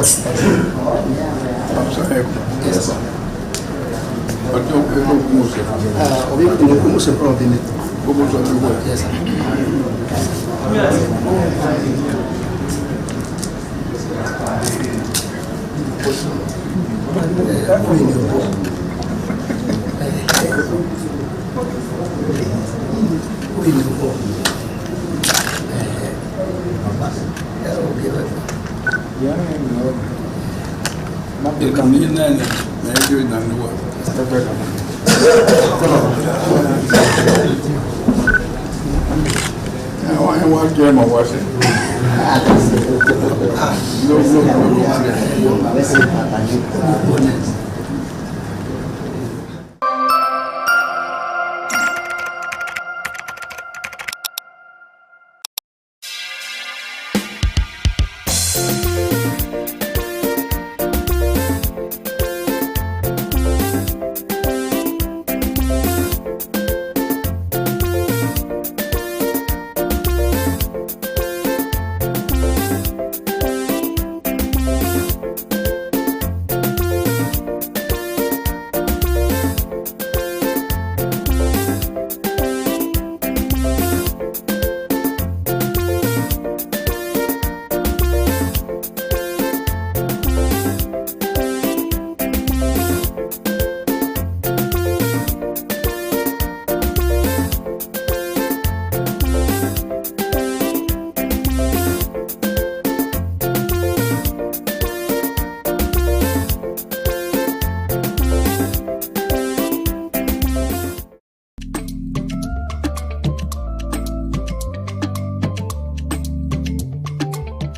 Yes, sir. Yes, sir.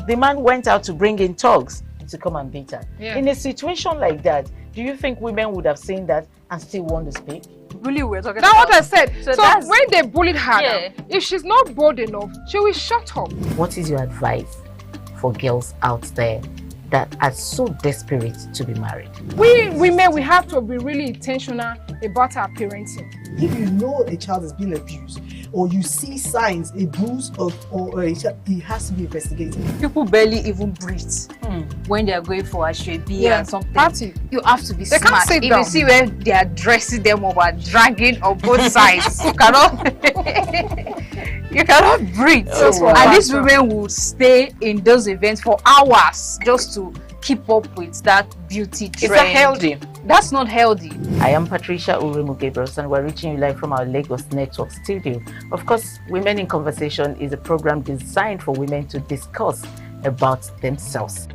The man went out to bring in thugs to come and beat her. Yeah. In a situation like that, do you think women would have seen that and still want to speak? Really, we're talking That's about. what I said. So that's- when they bullied her, Yeah. if she's not bold enough, she will shut up. What is your advice for girls out there that are so desperate to be married? We women, we have to be really intentional about our parenting. If you know a child is being abused, or you see signs, a bruise or a child, it has to be investigated. People barely even breathe when they are going for a shrebi and something. Party. You have to be They can't smart. sit If down. you see when they are dressing them up and dragging on both sides, you cannot breathe. Oh, And wow. these women will stay in those events for hours just to keep up with that beauty trend. Is that healthy? That's not healthy. I am Patricia Uremu Gabriels and we're reaching you live from our Lagos Network studio. Of course, Women in Conversation is a program designed for women to discuss about themselves.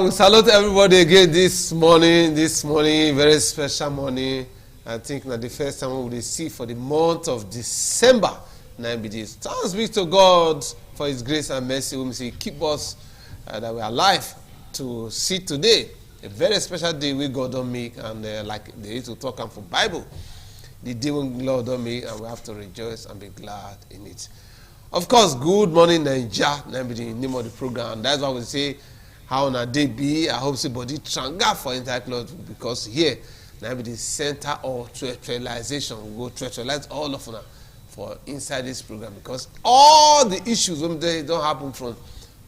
We salute everybody again this morning, very special morning. I think that the first time we will see for the month of December. Now be this. Thanks be to God for His grace and mercy. We say keep us that we are alive to see today. A very special day we God don't make, and like they used to talk and for Bible, the day when Lord don't make, and we have to rejoice and be glad in it. Of course, good morning, Nigeria. Now be the name of the program, and that's why we say. How na day be? I hope somebody tranga for entire cloth because here now be the center of spiritualization. We go spiritualize all of them for inside this program because all the issues when they don't happen from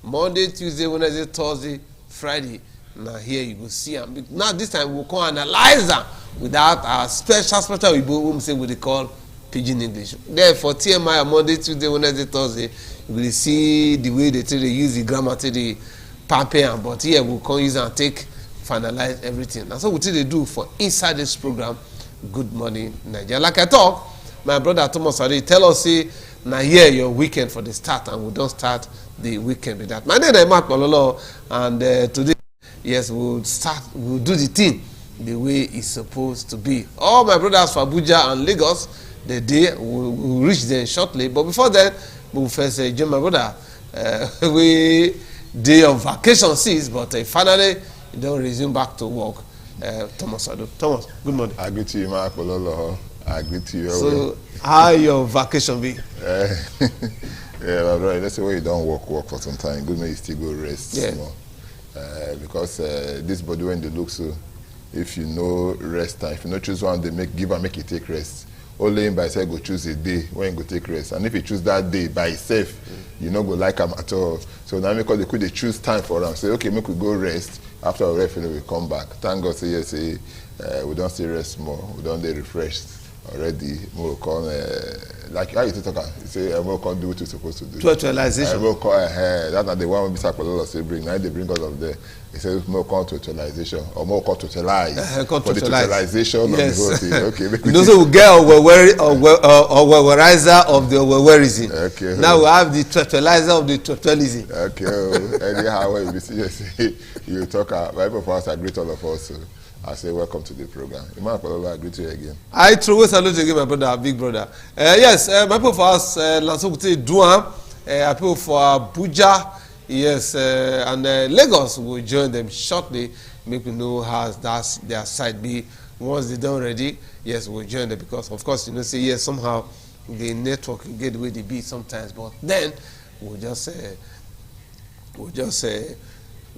Monday, Tuesday, Wednesday, Thursday, Friday. Now here you go see them. Now this time we'll come analyze them without our special we will say what they call pidgin English. Therefore TMI on Monday, Tuesday, Wednesday, Thursday, you will see the way they use the grammar today. Pamping, but here we'll come use and take finalize everything. That's what they do for inside this program. Good morning, Nigeria. Like I talk, my brother Thomas already tell us say now here your weekend for the start, and we don't start the weekend with that. My name is Mark Malolo, and today, yes, we'll do the thing the way it's supposed to be. All my brothers for Abuja and Lagos, the day we'll reach there shortly. But before that, we'll first say, Jim, my brother, we. Day of vacation cease, but finally you don't resume back to work. Thomas Ado. Thomas, good morning. I greet you, Mark Ololo. I greet you. So, how your vacation be? Yeah, my brother, let's say when you don't work for some time, good man, you still go rest. Yeah. Because this body when they look so, if you know rest time, if you no choose one day, make it take rest. Only him by himself go choose a day when you go take rest, and if you choose that day by itself, you no go like him at all. So now because they could choose time for them, say okay, make we go rest. After we rest, we come back. Thank God, say yes, we don't stay rest more, we don't stay refreshed already. More come like how you talk, you say more come do what you're supposed to do. Virtualization. That's not the one we say bring. Now they bring all of them. It says more come virtualization or more come totalize. For the totalization of the whole thing. Okay. Those who get Wewerizer of the Wewerism. Okay. Now we have the totalizer of the totalism. Okay. Anyhow, when you see, you talk. Bible for us, I greet all of us. So I say welcome to the program. Imam Apollo, I greet you again. I truly salute again, my brother, big brother. Yes, my people for us, Lansokuti Douan, people for Abuja. Yes, and Lagos will join them shortly. Make me know how that's their side be. Once they're done ready, yes, we'll join them because, of course, say yes, somehow the network will get the way they be sometimes, but then we'll just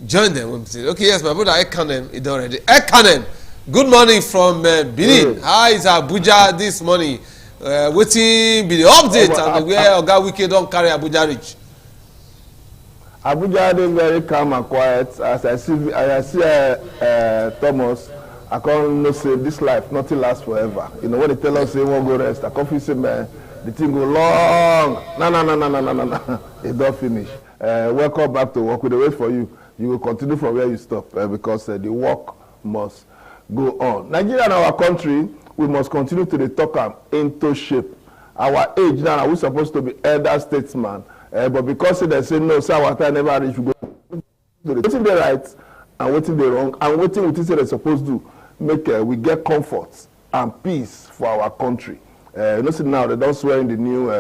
join them when we say, okay, yes, my brother Ekanem is done ready. Ekanem, good morning from Benin. How is Abuja this morning? Waiting be the update and where Oga Wike don't carry Abuja reach. Abuja is very calm and quiet. As I see Thomas, I can't say this life, nothing lasts forever. You know, when they tell us they won't go rest, I can't say, man, the thing go long. No. It don't finish. Welcome back to work. We'll wait for you. You will continue from where you stop because the work must go on. Nigeria and our country, we must continue to talk into shape. Our age now, we're supposed to be elder statesmen. But because they say no, say our time never reach, we go to waiting the right and waiting the wrong and waiting with they're supposed to make we get comfort and peace for our country. You know, see now they don't swear in the new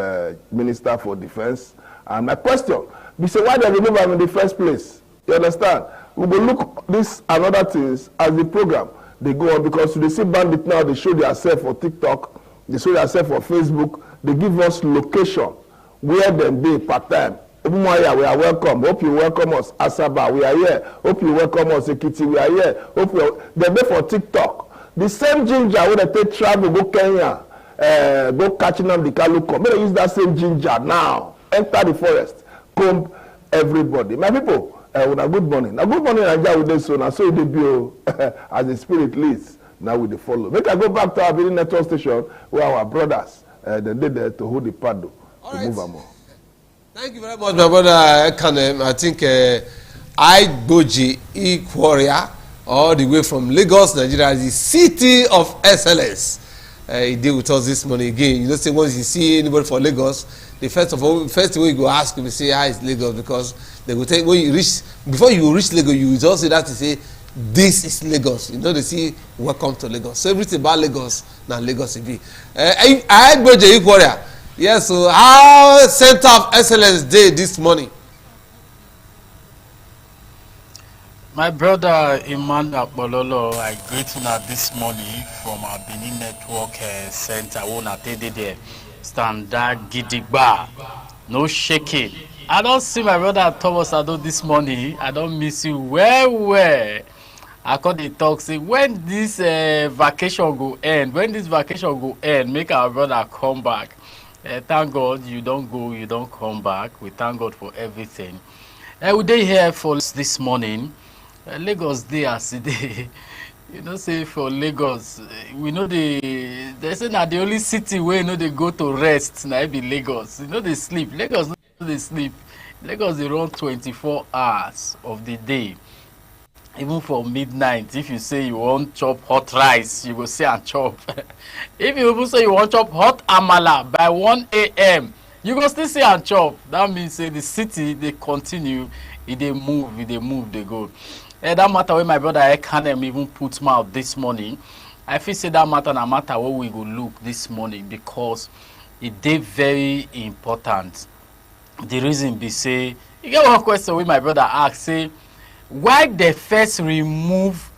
Minister for Defense. And my question, we say why they remove him in the first place? You understand? We will look this and other things as the program they go on because they see bandit now, they show themselves for TikTok, they show themselves for Facebook, they give us location where them be part-time. Umumaya, we are welcome. Hope you welcome us. Asaba, we are here. Hope you welcome us. Ekiti, we are here. Hope you they be for TikTok. The same ginger where they take travel, go Kenya, go catching them the Kaluko. May they use that same ginger now. Enter the forest. Comb everybody. My people, good morning. Now good morning, Nigeria with this so now so they be as the spirit leads. Now we the follow. Make I go back to our building network station where our brothers they did there to hold the paddle. All right. Thank you very much, my brother Ekanem. I think Igboji Ikworia, all the way from Lagos, Nigeria, the city of excellence. He did with us this morning again. You know, say once you see anybody from Lagos, the first thing you go ask him, say, how is Lagos? Because they will take when you reach before you reach Lagos, you will just say that to say, this is Lagos. You know, they say, welcome to Lagos. So everything about Lagos, now Lagos will be. Igboji Ikworia. Yes, so how Center of Excellence Day this morning? My brother Emmanuel Bololo, I greet you this morning from our Benin Network Center. There. Standard Gidigba. No shaking. I don't see my brother Thomas Ado this morning. I don't miss you well. I call the talk, say, when this vacation go end, make our brother come back. Thank God you don't go, you don't come back. We thank God for everything. We dey here for this morning. Lagos Day as today. You know, say for Lagos, we know they say that the only city where you know they go to rest now be Lagos. You know they sleep. Lagos no they sleep. Lagos they run 24 hours of the day. Even for midnight, if you say you want chop hot rice, you go say and chop. If you even say you want chop hot amala by 1 a.m., you go still say and chop. That means say the city they continue, they move, they go. That matter where my brother Ekanem even put mouth this morning. I feel say that matter na matter where we go look this morning because it dey very important. The reason be say you get one question where my brother ask say. Why they first remove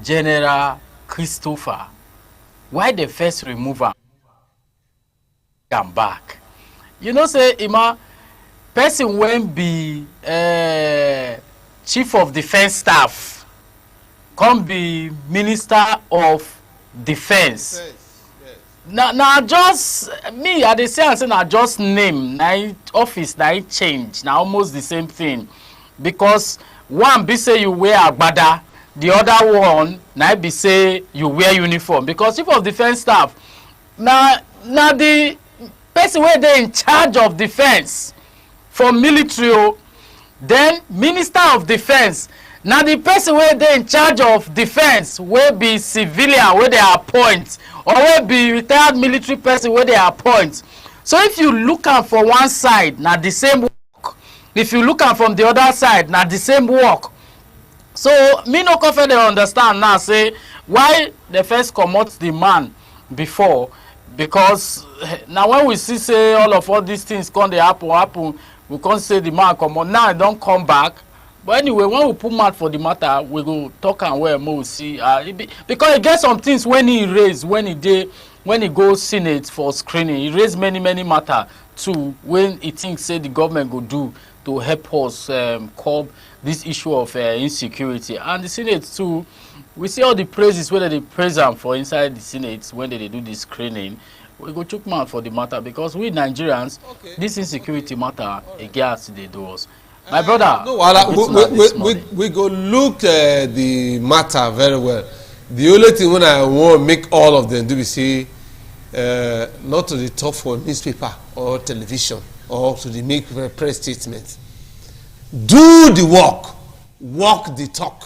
General Christopher? Why they first remove him back? You know, say, Ima, person when be chief of defense staff, come be Minister of Defense. Now just me, I dey say am say na just name, na office na change, na almost the same thing. Because one be say you wear agbada, the other one na be say you wear uniform. Because chief of defense staff na the person wey dey in charge of defense for military o. Then minister of defense na the person wey dey in charge of defense wey be civilian wey dey appoint, or wey be retired military person wey dey appoint. So if you look am for one side na the same work, if you look am from the other side na the same work. So me no confident understand now say why they first comot the man before, because now when we see say all these things come dey happen, we can't say the man comot. Now e don come back. But anyway, when we put mouth for the matter, we go talk and where more we see. Because he get some things when he raise, when he go Senate for screening, he raise many matter too. When he thinks say the government go do to help us curb this issue of insecurity, and the Senate too, we see all the praises whether they praise them for inside the Senate when they do this screening. We go chook mouth for the matter because we Nigerians, this insecurity matter again they do us. My brother, no, we go look the matter very well. The only thing when I want to make all of them do is say, not to the talk for newspaper or television or to the make press statements. Do the work, walk the talk,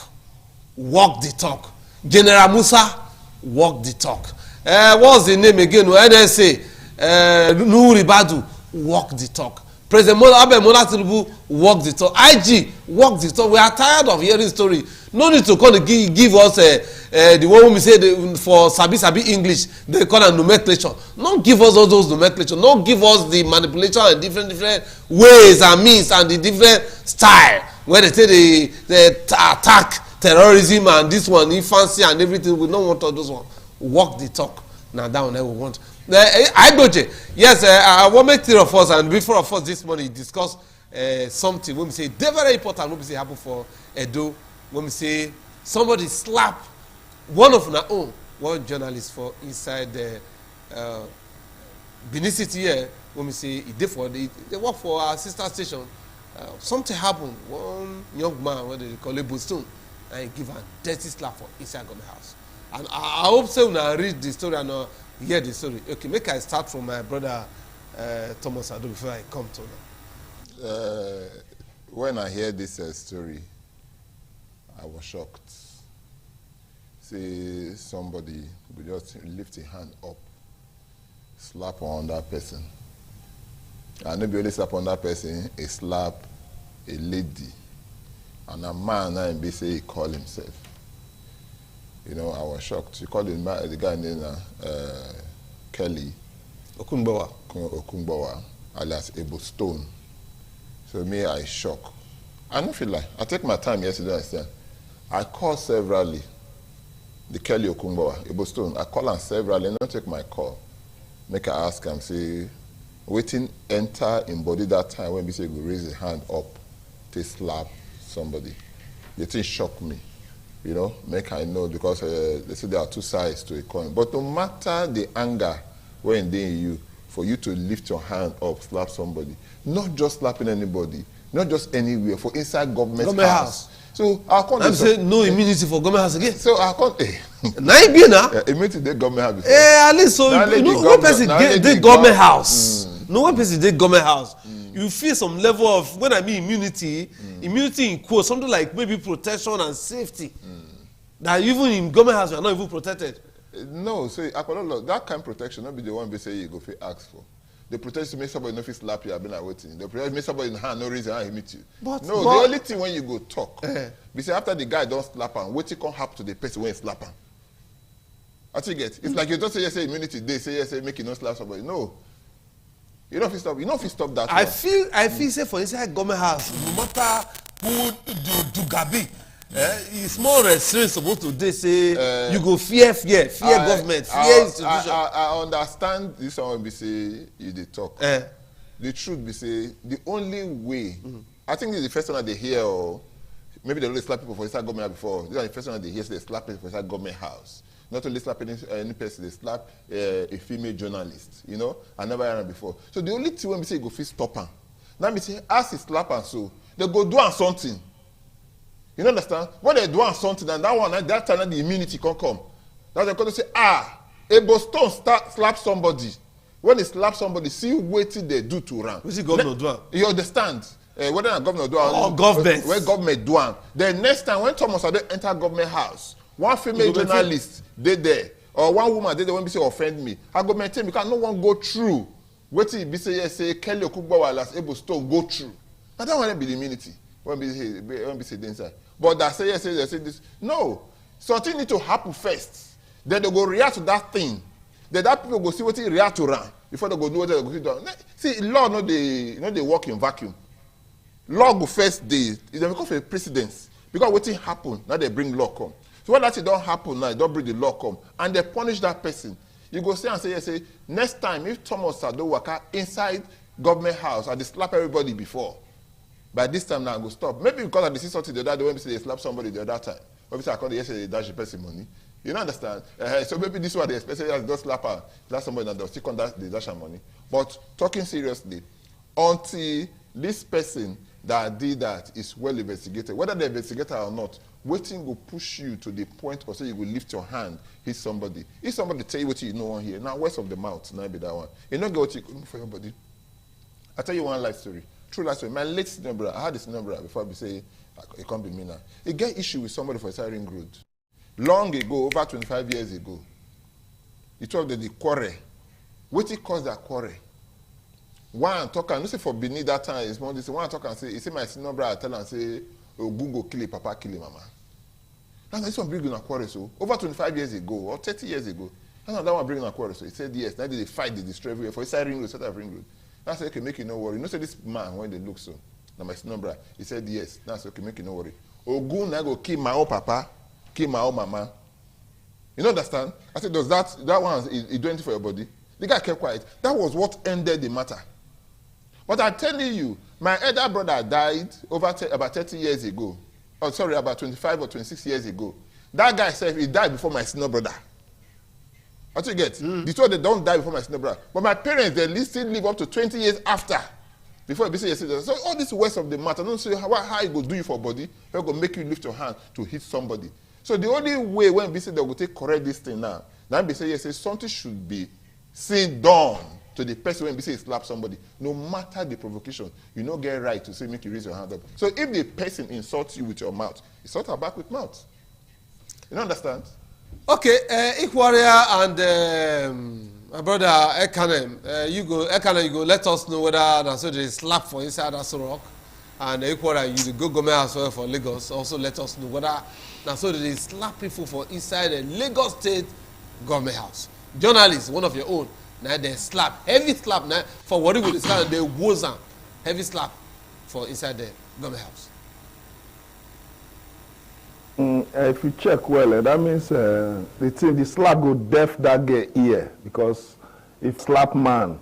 walk the talk. General Musa, walk the talk. What's the name again? NSA, Nuri Badu, walk the talk. President Abel Mola Tinubu, walk the talk. IG, walk the talk. We are tired of hearing story. No need to call give us the one we say for Sabi English, they call it nomenclature. Don't give us all those nomenclature. Don't give us the manipulation and different ways and means and the different style where they say they attack terrorism and this one, infancy and everything. We don't want all those ones. Walk the talk. Now that one I will want. I go to yes. I want to make three of us and before of us this morning discuss something when we say they're very important. When we say happen for Edo, when we say somebody slap one of our own, one journalist for inside the Benin City here. When we say they work for our sister station, something happened. One young man, what they call it Boston, and give a dirty slap for inside the house. And I hope so when I read the story and hear the story. Okay, make I start from my brother Thomas Ado before I come to now. When I hear this story, I was shocked. See somebody would just lift a hand up, slap on that person. And maybe only slap on that person, a slap a lady. And a man and be say he call himself. You know, I was shocked. You called him the guy named Kelly Okunbawa, alias Ebo Stone. So me, I shocked. I don't feel like I take my time yesterday. Understand? I called severally the Kelly Okunbawa, Ebo Stone. I call him severally. Don't take my call. Make I ask him, say, waiting enter in body that time when we say go raise his hand up to slap somebody. The thing shocked me. You know, make I know because they say there are two sides to a coin. But no matter the anger when they in you, for you to lift your hand up, slap somebody, not just slapping anybody, not just anywhere, for inside government house. So I can't say no immunity for government house again. So I can't. Now you be now. Immunity the government house. At least so you know one person did government house. No one person did government house. You feel some level of, when I mean immunity, immunity in quotes, something like maybe protection and safety. That even in government house, you are not even protected. No, so that kind of protection, not be the one they say you go for ask for. They protect to make somebody not slap you, I've been waiting. They protect to make somebody in hand, no reason how he meet you. The only thing when you go talk, we say after the guy don't slap him, what can happen to the person when he slap him? I think it's like you don't say yes, say immunity, they say yes, say make you not slap somebody. No. You know if you stop. You know if you stop that. I feel say for inside government house, no matter who do gabi, it's more restraint supposed to they say you go fear government, fear institution. I understand this one be say you dey talk. The truth be say the only way. I think this is the first time that they hear maybe they only slap people for inside government before. These are the first time they hear they slap people for inside government house. Not only slap any person, they slap a female journalist, you know. I never heard that before. So the only thing when we say go fit stop her. Now we say, as he slap and so, they go do something. You know, understand? When they do something, and that time the immunity can come. That's why they say, Ebo Stone slap somebody. When they slap somebody, see what they do to run. What's the governor doing? You understand? Whether a governor do or government. When government do one. Then next time when Thomas Ade enter government house, one female journalist they there, or one woman they there when be say offend me, I go maintain because no one go through. Waiting be say yes, say Kelly Okugbawa last Ebo Stone go through. Now that one be the immunity. When be say inside. But that say yes, they say this. No. Something need to happen first. Then they go react to that thing. Then that people go see what he react to run before they go do what they go do. See, law no they work in vacuum. Law go first day. It's because for precedence. Because what happen, now they bring law come. So when that thing don't happen now, they don't bring the law come. And they punish that person. You go say and say, say next time if Thomas Sado waka inside government house and they slap everybody before, by this time now I go stop. Maybe because I see something the other day when they say they slap somebody the other time. When I call yesterday they dash the person money. You don't understand? So maybe this one they especially as don't slap her, slap somebody that does still conduct the dash her money. But talking seriously, until this person that did that is well investigated, whether the investigator or not, waiting will push you to the point or say you will lift your hand, hit somebody. If somebody tell you what you know on here, now words of the mouth, now be that one. You don't get what you for your body. I'll tell you one life story. True life story. My late senior brother, I had a senior brother before I be say it can't be me now. He get issue with somebody for Ring Road. Long ago, over 25 years ago. He told them the quarrel. What it caused that quarrel? One talk and say for Benin that time is more this. One talk and say, he say my senior brother tell and say, oh, Google kill it, Papa kill it, Mama. Now this one bring a quarrel so over 25 years ago or 30 years ago. Now that one bring a quarrel so he said yes. Now they fight, they destroy everywhere for inside Ring Road, set of Ring Road. Now I said okay, make you no worry. You know say this man when they look so. Now my senior brother, he said yes. Now I said okay, make you no worry. Ogun now go kill my own papa, kill my own mama. You know understand? I said does that one is do anything for your body? The guy kept quiet. That was what ended the matter. But I'm telling you, my elder brother died about 30 years ago. Oh, sorry, about 25 or 26 years ago. That guy said he died before my senior brother. What you get? The two they don't die before my senior brother. But my parents, they still live up to 20 years after. Before they say yes. So all this waste of the matter, don't say how it go do you for body, how it go make you lift your hand to hit somebody. So the only way when we say they will take correct this thing now we say yes, something should be seen done to the person when we say slap somebody, no matter the provocation, you don't get right to say make you raise your hand up. So if the person insults you with your mouth, insult her back with mouth. You don't understand? Okay, Ikwaria and my brother Ekanem, you go let us know whether that's so they slap for inside Aso Rock. And Ikwaria, you go government as well for Lagos. Also let us know whether that's so they slap people for inside the Lagos State government house. Journalists, one of your own. Now they slap, heavy slap now for what we discuss, they was heavy slap for inside the government house. If you check well, that means the slap go deaf that get ear because if slap man,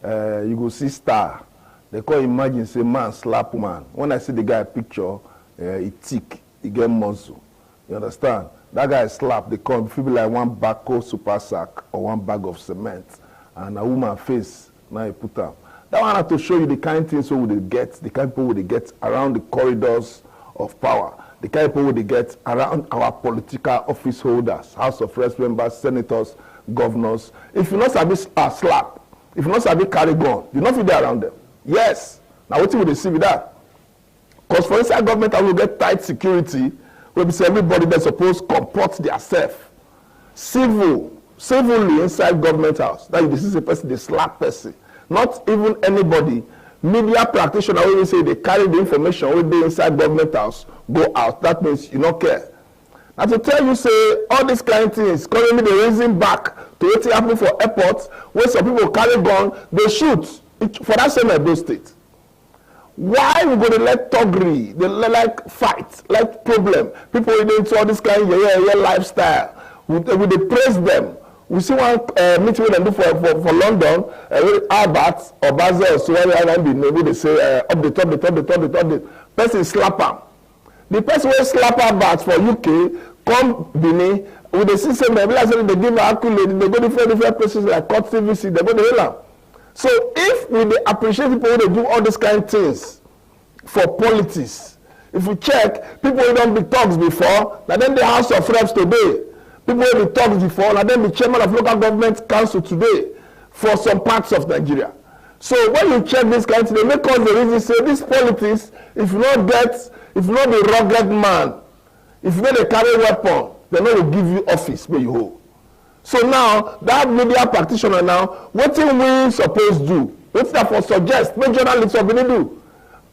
you go see star. They call imagine say man slap man. When I see the guy picture, he thick, he get muscle. You understand? That guy slap, they call feel like one backhoe super sack or one bag of cement. And a woman face, now you put up. That one had to show you the kind of things we would get, the kind of people we get around the corridors of power, the kind of people we get around our political office holders, House of Reps members, senators, governors. If you not sabi slap, if you not sabi carry gun, you not feel there around them. Yes. Now what would they see with that? Because for inside government, I will get tight security, where we say everybody that's supposed to comport themselves. Civilly inside government house. That this is a person, they slap person. Not even anybody. Media practitioner when we say they carry the information when they inside government house, go out. That means you don't care. Now to tell you say all these kind of things, currently they're raising back to what happen for airports, where some people carry gun, they shoot for that same Edo State. Why we going to let thuggery, they like fight, like problem? People into all this kind of lifestyle. We praise them. We see one meeting with them do for London, Albert or Basel, so where they say up the top, person slap him. The person wey slap her back for UK come Benin with the system dem be like say they give her accolade, they go different places like court TVC, they go dey hail am. So if we dey appreciate people wey dey do all these kind things for politics, if we check people wey don be thugs before, na dem dey House of Reps today. People wey be thugs before, na dem be chairman of local government council today for some parts of Nigeria. So when you check this kind of thing, they make us the reason say this politics, if you no be rugged man, if you no dey carry weapon, they no go give you office wey you hold. So now that media practitioner now, wetin we suppose do? Wetin I for suggest make journalists of Benin do?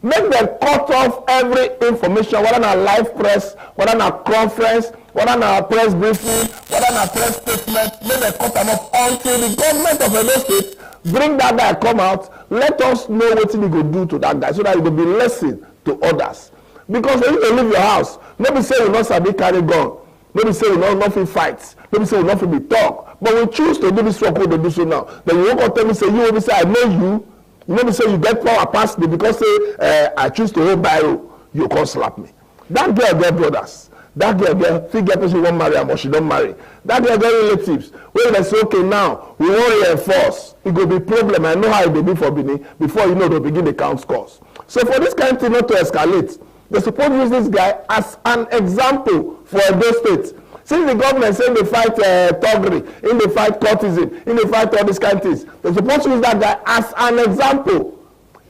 Make dem cut off every information, whether na live press, whether na conference, whether na press briefing, whether na press statement, make dem cut am off until the government of Edo State bring that guy come out. Let us know wetin he go do to that guy so that he go be lesson to others. Because when you leave your house, no be say you no sabi carry gun, no be say you no fit fight, no be say you no fit be talk, but we choose to do this work wey we dey do so now. Then you won't tell me say you wey be say I know you, you no be say you get power pass me because say I choose to hold biro, you come slap me. That girl get brothers. That girl fit get person wan marry am or she don marry. That girl get relatives wey dey say okay now we wan reinforce, e go be problem. I know how e dey be for Benin before you know they begin dey count scores. So for this kind of thing not to escalate, they suppose use this guy as an example for Edo State. Since the government say they fight thuggery, in they fight cultism, in they fight all these kind of things, they suppose use that guy as an example.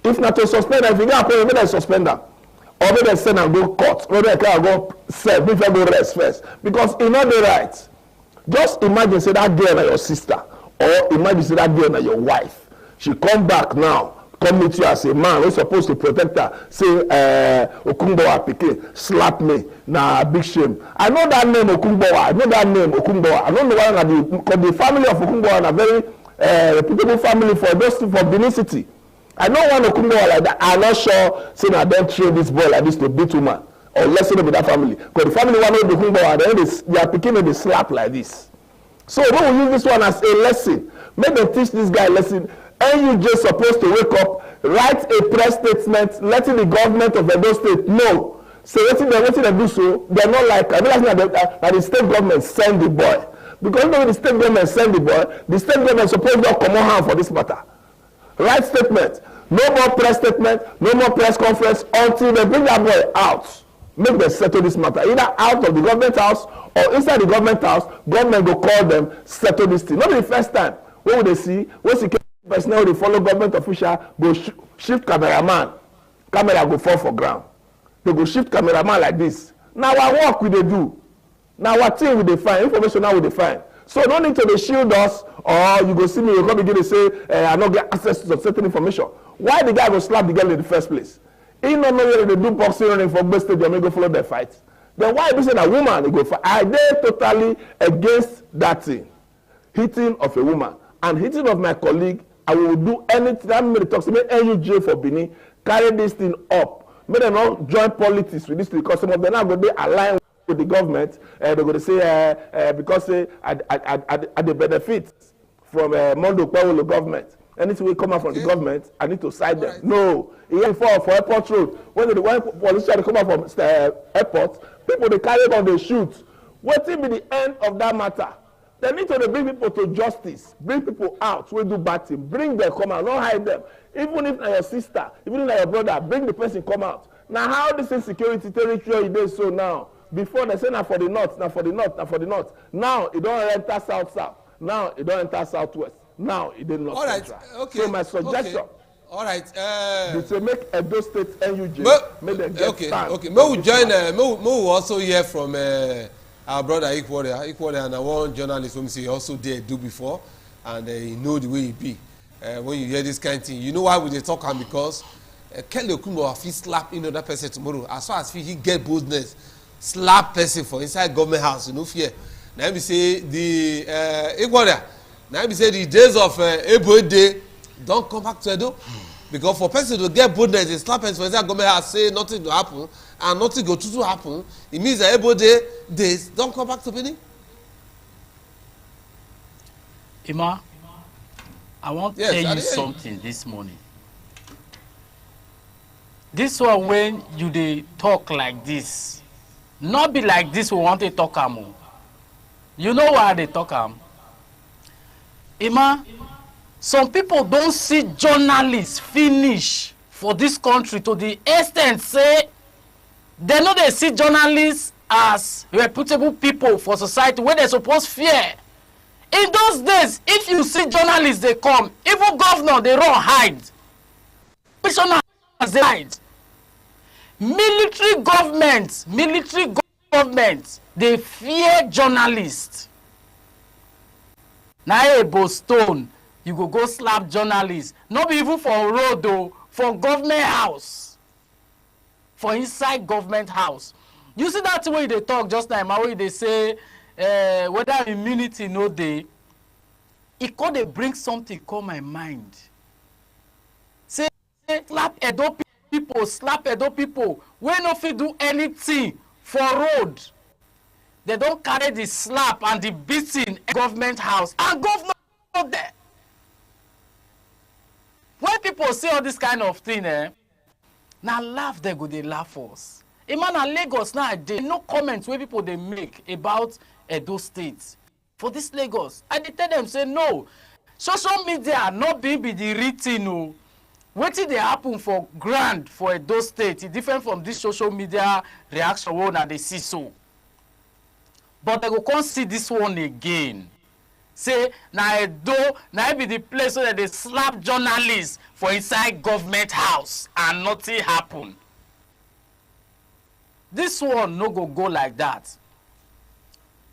If not to suspend am, if you get appointed, maybe they suspend am, or maybe they send am go court, maybe they can go serve, maybe they go rest first, because e no dey right. Just imagine say that girl na your sister, or imagine say that girl na your wife. She come back now, come meet you as a man wey suppose to protect her, say Okungbowa pikin slap me, na big shame. I know that name Okungbowa, I know that name Okungbowa. I don't know why na the family of Okungbowa na very reputable family for Benin City. I know one Okungbowa like that. I'm not sure say na dem train this boy like this to beat woman, or let's say no be that family. Because the family one know the Okungbowa, then their pikin dey slap like this. So when we use this one as a lesson, make dem teach this guy lesson. NUJ supposed to wake up, write a press statement letting the government of Edo State know. So wetin dem do so, dem no like, I don't like that the state government send the boy. Because when the state government send the boy, the state government suppose not comot hand for this matter. Write statement, no more press statement, no more press conference until they bring that boy out. Make them settle this matter, either out of the government house or inside the government house. Government go call them, settle this thing. Not be the first time. What would they see? When security personnel dey follow government official go shift cameraman, camera go fall for ground. They go shift cameraman like this. Na our work we dey do, na our thing we dey find, information now we dey find. So no need to dey shield us, or you go see me, you go begin to say I no get access to certain information. Why the guy go slap the girl in the first place? He no know whether they do boxing running for Gbe Stadium, he go follow their fight. Then why be say na woman he go fight? I dey totally against that thing, hitting of a woman and hitting of my colleague. I will do anything. I'm going to talk to me NUJ for Benin, carry this thing up. May they not join politics with this thing, because some of them are going to align with the government. They're going to say because I the benefit from Mondo Paulo government. Anything will come out from the government, I need to side them. No, even for airport road, when politicians come out from airport, people they carry on, they shoot. What will be the end of that matter? They need to bring people to justice, bring people out wey do bad thing, bring them come out, not hide them. Even if na your sister, even if na your brother, bring the person come out. Now how this insecurity territory e dey so now? Before they say na for the north, na for the north, na for the north. Now e don enter south. Now e don enter southwest. Now e dey north central. Okay. So my suggestion. Okay. All right. To make Edo State NUJ, make them get stand. Okay. May we join? May we also hear from our brother Ikworia, and one journalist whom he also did do before, and he know the way he be. When you hear this kind of thing, you know why we dey talk am, because Kelly Okungbowa fit slap another person tomorrow. As far as he get boldness, slap person for inside government house, you no fear. Now we say the Ikworia. Now we say the days of Ebo Day don't come back to Edo, because for person to get boldness, they slap person for inside government house, say nothing to happen. And nothing go to happen. It means that every day days don't come back to Benin. Ima, I want to tell you something this morning. this one when you dey talk like this, not be like this we want to talk am o. You know why they talk am? Emma, some people don't see journalists finish for this country to the extent say they know they see journalists as reputable people for society wey they suppose fear. In those days, if you see journalists they come, even governor they run hide. Pensioners they hide. Military government, they fear journalists. Now a Boston, you go slap journalists. Not even for road though, for government house. For inside government house. You see that way they talk just now, how they say whether immunity no dey. It could they bring something come my mind. Say slap Edo people, wey no fit do anything for road. They don't carry the slap and the beating government house and government there. When people say all this kind of thing, now laugh they go they laugh us. Even in Lagos now, they no comments where people they make about Edo State. For this Lagos, I dey tell them say no, social media not be the written no. Wetin dey happen for ground for Edo State is different from this social media reaction wey una dey see so. But they go come see this one again. Say na Edo na be the place where they slap journalists for inside government house and nothing happen. This one no go like that.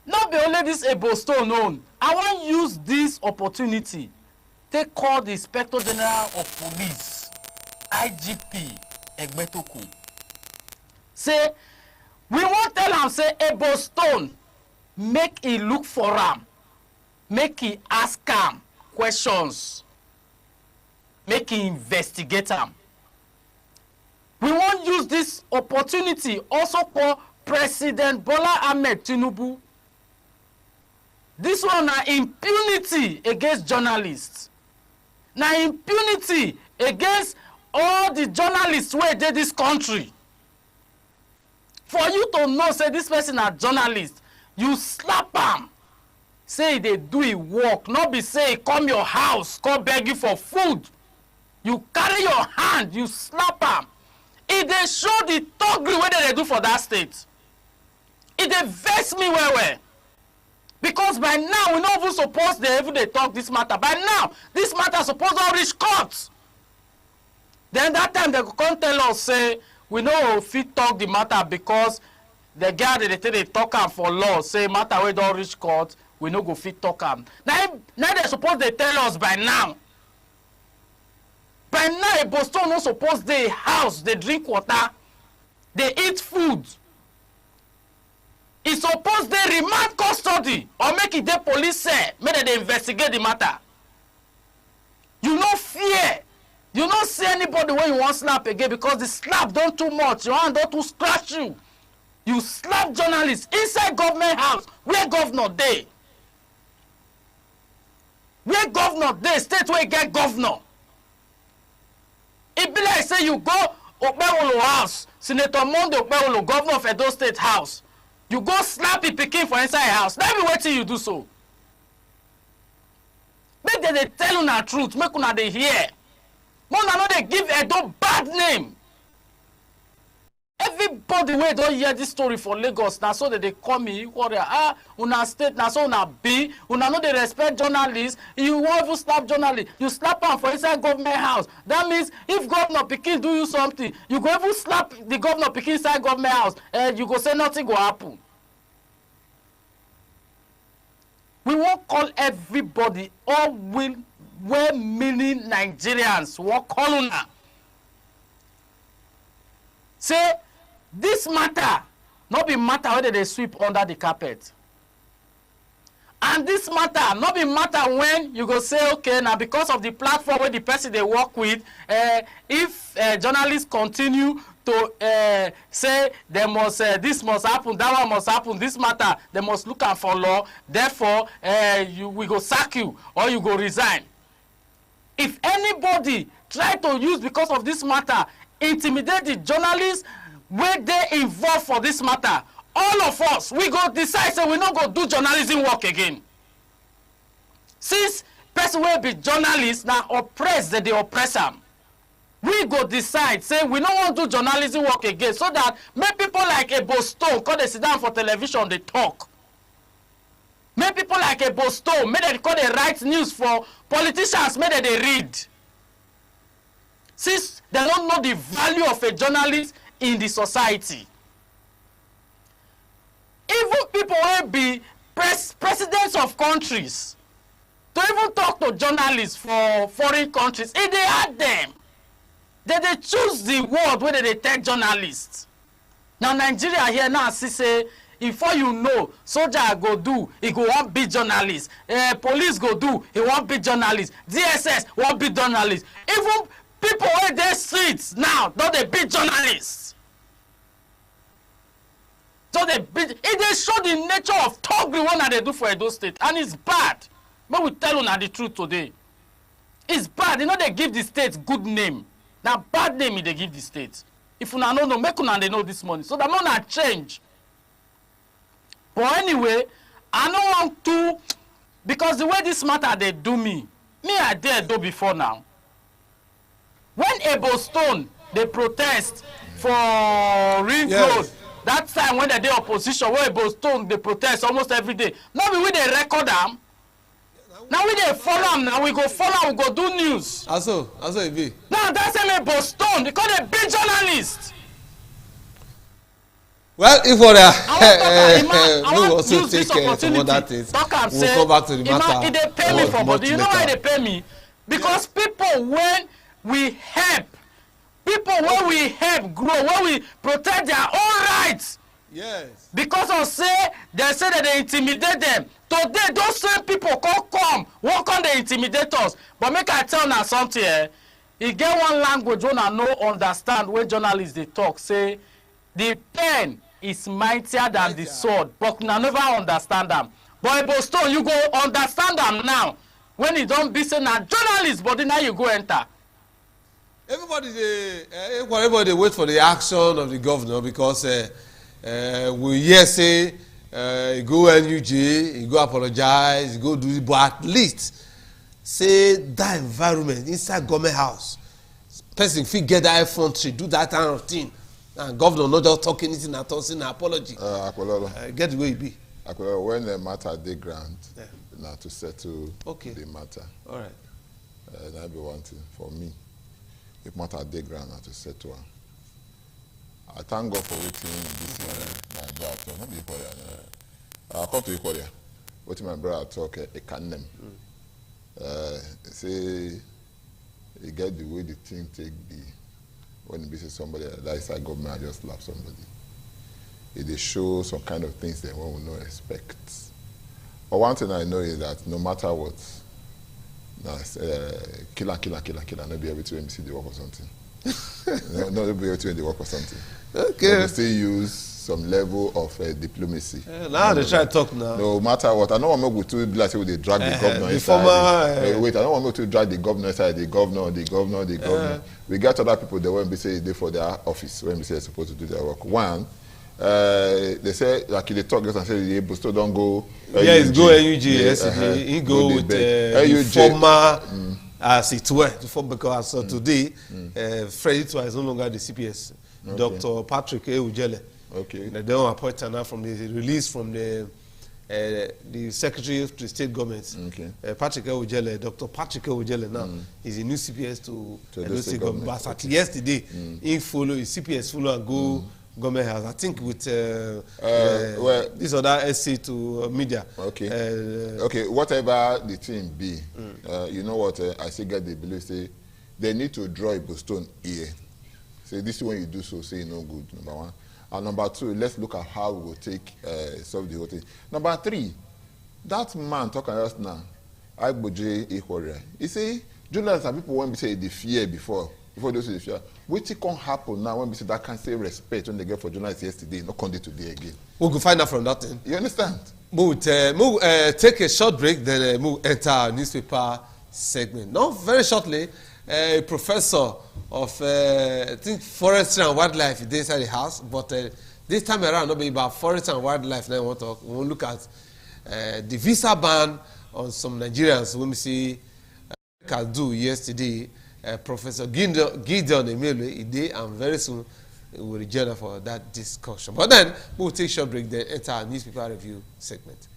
Not be only this Ebo Stone own. I want use this opportunity to call the Inspector General of Police, IGP Egbetoku. Say, we want tell am say Ebo Stone make he look for am, make he ask am questions, make he investigate am. We want use this opportunity also for President Bola Ahmed Tinubu. This one na impunity against journalists. Na impunity against all the journalists wey dey this country. For you to know say this person na journalist, you slap am. Say they do e work, not be say come your house, come beg you for food. You carry your hand, you slap am. It dey show the thuggery wey they do for that state. It dey vex me well. Because by now, we not even supposed they talk this matter. By now, this matter supposed to reach court. Then that time they come tell us, say, we know fit talk the matter because the guy they talk am for law, say matter we don't reach court, we no go fit talk am. Now they suppose they tell us by now. By now, a Boston no suppose they house, they drink water, they eat food. It's supposed they remand custody or make it the police say, make they investigate the matter. You no fear. You not see anybody when you want slap again because the slap don't too much. Your hand don't too scratch you. You slap journalists inside government house where governor dey. Where governor dey, state where you get governor. It be like say you go Okpewolo house, Senator Monday Okpewolo, governor of Edo State house. You go slap the pikin for inside house. Let me wait till you do so. Make them they tell una truth. Make una they hear. Una no they give Edo bad name. Everybody wey don't hear this story for Lagos now, so that they call me warrior. Una state now, so una be. Una no they respect journalists. You want to slap journalists. You slap them for inside government house. That means if governor pikin do you something, you go even slap the governor pikin inside government house. You go say nothing go happen. We won't call everybody, all well-meaning Nigerians, won't call una. Say, this matter, not be matter whether they sweep under the carpet. And this matter, not be matter when you go say, okay, now because of the platform where the person they work with, if journalists continue to say they must, this must happen, that one must happen, this matter, they must look out for law, therefore, we go sack you or you go resign. If anybody try to use because of this matter intimidate the journalists wey dey involved for this matter, all of us we go decide say we no go do journalism work again. Since person wey be journalist na oppress dem dey oppress am, we go decide say we no wan do journalism work again, so that make people like Ebo Stone come dey sit down for television dey talk. Make people like Ebo Stone make dem come dey write news for politicians, make dem dey read. Since they don't know the value of a journalist in the society. Even people will be presidents of countries to even talk to journalists for foreign countries. If they had them, they choose the word where they take journalists. Now Nigeria here now see say, before you know, soldier go do, he go want be journalist. Police go do, he want be journalist. DSS want be journalist. Even people in the streets now, don't they be journalists? So it they show the nature of thuggery one that they do for Edo State, and it's bad. But we tell you the truth today. It's bad. You know they give the state good name. Now bad name they give the state. If you don't know, make una they know this morning. So that not change. But anyway, I don't want to, because the way this matter they do me I did do before now. When Ebo Stone they protest for Ring Road, that time when they did opposition, where Ebo Stone they protest almost every day. Now we they record them. Now we they follow them. Now we go follow, we go do news. Also it be. Now that's Ebo Stone because they big journalists. Well, if for I we want to also use this take some opportunity. other things. Talk and We'll say, come back to the matter. they pay me for, but do you know why later. they pay me? Because people, when we help, grow, when we protect their own rights. Yes. Because of say that they intimidate them. Today, those same people come, work on the intimidators. But make I tell now something. You get one language when I no understand when journalists they talk. Say the pen is mightier than the sword, but I never understand them. But Ebo Stone, you go understand them now. When you don't be saying na journalist, but now you go enter. Everybody they wait for the action of the governor because we hear say he go NUJ, he go apologize, he go do it, but at least say that environment inside government house, person fit get that effrontery, do that kind of thing, and governor not just talk anything at all, saying apology. Get the way it be. When the matter dey ground, now to settle the matter. All right. That be one thing for me. If matter dey ground, now to settle am. I thank God for waiting this Nigeria talk. Not be Equalia. I come to Equalia. What my brother talk, a can them. Say, you get the way the thing take be. When you say somebody that is a government, I just slap somebody. They show some kind of things that one will not expect. But one thing I know is that no matter what, killer, not be able to MC the work or something. not be able to the work or something. Okay. They still use some level of diplomacy. Now they try to talk now. No matter what, I don't want to be like say they drag the governor inside. Wait, I don't want to drag the governor inside. The governor. We got other people that when we say they for their office when we say they're supposed to do their work. One, they say like they talk and say the Ebo Stone don't go. Yes, go NUJ. Yes, he go with the former as it were. Because today, Freddie Twa is no longer the CPS. Okay. Dr. Patrick Ujele. Okay. They don't appoint her now from the release from the Secretary of the State Government. Okay. Patrick Ujele, Dr. Patrick Ujele now is a new CPS to the State Government. But at yesterday, he follow his CPS follow and go government house. I think with this other SC to media. Okay. Okay. Whatever the thing be, you know what? I still get the belief say they need to draw a Stone here. Say this is when you do so. Say no good. Number one. And number two, let's look at how we will take solve the whole thing. Number three, that man talking just now, Agboje Ikore. You see, journalists and people when we say the fear before they say the fear. What can happen now when we say that can say respect when they get for journalists yesterday, not come today again? We can find out from that thing. You understand? We'll take a short break, then we'll enter our newspaper segment. Not very shortly, a professor of I think forestry and wildlife inside the house, but this time around not be about forestry and wildlife. Now we want to look at the visa ban on some Nigerians. When we see can do yesterday, Professor Gideon Emele, and very soon we will return for that discussion. But then we'll take a short break. Then enter our newspaper review segment.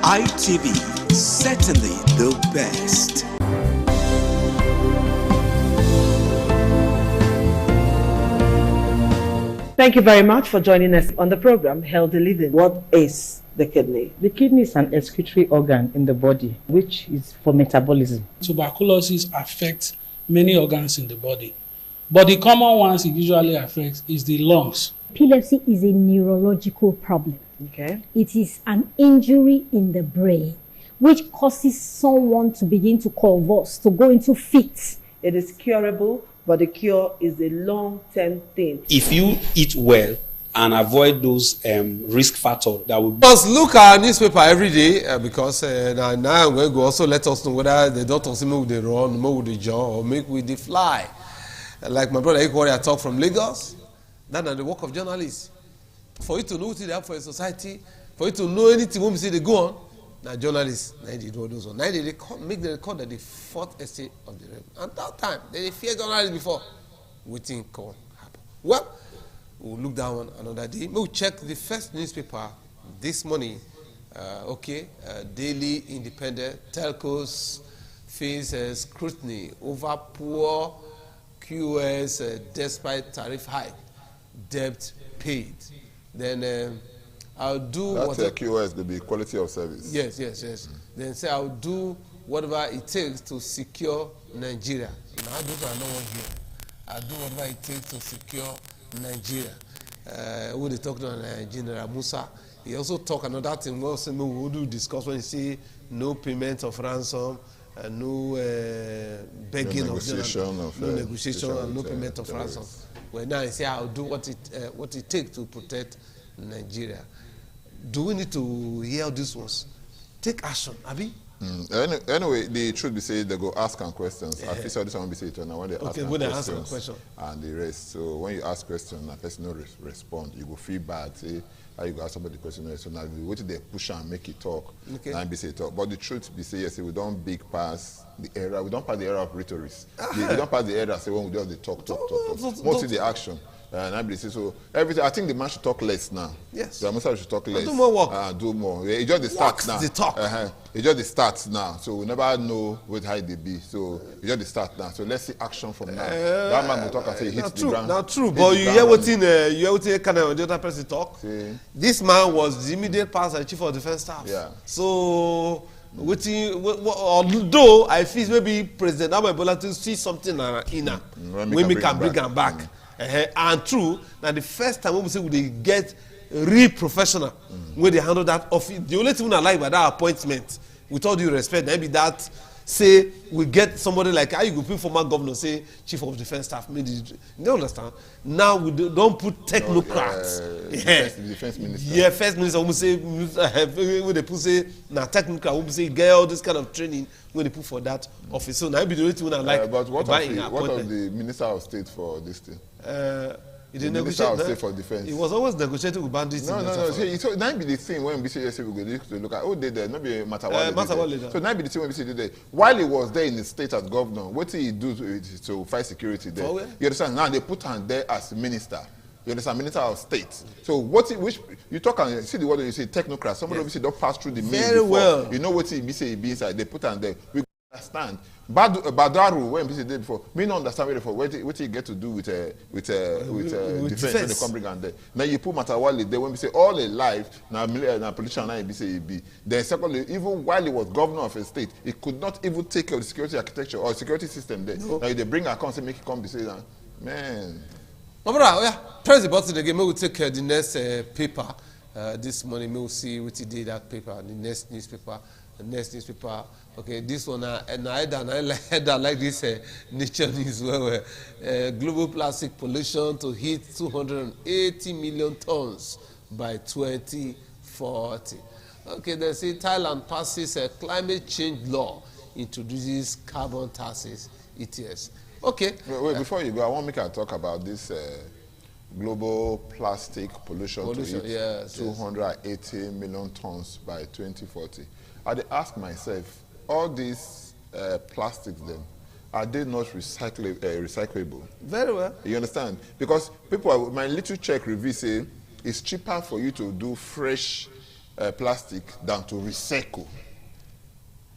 ITV, certainly the best. Thank you very much for joining us on the program, Healthy Living. What is the kidney? The kidney is an excretory organ in the body, which is for metabolism. Tuberculosis affects many organs in the body, but the common ones it usually affects is the lungs. Epilepsy is a neurological problem. Okay. It is an injury in the brain which causes someone to begin to convulse, to go into fits. It is curable, but the cure is a long-term thing. If you eat well and avoid those risk factors that will... Just look at our newspaper every day because now I'm going to also let us know whether the doctors make with the run, make with the jaw, or make with the fly. Like my brother Ekwari, I talk from Lagos. That's the work of journalists. For you to know what they have for a society, for you to know anything when we say they go on, now journalists, now they do those one. Now they make the record that the fourth estate of the realm. And that time, they fear journalists before. We think can happen. Well, we'll look down one another day. We'll check the first newspaper this morning. Daily Independent. Telcos face scrutiny over poor QoS despite tariff hike. Debt paid. Then I'll do what QoS will be quality of service. Yes. Then say I'll do whatever it takes to secure Nigeria. Now those are not one here. I'll do whatever it takes to secure Nigeria. When they talk to General Musa, he also talk another thing. We'll do discuss when he say no payment of ransom, no begging no negotiation and no payment of ransom. Well, now he say I'll do what it takes to protect Nigeria. Do we need to hear these ones? Take action, Abi. Anyway, the truth be said, they go ask and questions. I feel this one be said now when they ask questions and the rest. So when you ask questions, and person no respond, you go feel bad. Say how you go ask somebody the question. So now the way they push and make it talk, Okay. and be say talk. But the truth be say yes, we don't big pass the era. We don't pass the era of rhetoric. We don't pass the era say when we just the talk. Mostly the action. And I believe so. Everything. I think the man should talk less now. Yes. The minister should talk less. Do more work. Do more. It just the start now. The talk. It just the start now. So we never know what high they be. So it just the start now. So let's see action from now. That man will talk and say hit the ground. Now true, but you hear what in kind of the other person talk. See? This man was the immediate past chief of defense staff. Yeah. So although I feel maybe President Ahmed Bola to see something in her when we can bring him back. And true, now the first time when we say they get real professional when they handle that office, the only thing I like about that appointment, with all due respect, maybe that say we get somebody like how you go put former governor say chief of defense staff. You don't understand. Now we don't put technocrats. Defense minister. Yeah, first minister when we say when they put say now technocrat when we say get all this kind of training when they put for that office. So now be the only thing I like. But what of the minister of state for this thing? He the minister of state for defense. He was always negotiating with bandits. No. So now be the thing when we say yes, we go to look at they there, not be Matawale. So now be the thing when we say there. While he was there in the state as governor, what did he do to fight security there? You understand? Now they put him there as minister. You understand? Minister of State. So which you talk and see the word you say technocrat. Somebody obviously don't pass through the mail very before. Well. You know what he be inside. They put him there. We understand. Badaru when we did before, me not understand where what you get to do with defense when they come bring and there. Now you put Matawale there when we say all a life now politician now be be. Then secondly, even while he was governor of a state, he could not even take care of the security architecture or security system there. No. Now they bring accounts and make it come be say man. My brother, press the button again. Maybe we'll take the next paper this morning. Maybe we'll see what he did that paper, the next newspaper. The next newspaper, okay, this one, and I like this Nature News where global plastic pollution to hit 280 million tons by 2040. Okay, they say Thailand passes a climate change law, introduces carbon taxes, ETS. Okay. Wait, before you go, I want to make a talk about this global plastic pollution to hit 280 million tons by 2040. I ask myself, all these plastics then, are they not recyclable? Very well. You understand? Because people, my little check review say, it's cheaper for you to do fresh plastic than to recycle.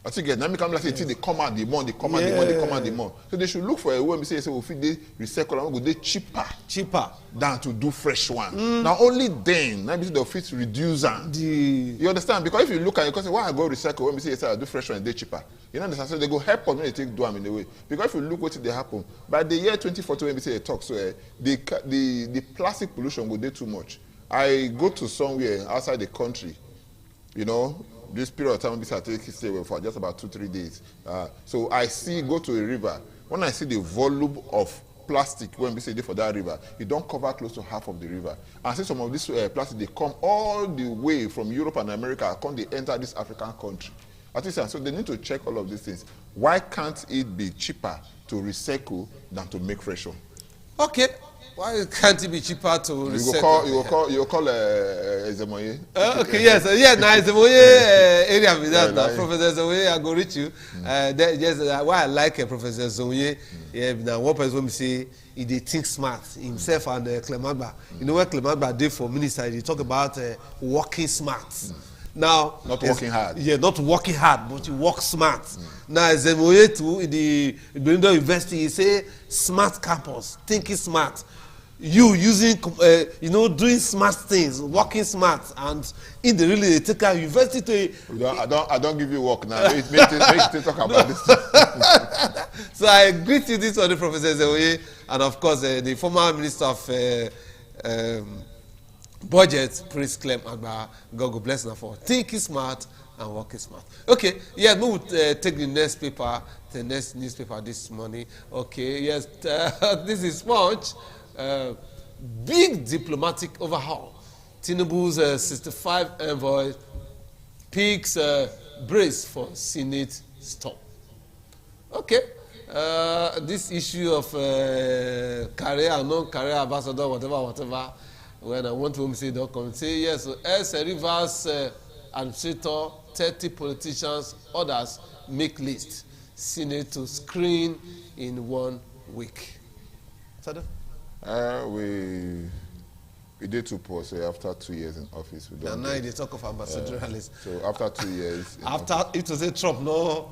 I think now become like they come out the more, they come out the more. So they should look for a way we say if they recycle and go they cheaper than to do fresh one. Now only then now the fit reduce them. You understand? Because if you look at it, because why I go recycle when we say I do fresh one, they cheaper. You understand? So they go help us when they take do them in a way. Because if you look what they happen by the year 2040 when we say a talk, so the plastic pollution will do too much. I go to somewhere outside the country, you know. This period of time, I take stay away for just about 2-3 days. So I go to a river. When I see the volume of plastic when we say for that river, it don't cover close to half of the river. And see some of this plastic, they come all the way from Europe and America, they enter this African country. So they need to check all of these things. Why can't it be cheaper to recycle than to make fresh one? Okay. Why can't it be cheaper to recycle? You will call Ezemoye. Okay, yes. Now Ezemoye area with that. Professor Ezemoye, I go reach you. Why I like Professor Ezemoye, now one person will say, he think smart, himself and Clemagba. You know what Clemagba did for minister? He talk about working smart. Now, not working hard. Yeah, not working hard, but you work smart. Now, Ezemoye too, in the Benin University, he say smart campus, thinking smart. You using, doing smart things, working smart, and in the really they take care of university to. I don't give you work now. Make you talk about this. So I greet you this one, Professor Ezemoye, and of course the former minister of budget, Prince Clem Agba. God bless him for thinking smart and working smart. Okay, yes, we will take the next paper, the next newspaper this morning. Okay, yes, this is Punch. Big diplomatic overhaul. Tinubu's 65 envoy picks brace for Senate stop. Okay, this issue of career, non-career ambassador, whatever, when I want to say don't come say yes. So as a Rivers administrator, 30 politicians, others make list. Senate to screen in 1 week. Sada? We did 2 polls, so after 2 years in office, we don't. Now they talk of ambassadorialism. So after 2 years. After it was a Trump no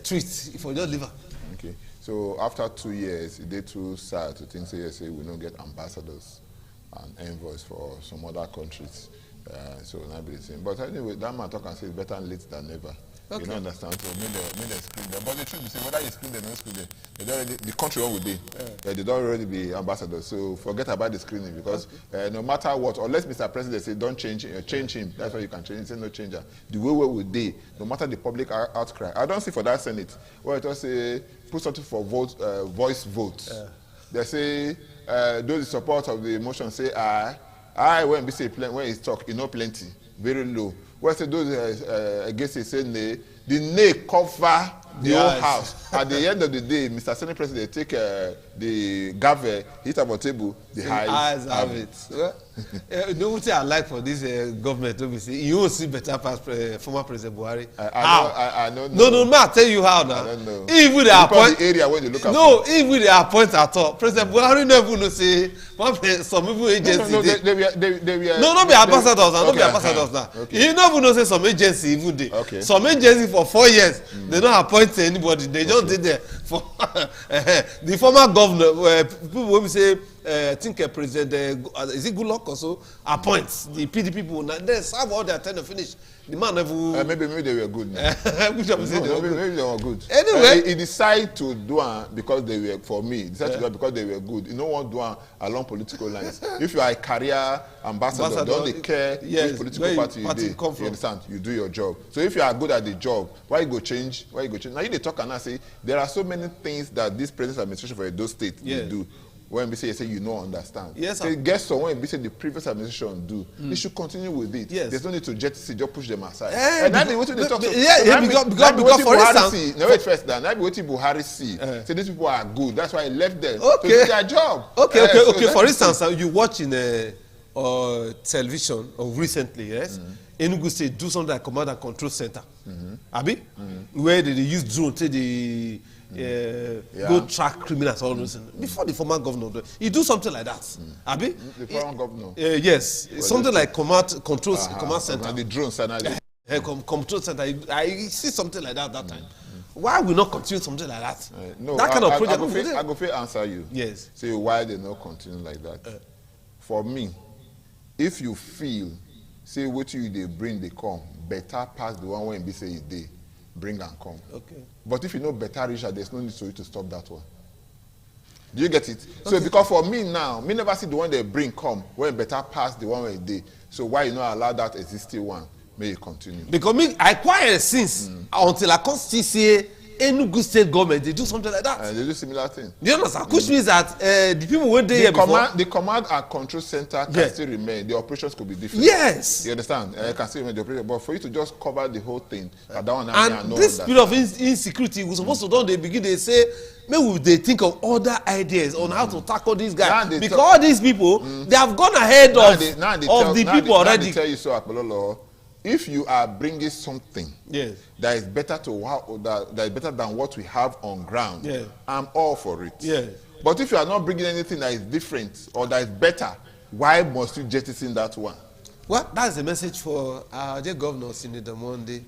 tweet for your liver. Okay. So after 2 years, it did too sad to think say yes, we don't get ambassadors and envoys for some other countries. So not be the same. But anyway, that man talk and say it's better late than never. Okay. You don't understand. So make them screen them. But the truth is, whether you screen them or not screen them, they don't already, the country one will be. They don't already be ambassadors. So forget about the screening because no matter what, unless Mr. President say don't change him, that's why you can change. He say no changer. The way we will be, no matter the public outcry. I don't see for that Senate where it just say put something for voice vote. They say those in support of the motion say aye. When we say when it's talk, you know plenty, very low. When say those against it say nay, the nay cover the whole house. At the end of the day, Mr. Senate President take the gavel, hit up on table, the eyes have it. Well, you know what I like for this government? You will see better past former President Buhari. I don't know. No, I tell you how now. I don't know. If they appoint the area where they look at. No, if they appoint at all, President Buhari never know say some people agency. No, they were. No, not be ambassadors now. Not be Okay, ambassadors now. okay. You never know say some agency even dey. Okay. Some agency for 4 years they don't appoint anybody. They just did there for the former governor. People when we say. I think President is it Goodluck also appoints the PDP people. Now they serve all their time to finish. The man never. Maybe they were good. Maybe they were good. Anyway, he decided to do it because they were for me. He decided to do it because they were good. You don't want to do it along political lines. If you are a career ambassador, don't care which political party you do. You understand? You do your job. So if you are good at the job, why you go change? Now you they talk and I say there are so many things that this present administration for Edo State will do. When we say you don't understand. Yes, so guess what? When we say the previous administration do, they should continue with it. Yes. There's no need to just push them aside. And that's what they talk. Because for instance, no wait first. Now be what Buhari see. Say these people are good. That's why he left them. Okay. To do their job. Okay. For instance, you watch in television or recently, yes. Enugu State do something like command and control center. Abi, where they use drone to the. Go track criminals all those things. Before the former governor, he do something like that. Abi? The former governor. Yes, something like command control command center. And the drone center. Control center. I see something like that time. Why we not continue something like that? No, that kind of project. I go fair answer you. Yes. Say why they not continue like that. For me, if you feel say what you they bring they come better pass the one when be say they bring and come. Okay. But if you know better Richard, there's no need for you to stop that one. Do you get it? Okay. So because for me now, me never see the one they bring come when better pass the one where they. So why you not allow that existing one? May you continue. Because me I quiet since until I come still say Enugu State government they do something like that. They do similar thing. Do you understand? Which means that the people went there before. The command and control center can still remain. The operations could be different. Yes. You understand? Can still remain the operation, but for you to just cover the whole thing, that one and this period of insecurity, we supposed to don't they begin they say maybe they think of other ideas on how to tackle these guys because all these people they have gone ahead of the people already. They tell you so, Apollo. If you are bringing something that is better that is better than what we have on ground, I'm all for it. But if you are not bringing anything that is different or that is better, why must you jettison that one? Well, that's the message for our dear governors in the Monday.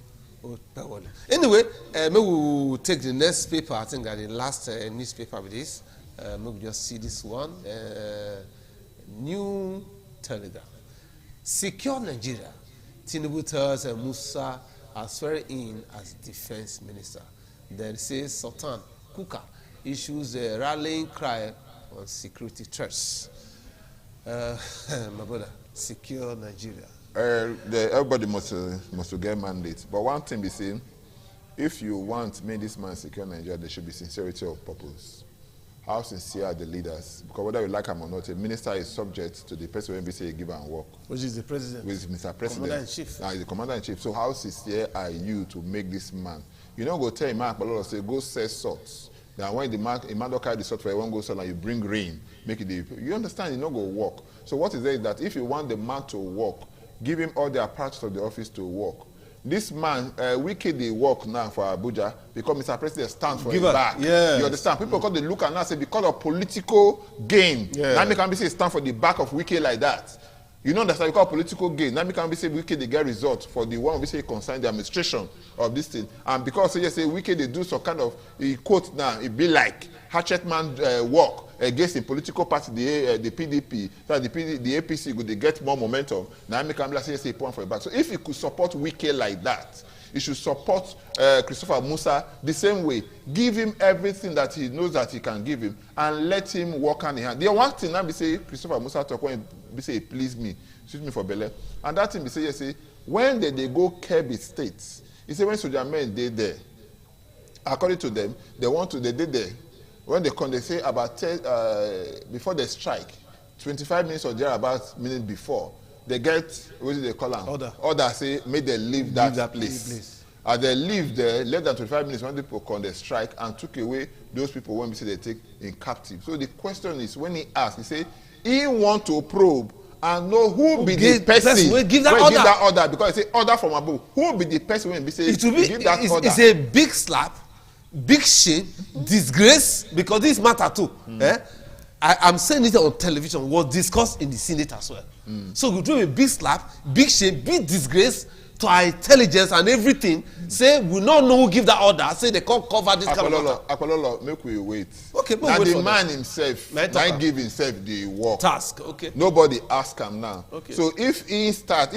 Anyway, maybe we will take the next paper. I think that the last newspaper with this. Maybe we just see this one. New Telegram. Secure Nigeria. Tinubu tells Musa are swearing in as defense minister. Then says Sultan Kuka issues a rallying cry on security threats. My brother, secure Nigeria. Everybody must get mandate. But one thing we say, if you want make this man secure Nigeria, there should be sincerity of purpose. How sincere are the leaders? Because whether you like him or not, a minister is subject to the person when we say give and work. Which is the president. With Mr. President. Commander-in-Chief. Now, he's the commander-in-chief. So how sincere are you to make this man? You don't go tell him, Mark, say, go sell salt Then when a man don't carry the salt for one go sell and you bring rain, make it you understand, you not go work. So what is there is that if you want the man to work, give him all the apparatus of the office to work. This man, Wike dey work now for Abuja because Mr. President stands for his back. Yes. You understand? People call the look and now say because of political gain. Yeah. Now can be say stand for the back of Wike like that. You know understand because of political gain. Now can be say Wike they get result for the one we say concern the administration of this thing. And because so you say Wike they do some kind of quote now, it be like Hatchetman work against the political party, the PDP, so the APC could they get more momentum. Now make can say point for the back. So if you could support Wike like that, you should support Christopher Musa the same way. Give him everything that he knows that he can give him and let him work hand in hand. The one thing now be say Christopher Musa talk when be say please me, suit me for Bele. And that thing be say, yes, say when they go Kebbi State, he say when soldier men they there, according to them, they did there. When they come, they say about before they strike, 25 minutes or thereabouts minutes before, they get, what do they call them? Order say, may they leave that place. As they leave there, less than 25 minutes when people come, they strike and took away those people when we say they take in captive. So the question is, when he asked, he say, he want to probe and know who be the person will give that order because he say order from above. Who be the person when he say give that order? It's a big slap, big shame, disgrace, because this matter too. I'm saying it on television, was discussed in the Senate as well. So we do a big slap, big shame, big disgrace to our intelligence and everything. Say we not know who give that order. Say they can't cover this kind of matter. Apololo, make we wait. Okay, but now wait the for man them. himself, now give himself the work. Task, okay. Nobody ask him now. Okay. So if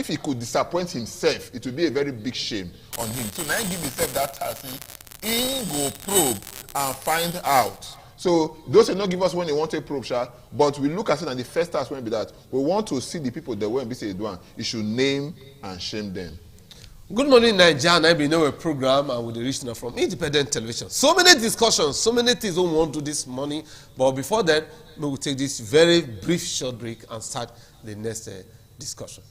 he could disappoint himself, it would be a very big shame on him. So now he give himself that task. He go probe and find out. So those will not give us when they want a probe, but we look at it and the first task will be that we want to see the people that won't be say one. You should name and shame them. Good morning, Nigeria. I know a program and with the listener from Independent Television. So many discussions, so many things we want to do this morning. But before that, we will take this very brief short break and start the next discussion.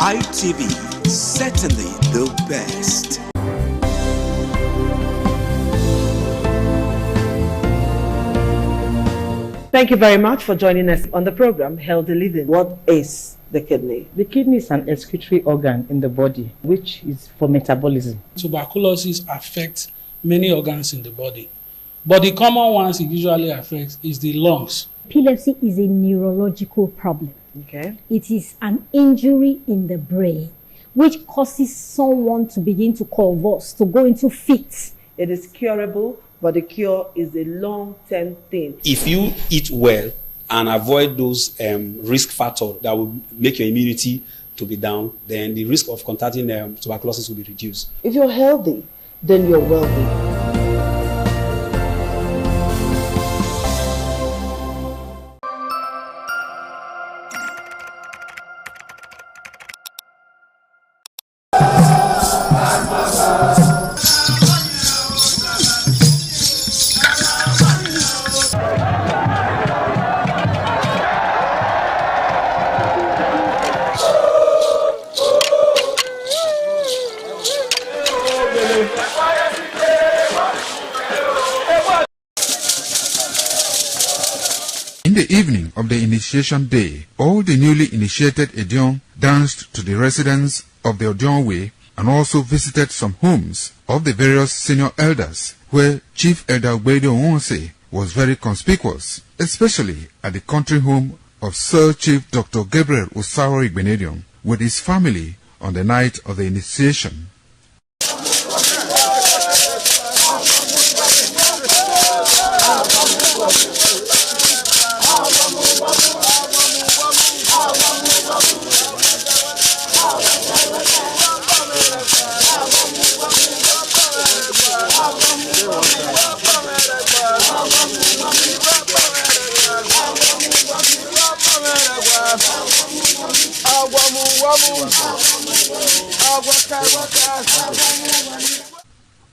ITV, certainly the best. Thank you very much for joining us on the program Healthy Living. What is the kidney? The kidney is an excretory organ in the body, which is for metabolism. Tuberculosis affects many organs in the body, but the common ones it usually affects is the lungs. Epilepsy is a neurological problem. Okay. It is an injury in the brain which causes someone to begin to convulse, to go into fits. It is curable, but the cure is a long-term thing. If you eat well and avoid those risk factors that will make your immunity to be down, then the risk of contacting tuberculosis will be reduced. If you're healthy, then you're wealthy. In the evening of the initiation day, all the newly initiated Edion danced to the residents of the Odion Way and also visited some homes of the various senior elders, where Chief Elder Ogbedo Onwonse was very conspicuous, especially at the country home of Sir Chief Dr. Gabriel Osawo Igbenedion with his family on the night of the initiation.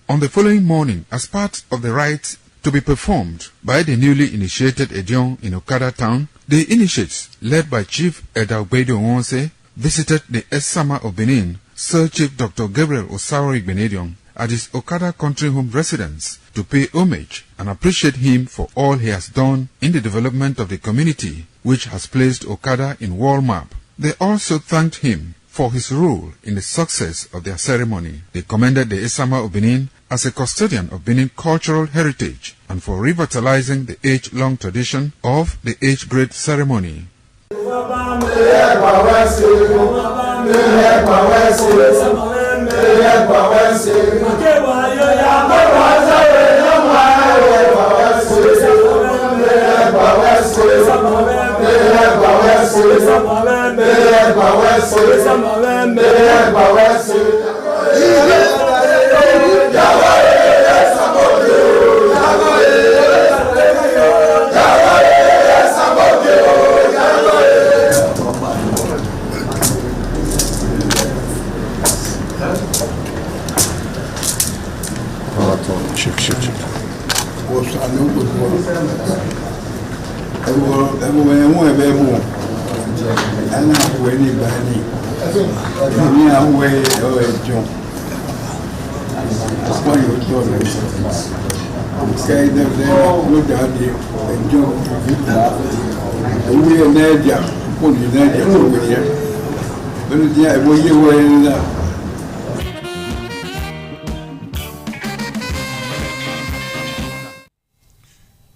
On the following morning, as part of the rite to be performed by the newly initiated Edion in Okada town, the initiates, led by Chief Elder Ogbedo Onwonse, visited the Esama of Benin, Sir Chief Dr. Gabriel Osawo Igbenedion, at his Okada country home residence to pay homage and appreciate him for all he has done in the development of the community, which has placed Okada in world map. They also thanked him for his role in the success of their ceremony. They commended the Esama of Benin as a custodian of Benin cultural heritage and for revitalizing the age-long tradition of the age-grade ceremony.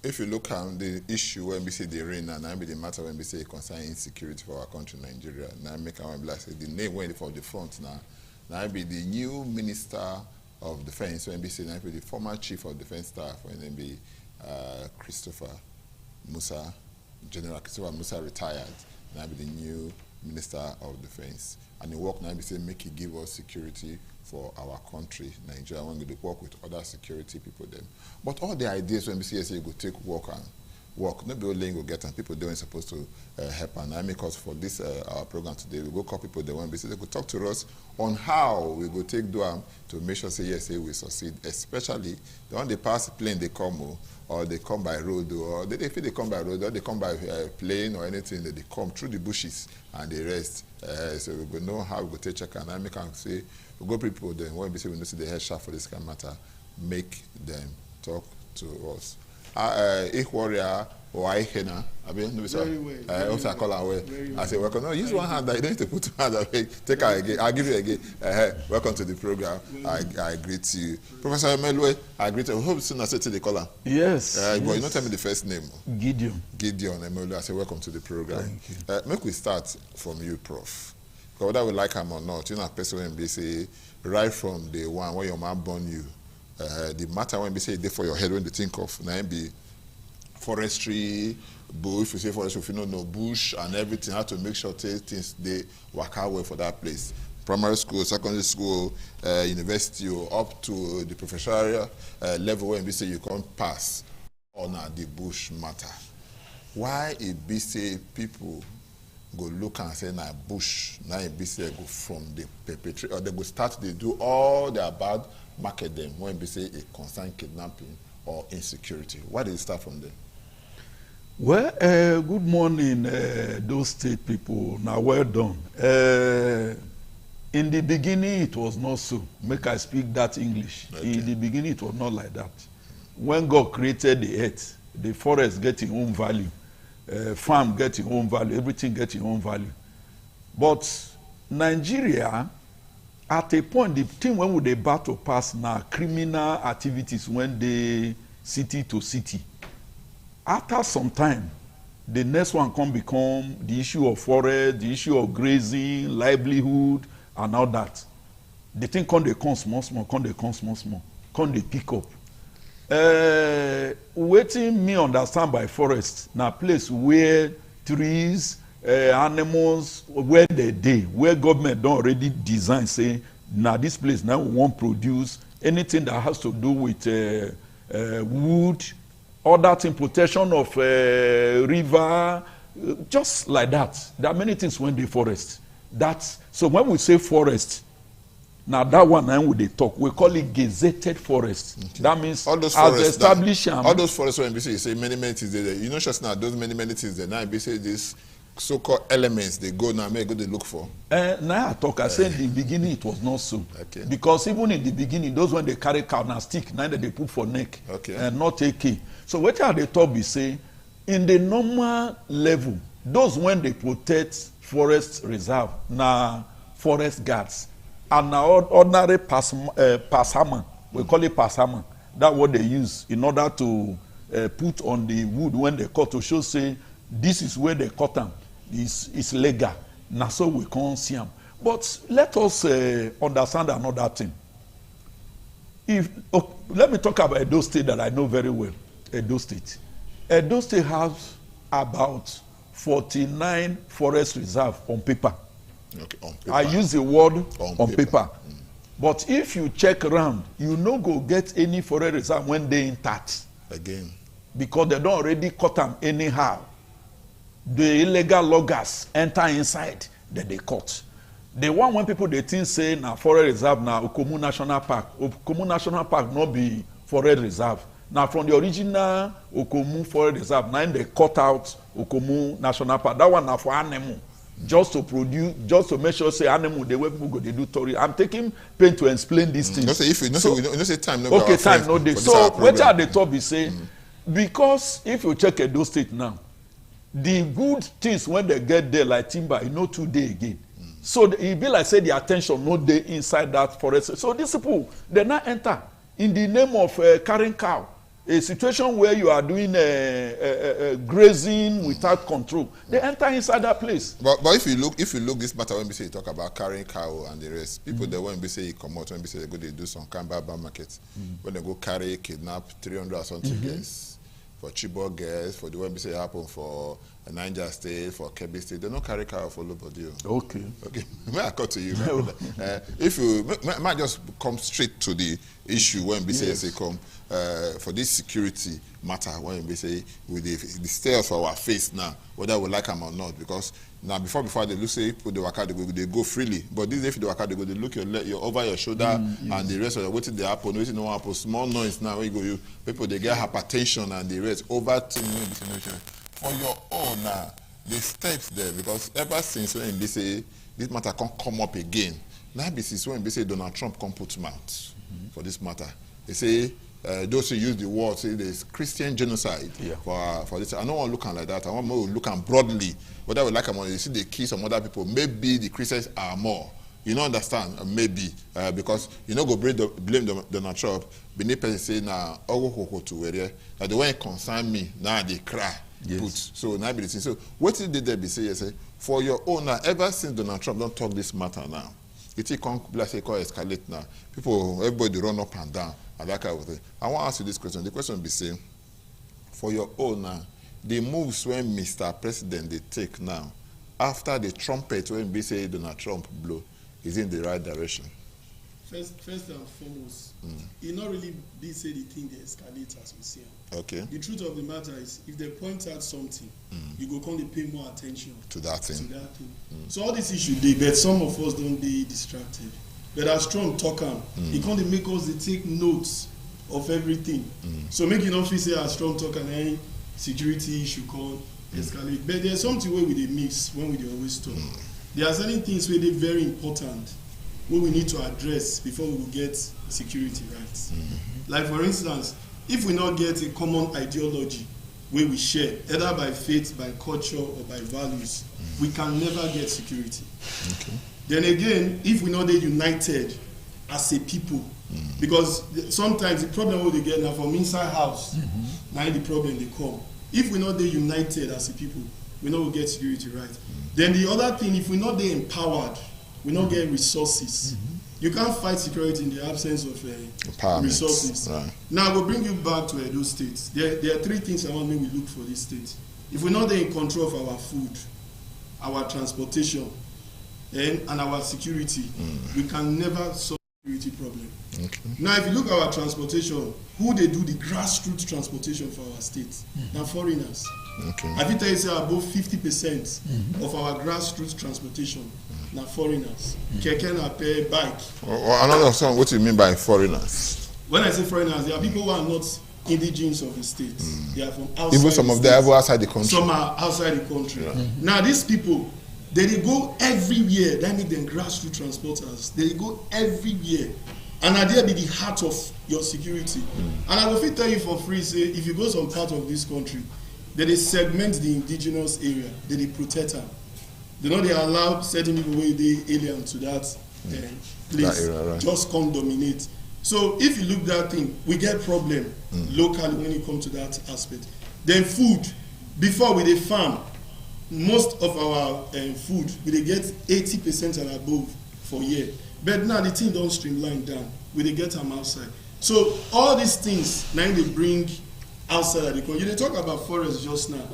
If you look at the issue when we say the rain and the matter when we say concerning insecurity for our country, Nigeria, now make our like the name went for the front now be the new Minister of Defense when we say now be the former Chief of Defense Staff when they be Christopher Musa, General Christopher Musa retired, now be the new Minister of Defense. And the work now be say make it give us security for our country, Nigeria, when we work with other security people then. But all the ideas when we see say go take work and work, not be only go get and people they weren't supposed to help. And I make us for this our program today, we go call people they want to say they could talk to us on how we go take them to make sure say yes, say we succeed, especially the one they pass plane they come or they come by road or if they come by road or they come by plane or anything that they come through the bushes and they rest. So we go know how we go take check and I make and say we go people then when we say we know see the head sharp for this kind of matter, make them talk to us. Warrior or Hena, I mean, no, I also call away. I say, welcome. No, use one hand. You don't need to put two hands away. Take her again. I'll give you again. Welcome to the program. I greet you. Professor Emelwe, I greet you. I hope soon I say to the caller. Yes. But you don't tell me the first name. Gideon. Gideon Emelwe. I say, welcome to the program. Thank you. Make we start from you, Prof. Because whether we like him or not, you know, a person when they say, right from the one when your mom born you, the matter when they say they for your head when they think of, now be forestry, bush, if you say forestry, if you don't know bush and everything, how to make sure things they work out well for that place. Primary school, secondary school, university, up to the professional level when we say you can't pass on the bush matter. Why it be say people go look and say na bush, now it be say go from the perpetrator, or they go start they do all their bad market them when we say a concern kidnapping or insecurity. Why did it start from there? Well, good morning, those state people. Now, well done. In the beginning, it was not so. Make I speak that English. Okay. In the beginning, it was not like that. When God created the earth, the forest get its own value, farm get its own value, everything get its own value. But Nigeria, at a point, the thing when they battle pass now, criminal activities when they city to city. After some time, the next one can become the issue of forest, the issue of grazing, livelihood, and all that. The thing can they come small, can they come small, can they pick up. Waiting me understand by forest, now place where trees, animals, where where government don't already design, say, now this place now we won't produce anything that has to do with wood, all that in protection of river, just like that. There are many things when they forest. So when we say forest, now that one now they talk, we call it gazetted forest. Okay. That means all those forests, established all those forests when you say many things there. You know just now those many things there. Now you say this so-called elements they go now, make go they look for. Now I talk, I said in the beginning it was not so. Okay. Because even in the beginning, those when they carry cow and stick, now they put for neck. Okay. And not AK. So what are they talk we say, in the normal level, those when they protect forest reserve, now forest guards, and now ordinary passama, we call it passama. That's what they use in order to put on the wood when they cut to show say this is where they cut them. It's legal. Now so we can't see them. But let us understand another thing. Let me talk about Edo State that I know very well. Edo State. Edo State has about 49 forest reserve on paper. Okay, on paper. I use the word on paper. But if you check around, you no go get any forest reserve when they intact. Again. Because they don't already cut them anyhow. The illegal loggers enter inside, then they cut. The one when people they think say na forest reserve na Okomu National Park. Okomu National Park not be forest reserve. Now from the original Okomu Forest Reserve, now they cut out Okomu National Park. That one now for animal. Just to produce, just to make sure say animal, the way people go, they do tourism. I'm taking pain to explain these things. You say time no okay, time no day. So what are the top is say, because if you check Edo State now, the good things when they get there like timber, you know 2 days again. So it be like say the attention no day inside that forest. So these people they not enter in the name of carrying cow. A situation where you are doing grazing without control, they enter inside that place. But if you look this matter when we say you talk about carrying cow and the rest, people they when we say you come out when we say they go they do some kind of bad market, when they go carry kidnap 300 or something girls for Chibok girls for the when we say it happen for Niger State for Kebbi State, they don't carry cow for nobody. Okay. May I cut to you? If you might just come straight to the issue when we say say come. For this security matter when we say with the state of our face now, whether we like them or not, because now before they look say put the waka they go freely, but this if the waka they look your over your shoulder and the rest of the waiting they happen, waiting no happen, small noise now when you go people they get hypertension and the rest over for your own now the steps there, because ever since when they say this matter can't come up again, now this is when they say Donald Trump can't put mouth for this matter. They say those who use the word say there's Christian genocide for this. I don't want to look at like that. I want more to look at broadly. Whether we like them or you see they kill some other people, maybe the Christians are more. You don't understand? Maybe because you know go blame Donald Trump. Beneath person say now to area that the way it concern me now they cry. Yes. Put so now be so what did they be say for your own now ever since Donald Trump don't talk this matter now. It can't escalate now. People everybody run up and down. And that kind of thing. I want to ask you this question. The question will be saying, for your own now, the moves when Mr. President they take now, after the trumpet when we say Donald Trump blow, is in the right direction? First and foremost, it not really be say the thing they escalate as we see. Okay. The truth of the matter is, if they point out something, you go come to pay more attention to that thing. So all this issue they, but some of us don't be distracted. But as Trump talk he can't make us they take notes of everything. So make it not feel say as Trump talk any security issue called escalate. But there's something where we they mix when we always talk. There are certain things where they're very important, what we need to address before we will get security rights. Like for instance, if we not get a common ideology where we share, either by faith, by culture, or by values, we can never get security. Then again, if we not united as a people, because sometimes the problem what they get now from inside house, now the problem they come. If we not united as a people, we not will get security right. Then the other thing, if we not empowered, we not get resources. You can't fight security in the absence of resources. Right. Now, we'll bring you back to Edo State. There are three things I want me to look for this state. If we're not in control of our food, our transportation, and our security, we can never solve the security problem. Now, if you look at our transportation, who they do the grassroots transportation for our state? Now, foreigners. I think they say above 50% of our grassroots transportation now foreigners. Keke na pay bike. Another song, what do you mean by foreigners? When I say foreigners, there are people who are not indigenous of the state. They are from outside. Even some of them are outside the country. Some are outside the country. Now these people, they go everywhere. That make them grassroots transporters. They go everywhere. And are there be the heart of your security. And I will tell you for free, say, if you go some part of this country, they segment the indigenous area, they protect them. They allow certain people where they alien to that place, that area, right. Just come dominate. So if you look at that thing, we get problem locally when it comes to that aspect. Then food, before we dey farm, most of our food, we dey get 80% and above for year. But now the thing don't streamline down, we dey get them outside. So all these things, now they bring outside of the country. They talk about forest just now.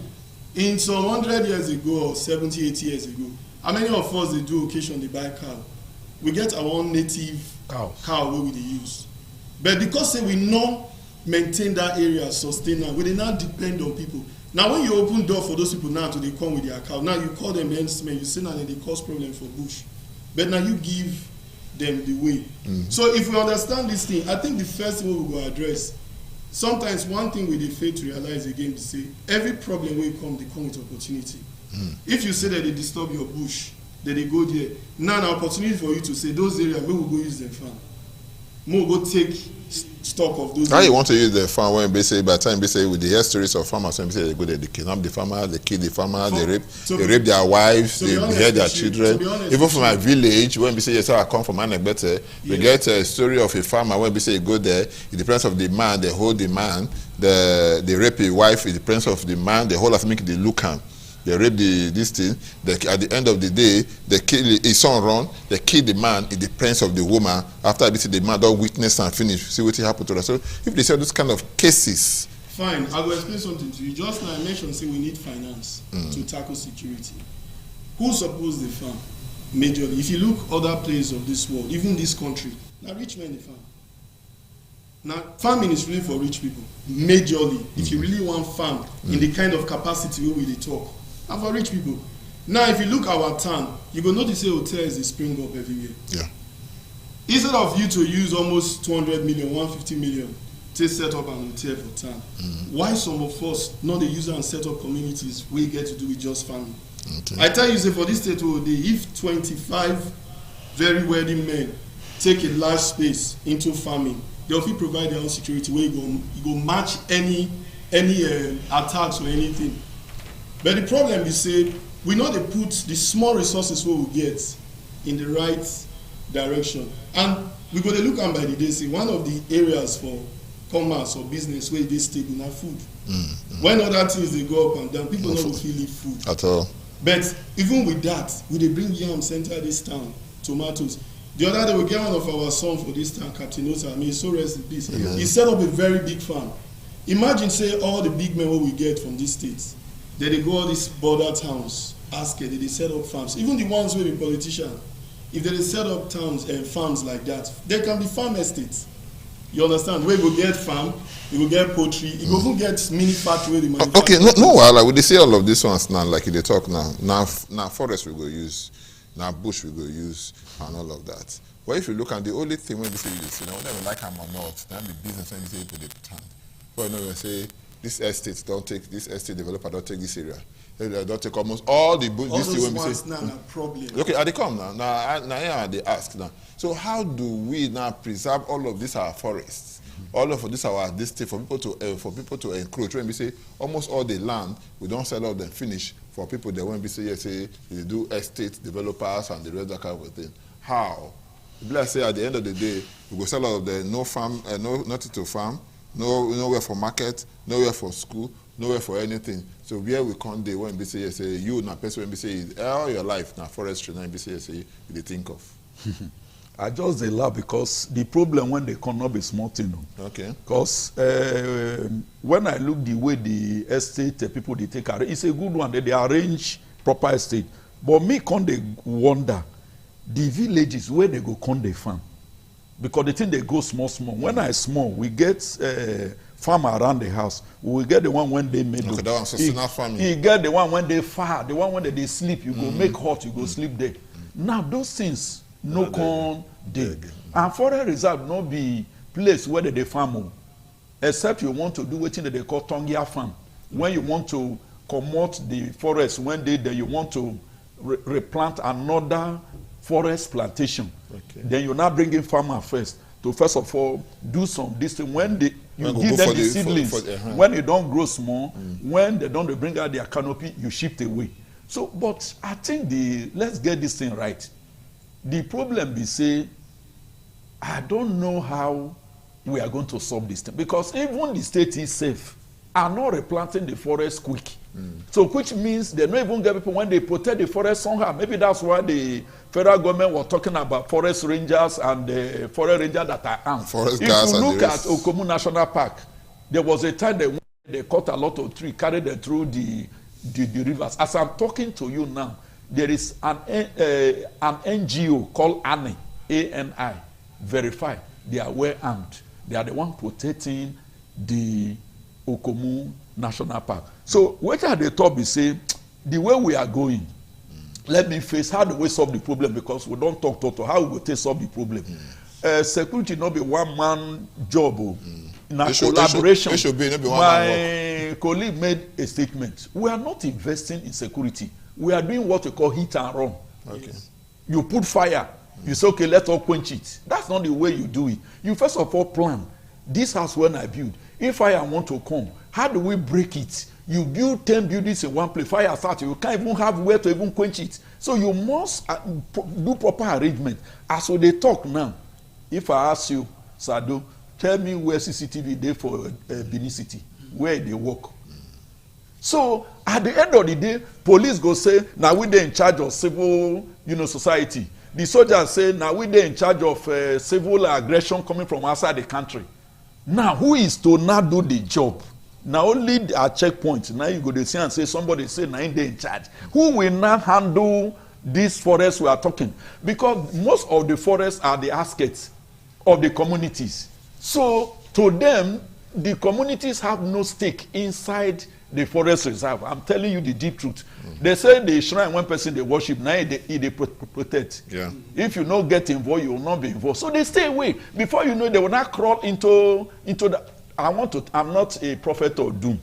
In some 100 years ago or 70, 80 years ago, how many of us they do occasion they buy cow? We get our own native cow where we they use. But because we not maintain that area, sustain that, we did not depend on people. Now when you open door for those people now to they come with their cow, now you call them herdsmen, you see now they cause problem for bush. But now you give them the way. So if we understand this thing, I think the first thing we will address. Sometimes one thing we fail to realize again is say every problem will come, they come with opportunity. If you say that they disturb your bush, that they go there, now an opportunity for you to say those areas where we go use them farm. More go take stock of those. Now you want to use the farm when they say by the time they say with the hear stories of farmers when they say they go there, they kidnap the farmer, they kill the farmer, they rape their wives, they behead their children. Even from my village, when we say yes, I come from Anegbete, we get a story of a farmer when we say go there, in the presence of the man, they hold the man, they rape his wife in the presence of the man, the whole of make the look him. They rape this thing. At the end of the day, they kill his son run. They kill the man in the presence of the woman. After this, the man don't witness and finish. See what happened to us. So if they say those kind of cases. Fine, I will explain something to you. Just now I mentioned say we need finance to tackle security. Who suppose the farm? Majorly. If you look other places of this world, even this country, now rich men they farm. Now farming is really for rich people. Majorly, if you really want farm in the kind of capacity where we talk. And for rich people. Now, if you look at our town, you will notice hotels they spring up everywhere. Yeah. Instead of you to use almost 200 million, 150 million to set up an hotel for town, why some of us not the use and set up communities we get to do with just farming? I tell you, say for this state, if 25 very wealthy men take a large space into farming, they'll provide their own security where you go match any attacks or anything. But the problem is, say, we know they put the small resources we will get in the right direction. And we go to look at by the day, say, one of the areas for commerce or business where they stable now food. When other things they go up and down, people don't feel eat food. At all. But even with that, we they bring yams enter this town, tomatoes. The other day we get one of our sons for this town, Captain Ota, I mean, so rest in peace. He set up a very big farm. Imagine say all the big men we get from these states, they go all these border towns, they set up farms. Even the ones where be politicians, if they set up towns and farms like that, there can be farm estates. You understand? Where you go get farm, you will get poultry, you go even get mini factory. Okay, no while we say all of these ones now, like they talk now. Now forest we go use, now bush we go use, and all of that. But if you look at the only thing when we say this, whether we like them or not, then the business when we say to the town. But we say this estate don't take this estate developer don't take this area. They don't take almost all the bush. All those ones now a problem. Okay, they come now. Now they ask now. So how do we now preserve all of this our forests? All of this our district for people to encroach. When we say almost all the land, we don't sell all them finish for people that when we say they do estate developers and the rest that kind of thing. How? Let's say at the end of the day, we go sell all of the no farm, nothing to farm, nowhere for market, nowhere for school, nowhere for anything. So where we can't do when we say you na person when we say all your life na forestry na we say you think of. I just laugh because the problem when they cannot be small thing. Okay. Because when I look the way the estate people they take care, it's a good one. They arrange proper estate. But me can't they wonder the villages where they go can't they farm. Because the thing they go small. When I small, we get farm around the house. We get the one when they made. Okay, that one sustainable farming. You get the one when they far, the one when they sleep. You go make hot, you go sleep there. Now those things no con dig. And forest reserve no be place where they farm, except you want to do what they call Tongia farm. When you want to promote the forest, when they you want to replant another forest plantation. Okay. Then you now bring in farmer first to first of all do some this thing. When they you give them the seedlings, when they don't grow small, when they don't bring out their canopy, you shift away. So, but I think let's get this thing right. The problem is say, I don't know how we are going to solve this thing because even the state itself are not replanting the forest quick. So which means they don't even get people when they protect the forest somehow. Maybe that's why the federal government was talking about forest rangers and the forest rangers that are armed. If you look at Okomu National Park, there was a time they cut a lot of trees, carried them through the rivers. As I'm talking to you now, there is an NGO called ANI, A-N-I, verified. They are well armed. They are the one protecting the Okomu National Park. So what are the top is say, the way we are going, let me face how do we solve the problem because we don't talk how we will solve the problem. Security not be one man job. In a collaboration, my colleague made a statement. We are not investing in security. We are doing what we call hit and run. Okay. You put fire, you say, okay, let's all quench it. That's not the way you do it. You first of all plan, this house when I build, if fire want to come, how do we break it? You build 10 buildings in one place, fire starts, you can't even have where to even quench it. So you must do proper arrangement. As they talk now, if I ask you, Sado, tell me where CCTV there for Benin City, where they work. So at the end of the day, police go say, now we they in charge of civil, society. The soldiers say, now we they in charge of civil aggression coming from outside the country. Now who is to not do the job? Now only at checkpoint. Now you go to see and say somebody say now they in charge. Who will not handle this forest we are talking? Because most of the forests are the outskirts of the communities. So to them, the communities have no stake inside the forest reserve. I'm telling you the deep truth. They say the shrine, one person they worship, now they protect. Yeah. If you not get involved, you will not be involved. So they stay away. Before you know, they will not crawl into the. I'm not a prophet of doom.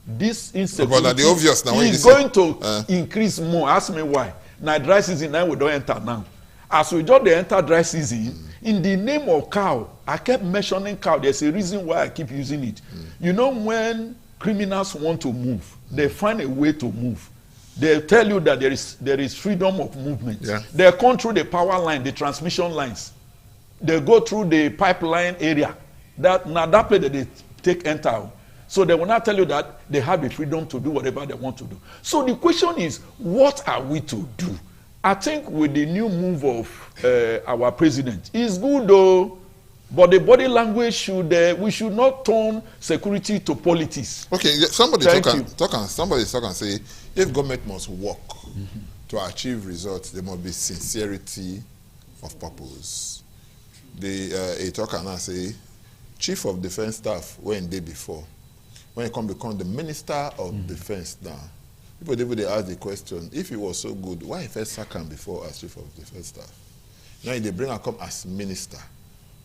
This insecurity is going to increase more. Ask me why. Now dry season, now we don't enter now. As we just enter dry season, in the name of cow, I kept mentioning cow. There's a reason why I keep using it. You know when criminals want to move, they find a way to move. They tell you that there is freedom of movement. Yeah. They come through the power line, the transmission lines. They go through the pipeline area. That place that they take enter. So they will not tell you that they have the freedom to do whatever they want to do. So the question is, what are we to do? I think with the new move of our president, it's good though. But the body language should, we should not turn security to politics. Okay, somebody Thank talk you. somebody talk and say, if government must work to achieve results, there must be sincerity of purpose. A talker now say, Chief of Defense Staff when day before, when he become the Minister of Defense now, people they ask the question, if he was so good, why he first sack him before as Chief of Defense Staff? Now they bring him come as Minister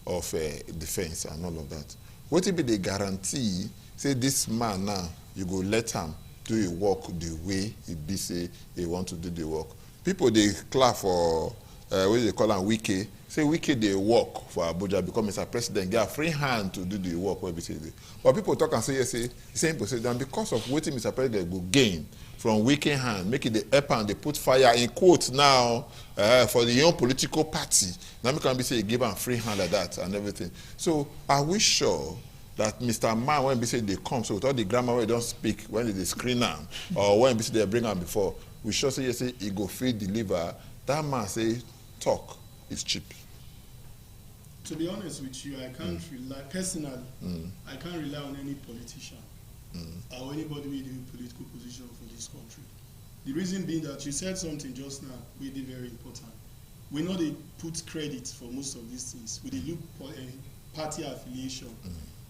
of Defense and all of that. What will be the guarantee, say this man now, you go let him do a work the way he be say they want to do the work. People they clap for, what do they call him, Wike, say Wike they work for Abuja because Mr. President get a free hand to do the work. But people talk and say, yes, same person, then because of what Mr. President will gain from Wike hand, make it the help and they put fire in quotes now for the young political party. Now we can be say give them free hand like that and everything. So are we sure that Mr. Man, when we say they come, so with all the grammar we don't speak, when they screen them, or when we say they bring them before, we sure say, yes, he go free deliver, that man say talk is cheap. To be honest with you, I can't rely, personally, I can't rely on any politician or anybody with a political position for this country. The reason being that you said something just now, really very important. We know they put credit for most of these things. We look for a party affiliation.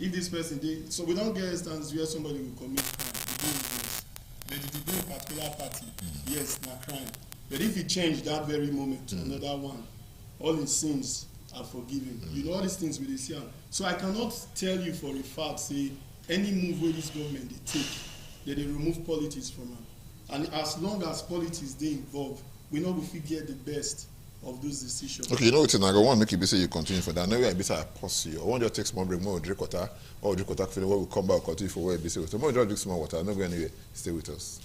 If this person, so we don't get instances where somebody will commit crime, but if you do a particular party, yes, not crime. But if you change that very moment to another one, all his sins are forgiven. You know all these things with the Siam. So I cannot tell you for a fact, say, any move where this government they take, that they remove politics from them. And as long as politics they involve, we know if we get the best of those decisions. Okay, you know what, I go want to make you say you continue for that. Now we are busy I pause you. I want you to take small break, more drink water, or drink water feeling where we come back continue for where we say. So more drink small water, not going anywhere. Stay with us.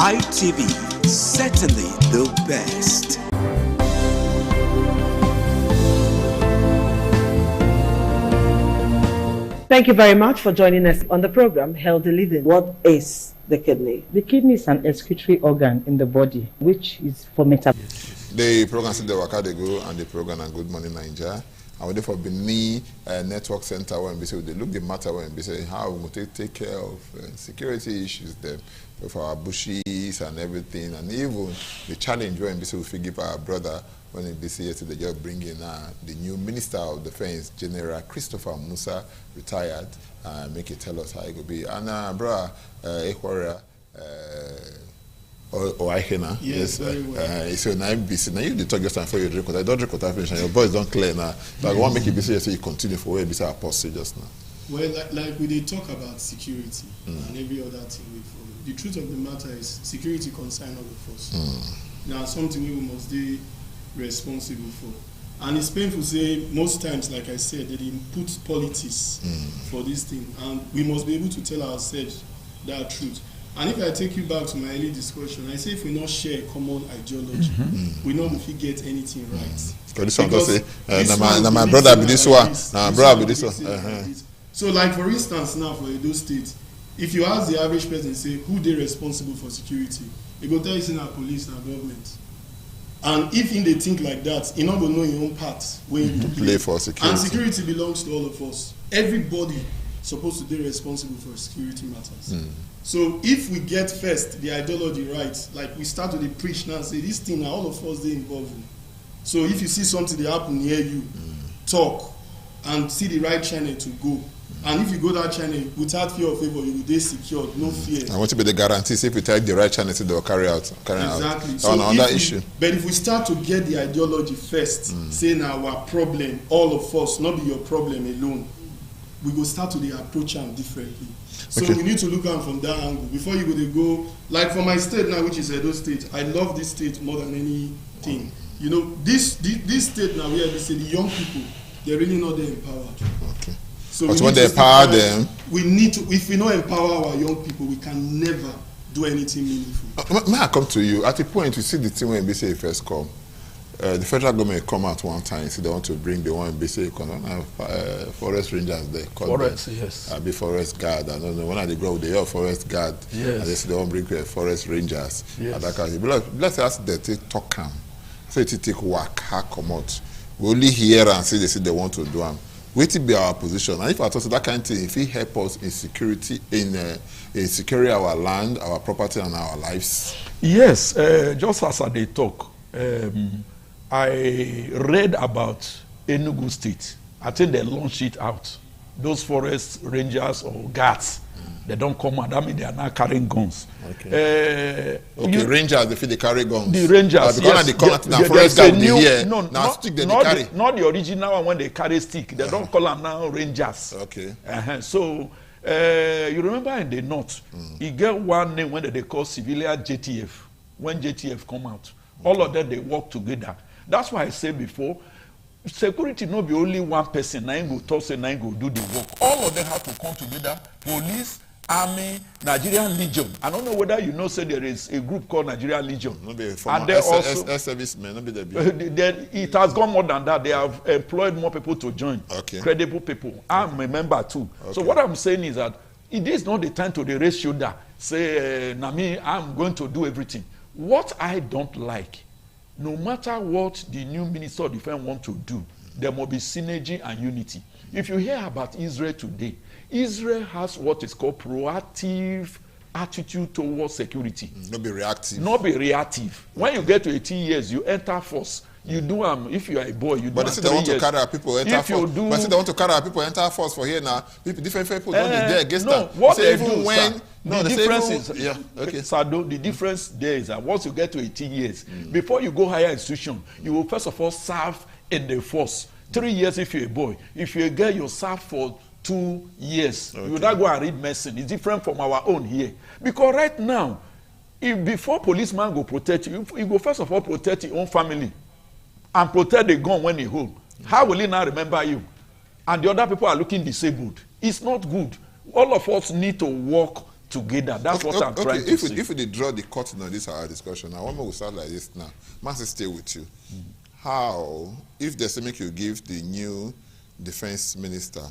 ITV, certainly the best. Thank you very much for joining us on the program Healthy Living. What is the kidney? The kidney is an excretory organ in the body which is for metabolism. The program said the Waka they go and the program and Good Morning Nigeria. I went for Benin Network Center when we say they look the matter when we say how we take care of security issues there for our bushes and everything, and even the challenge when we say we give our brother when they say yesterday they just bring in the new Minister of Defense, General Christopher Musa, retired, make it tell us how it could be. And bro, or I can yes, very well. So now I'm busy. Now you talk just time for your drink water. I don't drink water finish and your voice don't clear now. So I want to make it busy so you continue for where busy apostle just now. Well, like we did talk about security and every other thing we follow. The truth of the matter is security concern all of us. Now, something we must be responsible for. And it's painful to say most times, like I said, they put politics for this thing. And we must be able to tell ourselves that truth. And if I take you back to my early discussion, I say if we not share a common ideology, we know if we get anything right. Because my brother be this one, my brother be this one. So, like for instance, now for Edo State, if you ask the average person, say who they responsible for security, they go tell you say na police, na government. And if they think like that, you not go know your own part when you play for security. And security belongs to all of us. Everybody supposed to be responsible for security matters. So if we get first the ideology right, like we start to preach now, say this thing, all of us they involved in. So if you see something that happen near you, talk and see the right channel to go. And if you go that channel without fear or favor, you will be secured, no fear. I want to be the guarantee. If we take the right channel, they will carry out. Exactly. So on that issue. But if we start to get the ideology first, say now our problem, all of us, not be your problem alone, we go start to approach them differently. So we need to look at from that angle before you go. Like for my state now, which is Edo State, I love this state more than anything. You know, this state now where they say the young people, they're really not that empowered. Okay. So but when they empower them, we need to. If we not empower our young people, we can never do anything meaningful. May I come to you at a point? You see the thing when BCA first come. The federal government come out one time, say they want to bring the one BCA forest rangers. They call forest, them, yes. Be forest guard. I don't know when they grow, they are forest guard. Yes. And they say they want to bring forest rangers. Yes. And that kind of thing. Let's ask them to talk calm. Say to take work, how come out? We only hear and say they want to do them. What will be our position? And if I talk to that kind of thing, if it help us in security, in securing our land, our property, and our lives. Yes, just as they talk, I read about Enugu State. I think they launched it out. Those forest rangers or guards, they don't come out. That means they are not carrying guns. Okay. Rangers, they feel they carry guns. The rangers, because they come out now, forest guard be here. No, now stick they carry. The, not the original one when they carry stick. They don't call them now rangers. Okay. So, you remember in the north, you get one name when they call civilian JTF. When JTF come out, all of them, they work together. That's why I said before, security not be only one person, nine go talk, say nine go do the work. All of them have to come together. Police, army, Nigerian Legion. I don't know whether you know, say there is a group called Nigerian Legion. Not be and they also servicemen, not be the it has gone more than that. They have employed more people to join. Okay. Credible people. I'm a member too. Okay. So what I'm saying is that it is not the time to raise shoulder. Say, Nami, I'm going to do everything. What I don't like, no matter what the new Minister of Defense want to do, there must be synergy and unity. If you hear about Israel today, Israel has what is called proactive attitude towards security. Not be reactive. Not be reactive. When you get to 18 years, you enter force. You do if you are a boy, you but do. But they want to carry our people enter if force. Do, but they want to carry our people enter force for here now. Different people don't be there against no, that. What they do, when sir, no, the difference is yeah, okay. Sado, the difference there is that once you get to 18 years, before you go higher institution, you will first of all serve in the force. 3 years if you're a boy. If you're a girl, you serve for 2 years. Okay. You not go and read medicine. It's different from our own here. Because right now, if before policeman go protect you, you go first of all protect your own family and protect the gun when he hold. How will he now remember you? And the other people are looking disabled. It's not good. All of us need to work together. That's what I'm trying to say. If we draw the curtain on this our discussion, I want to start like this now. Must stay with you. How, if they say make you give the new defense minister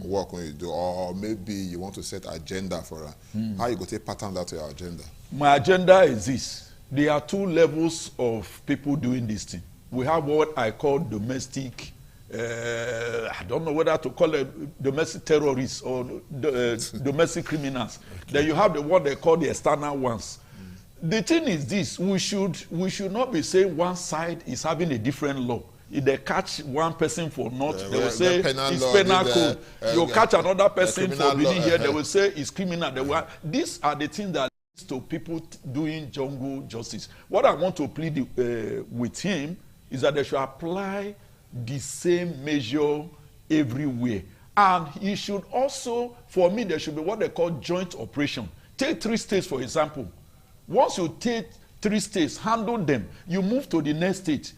work when you do, or maybe you want to set agenda for her, how you go take pattern that to your agenda? My agenda is this. There are 2 levels of people doing this thing. We have what I call domestic, I don't know whether to call it domestic terrorists or domestic criminals. Okay. Then you have the what they call the external ones. The thing is this, we should not be saying one side is having a different law. If they catch one person for not, they will say it's penal code. You catch another person for being here, they will say it's criminal. These are the things that leads to people doing jungle justice. What I want to plead with him is that they should apply the same measure everywhere. And you should also, for me, there should be what they call joint operation. Take 3 states, for example. Once you take 3 states, handle them, you move to the next state.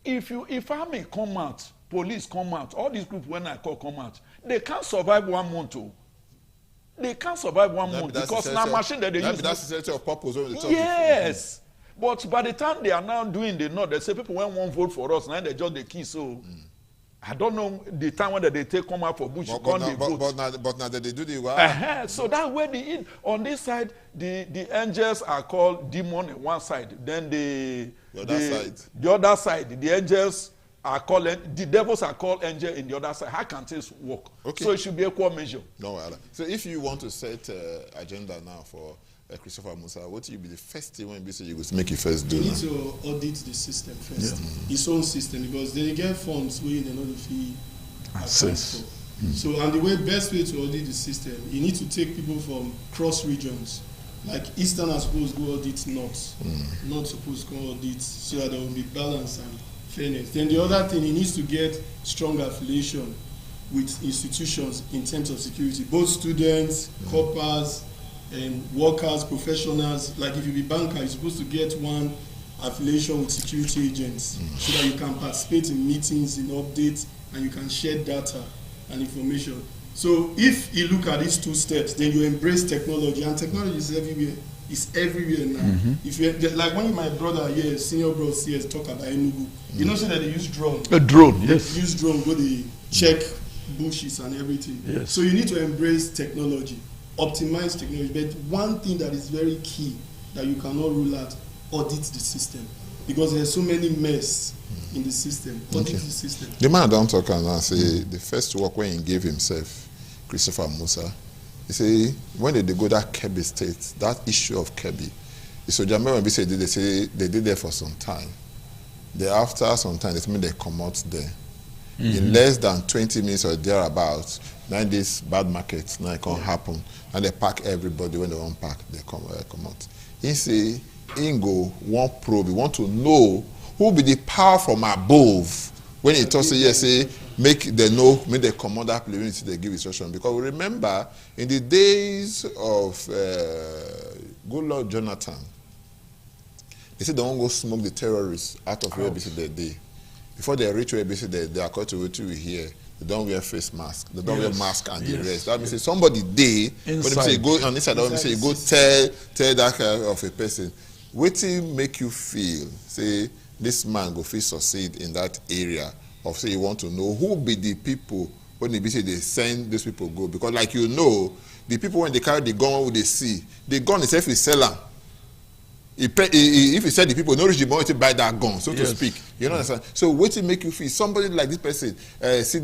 If army come out, police come out, all these groups when I call come out, they can't survive 1 month. Oh. They can't survive 1 month because now machine that they use. That's the of purpose. Yes. But by the time they are now doing the north, they say people when won't vote for us, now they just the key. So I don't know the time when they take come out for Bush. But now that they do the work. So that way on this side, the angels are called demon on one side. Then the other side, the angels are called, the devils are called angel in the other side. How can this work? Okay. So it should be equal measure. No, so if you want to set agenda now for Christopher Musa, what will be the first thing when you say you would make it first do? You need to audit the system first, its own system, because they get funds where they know the fee access for. So, and the best way to audit the system, you need to take people from cross regions. Like Eastern are supposed to go audit North, not supposed to go audit, so that there will be balance and fairness. Then the other thing, he needs to get strong affiliation with institutions in terms of security, both students, corpers, and workers, professionals. Like if you be banker, you're supposed to get one affiliation with security agents so that you can participate in meetings, in updates, and you can share data and information. So if you look at these 2 steps, then you embrace technology, and technology is everywhere. It's everywhere now. If you like when my brother here, senior bro here, talk about Enugu, you know so that they use drone. A drone, yes. They use drone, go they check bushes and everything. Yes. So you need to embrace technology, optimize technology. But one thing that is very key that you cannot rule out, audit the system, because there's so many mess in the system. Audit the system. The man don't talk and now say the first work when he gave himself, Christopher Musa. You see, when they go that Kebbi state, that issue of Kebbi, so when they say they did there for some time. After some time, it means they come out there. In less than 20 minutes or thereabouts, now this bad market now it can happen, and they pack everybody. When they want pack, they come out. He say, Ingo want probe, he want to know who be the power from above. When he talks to say make they come out that place they give instruction. Because we remember in the days of Goodluck Jonathan, they said they won't go smoke the terrorists out of where they day. Before they reach where they are called to what we hear. They don't wear face mask. They don't wear mask and the rest. That means somebody day when they say go on this side, when they say go tell that kind of a person. What make you feel? Say this man go feel succeed in that area of say you want to know who be the people when they say they send these people go, because like you know the people when they carry the gun what they see the gun itself is seller. If you said the people no reach the money to buy that gun, so to speak, you know understand. So what make you feel somebody like this person, the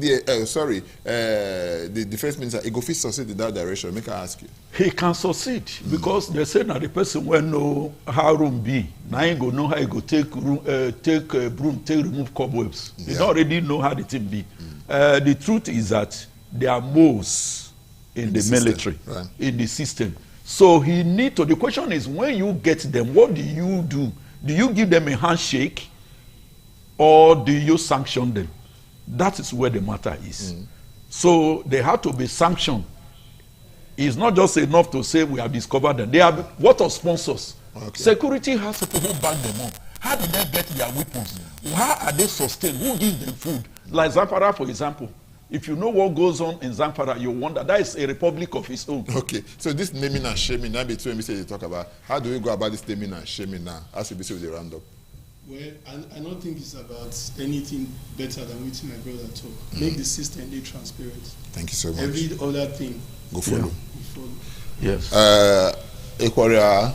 defense minister, he go feel succeed in that direction? Make I ask you. He can succeed because they say now the person will know how room be. Now he go know how he go take broom, remove cobwebs. He don't already know how the thing be. The truth is that there are most in the military, in the system. So he need to, the question is, when you get them, what do you do? Do you give them a handshake or do you sanction them? That is where the matter is. So they have to be sanctioned. It's not just enough to say we have discovered them. They have what of sponsors? Security has people who back them up. How do they get their weapons? How are they sustained? Who gives them food? Like Zamfara, for example. If you know what goes on in Zamfara, you wonder that is a republic of its own. Okay, so this naming and shaming, now between we say they talk about how do we go about this naming and shaming now? As we say with the roundup. Well, I don't think it's about anything better than what my brother talk. Make the system transparent. Thank you so much. Every other thing. Go follow. Yes. Equaria,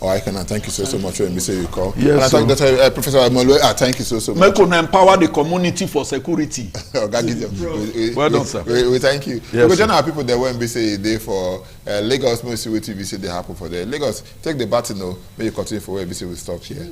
I can thank you so much for me say you call. Yes, and I thank Dr. Professor Amolwe. Thank you so much. Make us empower the community for security. Well done, sir. We thank you. Yes, because our people there when we say day for Lagos, most of TV say they happen for there. Lagos, take the baton now. May you continue for where we say we stop here.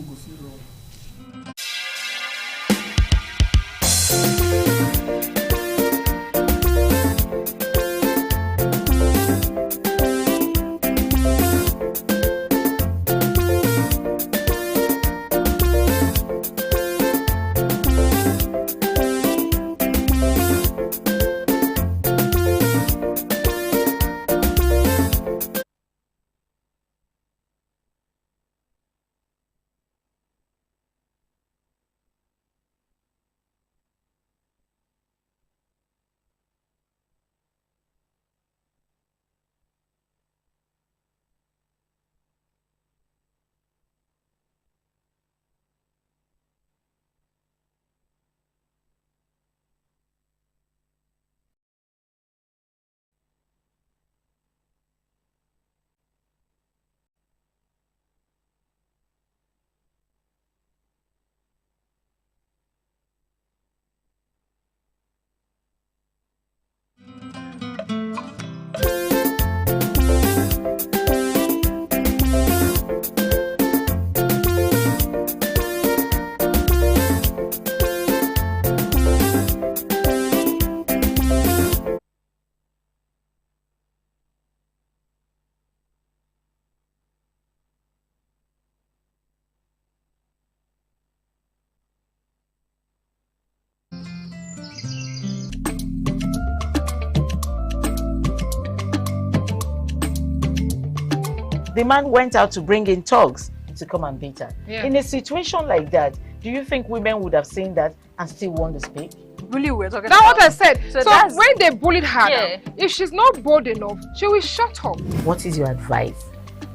the man went out to bring in thugs to come and beat her. Yeah. In a situation like that, do you think women would have seen that and still want to speak? Really, we're talking That's about. what I said. So So that's- when they bullied her, Yeah. now, if she's not bold enough, she will shut up. What is your advice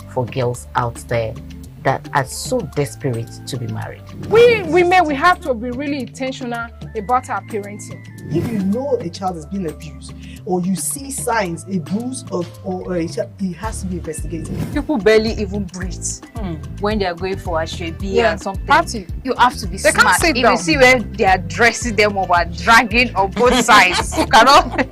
for girls out there that are so desperate to be married? We women, we have to be really intentional about our parenting. If you know a child is being abused, or you see signs, a bruise or a child, it has to be investigated. People barely even breathe when they are going for a shrebi and something. Party. You have to be They can't smart. sit If down. you see where they are dressing them up and dragging on both sides, you cannot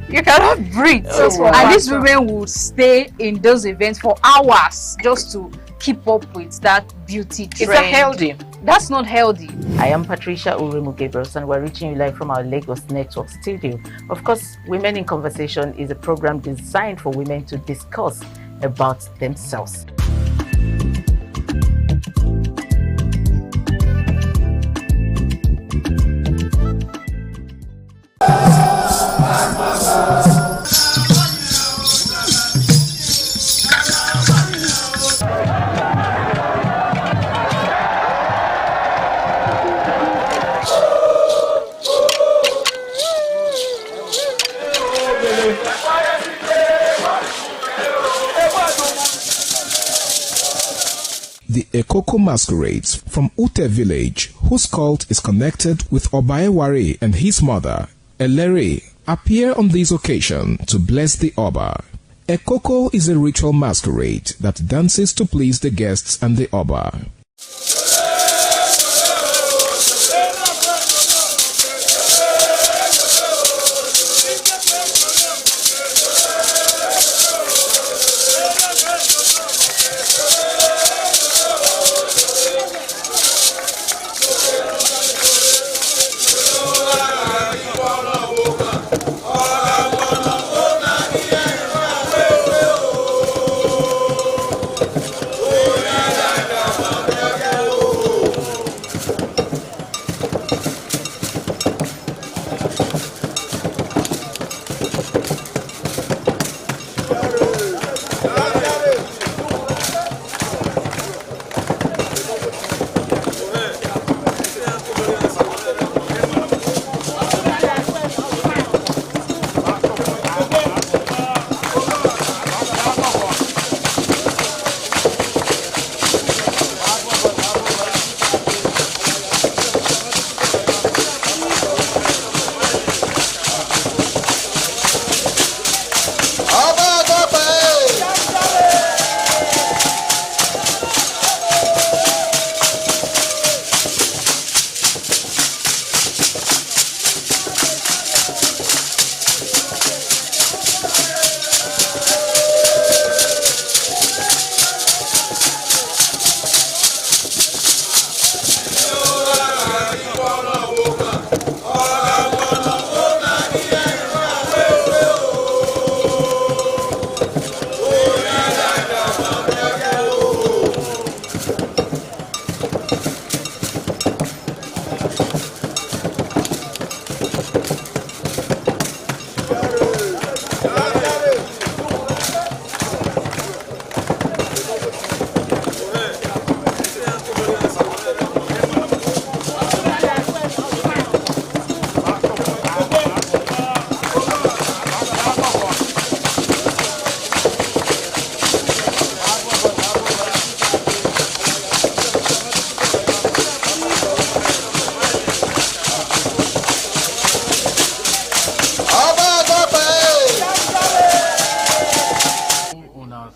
you cannot breathe. That's what And these matters. women would stay in those events for hours just to keep up with that beauty trend. Is that healthy? That's not healthy. I am Patricia Uremu Gabriels, and we're reaching you live from our Lagos Network studio. Of course, Women in Conversation is a program designed for women to discuss about themselves. The Ekoko masquerades from Ute village, whose cult is connected with Obaeware and his mother, Elere, appear on this occasion to bless the Oba. Ekoko is a ritual masquerade that dances to please the guests and the Oba.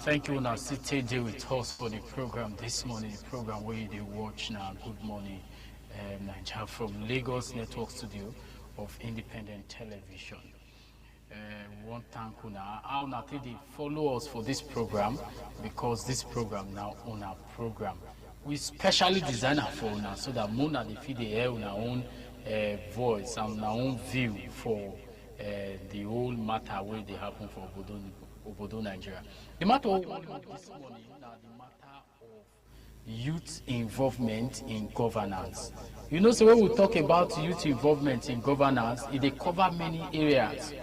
Thank you now sit there with us for the program this morning, the program where you watch now. Good morning, Nigeria, from Lagos Network Studio of Independent Television. One thank you now. How now they follow us for this program, because this program now on our program we specially design it for now so that Mona they feed the air on our own voice and our own view for the whole matter where they happen for Obodo Nigeria. The matter of this morning now the matter of youth involvement in governance. You know, so when we talk about youth involvement in governance, they cover many areas,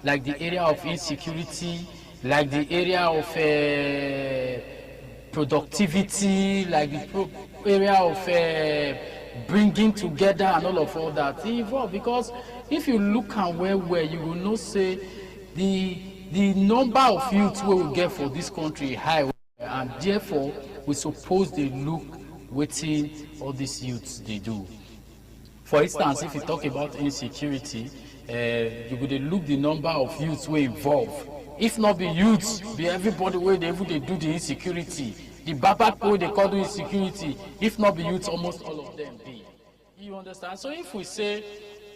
like the area of insecurity, like the area of productivity, like the area of bringing together and all that involved. Because if you look at where you will know say the number of youths we will get for this country high, and therefore we suppose they look wetin all these youths they do. For instance, if you talk about insecurity, you go dey look the number of youths we involve. If not be youths, be everybody where they do the insecurity. The baba people they call the insecurity. If not be youths, almost all of them be. You understand? So if we say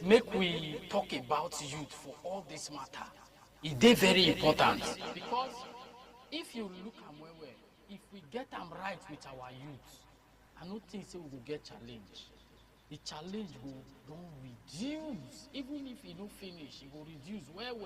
make we talk about youth for all this matter, it is very important. Because if you look at where if we get them right with our youth, I don't think so we will get challenged. The challenge will reduce. Even if it don't finish, it will reduce well.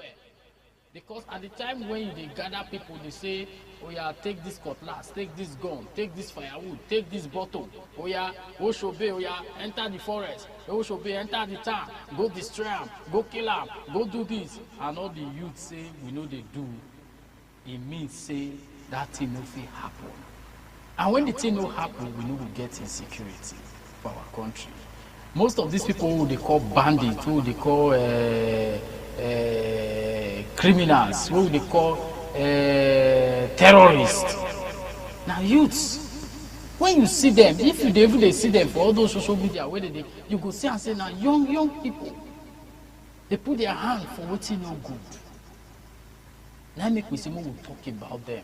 Because at the time when they gather people, they say, oh yeah, take this cutlass, take this gun, take this firewood, take this bottle. Oh yeah, Oshobe, oh yeah, enter the forest. Oshobe, enter the town, go destroy them, go kill them, go do this. And all the youth say, we know they do. It means say that thing no fit happen. And when the thing no happen, we know we get insecurity for our country. Most of these people who they call bandits, who they call criminals, who they call terrorists. Now youths, when you see them, if you even they see them for all those social media, where you go see and say now young people, they put their hand for what's no good. Now make me say more we talk about them.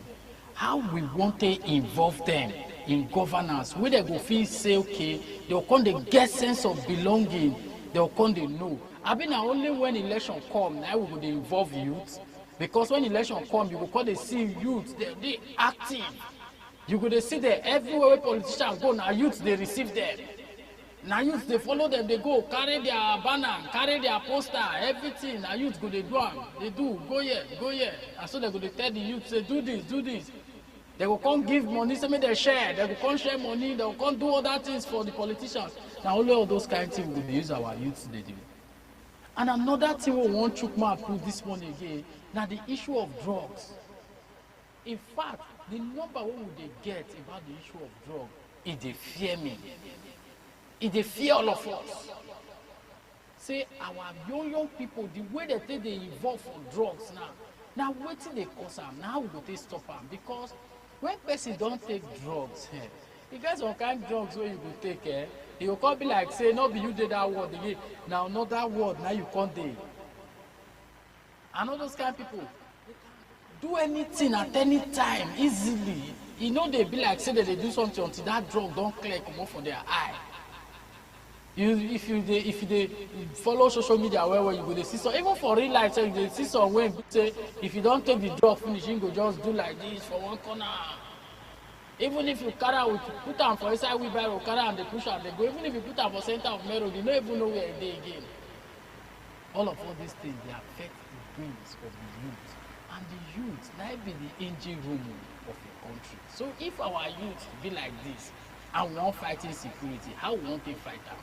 How we want to involve them in governance, where they go feel say okay, they'll come they get sense of belonging, they'll come they know. I mean only when election come, now we go involve youth. Because when election come, you go call they see youth, they active. You go they see them everywhere where politicians go, now youth they receive them. Now youth they follow them, they go carry their banner, carry their poster, everything. Now youth go they do them, they do, go here. And so they go they tell the youth, say do this. They will come give money, say make they share. They will come share money. They will come do other things for the politicians. Now only all those kind of things will use our youth they do. And another thing we want to put this morning again, now the issue of drugs. In fact, the number what they get about the issue of drugs, it they fear me. It they fear all of us. Say our young people, the way that they involve for drugs now wait till they cause them. Now we go to stop them because when person don't take drugs, you guys all kind of drugs where you go take you will come be like say no be you did that word again. Now not that word, now you can't do. And all those kind of people do anything at any time easily. You know they be like say that they do something until that drug don't clear come off from their eye. If you follow social media where you go they see some even for real life so they see some when say if you don't take the drug finish you go just do like this for one corner. Even if you carry with put them for inside wheelbarrow carry and they push and they go, even if you put them for center of main road you don't even know where they again. All these things they affect the brains of the youth, and the youth might be the engine room of the country. So if our youth be like this and we want fighting security, how we want to fight them?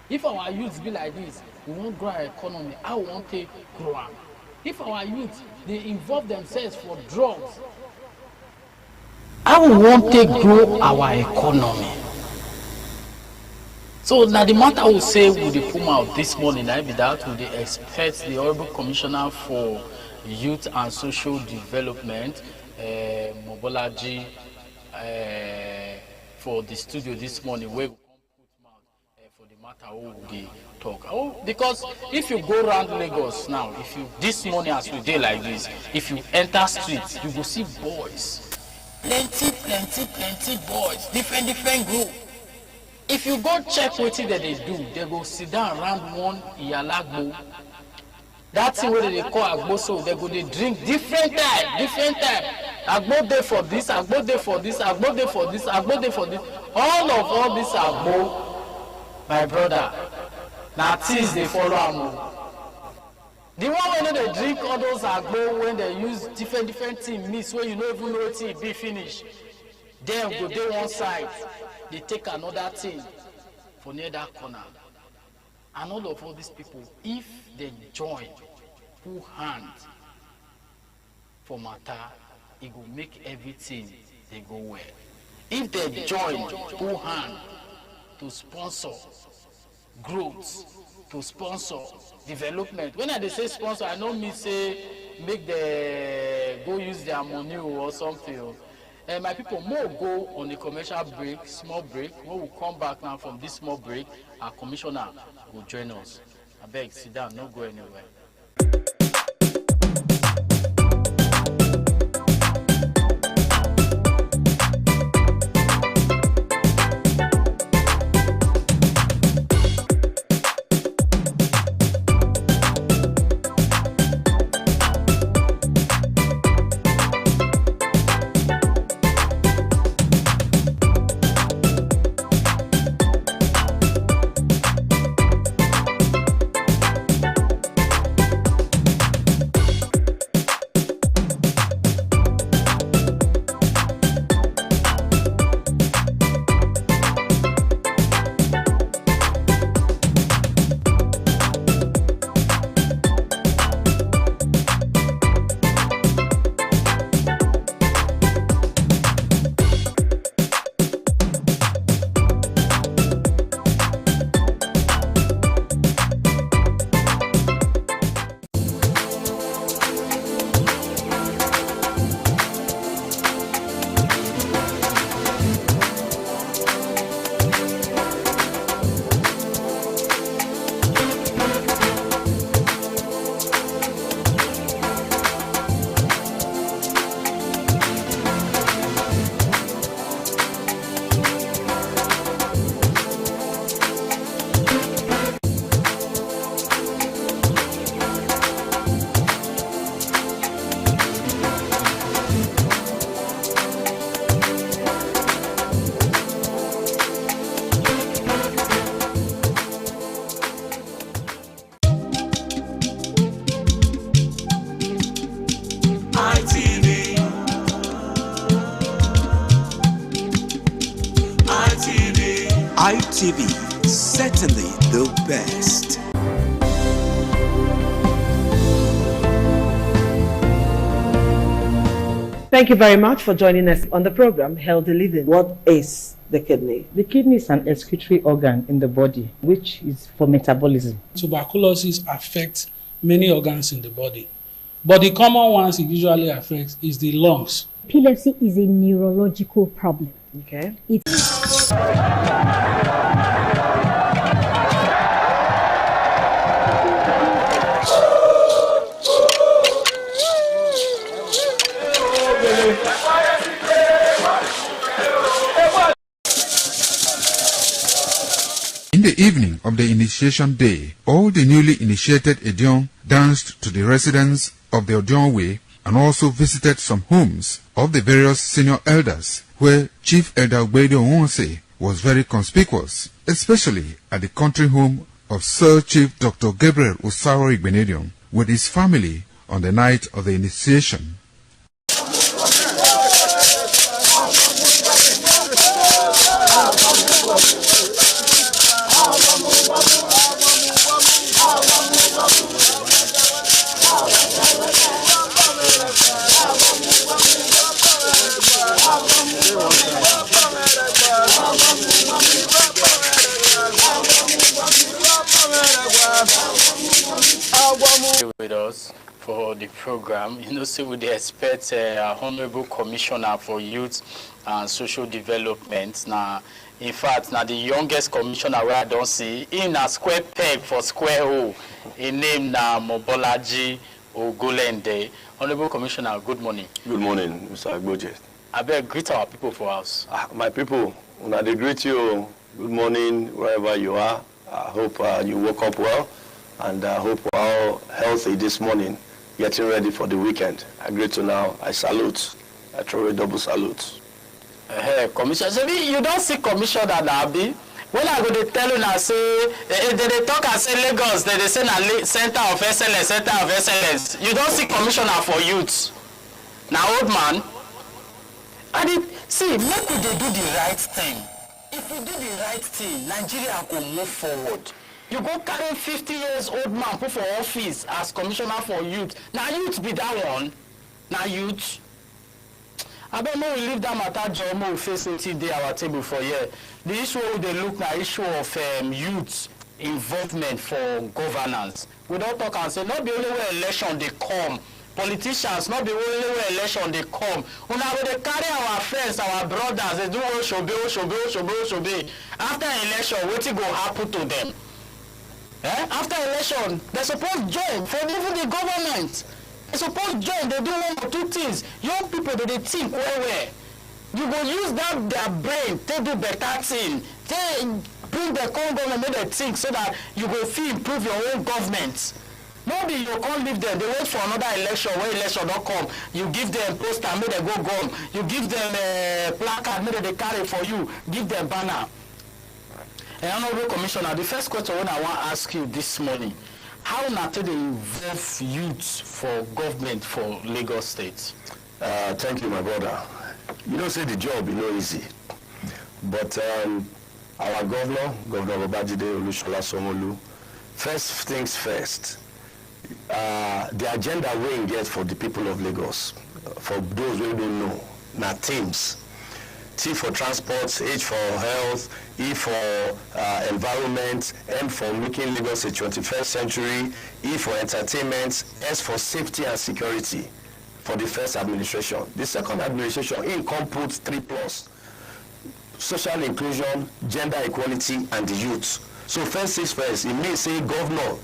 If our youth be like this, we won't grow our economy, how we want to grow them? If our youth they involve themselves for drugs, how we want to grow our economy? So now the matter will say will they come out this morning, I be that will they expect the Honorable Commissioner for Youth and Social Development, Mobolaji, for the studio this morning where we come put mouth for the matter who will they talk. Oh, because if you go around Lagos now, if you this morning as we day like this, if you enter streets, you will see boys. Plenty boys, different group. If you go check what they do, they go sit down around one Iyalagbo. That thing where they call Agbo, so they go they drink different type. Agbo day for this, Agbo day for this, Agbo day for this, Agbo day for this. All this Agbo, my brother. Now things they follow am. The one when they drink all those Agbo when they use different things mix where you don't even know it be finished. Then go there one side, they take another thing for near that corner. And all these people, if they join, put hands for matter, it will make everything they go well. If they join, put hand to sponsor growth, to sponsor development. When I say sponsor, I don't mean say make the go use their money or something. My people, more go on a commercial break, small break. When we come back now from this small break, our commissioner will join us. I beg, sit down, don't go anywhere. ITV, certainly the best. Thank you very much for joining us on the program Healthy Living. What is the kidney? The kidney is an excretory organ in the body, which is for metabolism. Tuberculosis affects many organs in the body, but the common ones it usually affects is the lungs. Epilepsy is a neurological problem. Okay. In the evening of the initiation day, all the newly initiated Edion danced to the residents of the Odion Way and also visited some homes of the various senior elders, where Chief Elder Ogbedo Onwonse was very conspicuous, especially at the country home of Sir Chief Dr. Gabriel Usaro Igbenedion with his family on the night of the initiation. With us for the program, so we expect a honorable commissioner for youth and social development. Now, in fact, now the youngest commissioner where I don't see in a square peg for square hole. A name now Mobolaji Ogolende. Honorable Commissioner, good morning. Good morning, Mr. Agboje. I beg greet our people for us. My people, when I greet you, good morning wherever you are. I hope you woke up well, and I hope we're all healthy this morning, getting ready for the weekend. I greet you now. I salute. I throw a double salute. Hey, Commissioner, so you don't see Commissioner Nabi. When I go to tell you now, say, they talk and say Lagos, they say na center of excellence, center of excellence. You don't see Commissioner for youth. Now, old man. And see, make we do the right thing. If we do the right thing, Nigeria will move forward. You go carry 50 years old man put for office as commissioner for youth. Now youth be that one. na youth. I don't know, we leave that matter job, we face until day our table for here. The issue we dey look na issue of youth involvement for governance. We don't talk and say, not the only way election they come. Politicians, not the only way election they come. Una go dey carry our friends, our brothers, they do oshobe. After election, wetin go happen to them? After election, they suppose join for even the government. They suppose join, they do one or two things. Young people, they think well. You go use that their brain to do better thing. They bring the current government, make them think so that you go feel improve your own government. Maybe you can't leave them, they wait for another election, when election don't come, you give them poster, make them go gum, you give them placard, make they carry for you, give them banner. Honorable Commissioner, the first question I want to ask you this morning, how not to involve youth for government for Lagos State? Thank you, my brother. You don't say the job, easy. But our governor Babajide Olusola Sanwo-Olu, first things first, the agenda we get for the people of Lagos, for those who don't know, now teams. T for transport, H for health, E for environment, M for making Lagos a 21st century, E for entertainment, S for safety and security for the first administration. The second administration, put 3+, social inclusion, gender equality, and the youth. So first things first, it means say governor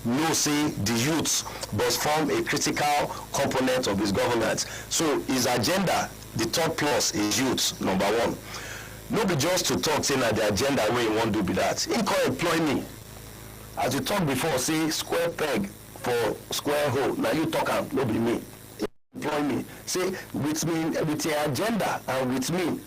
no say the youth must form a critical component of his governance. So his agenda, the third plus is youth, number one. No be just to talk saying that the agenda where you want to be that. He can employ me. As you talked before, say square peg for square hole. Now you talk and no be me. Employ me. Say with me, with your agenda and with me,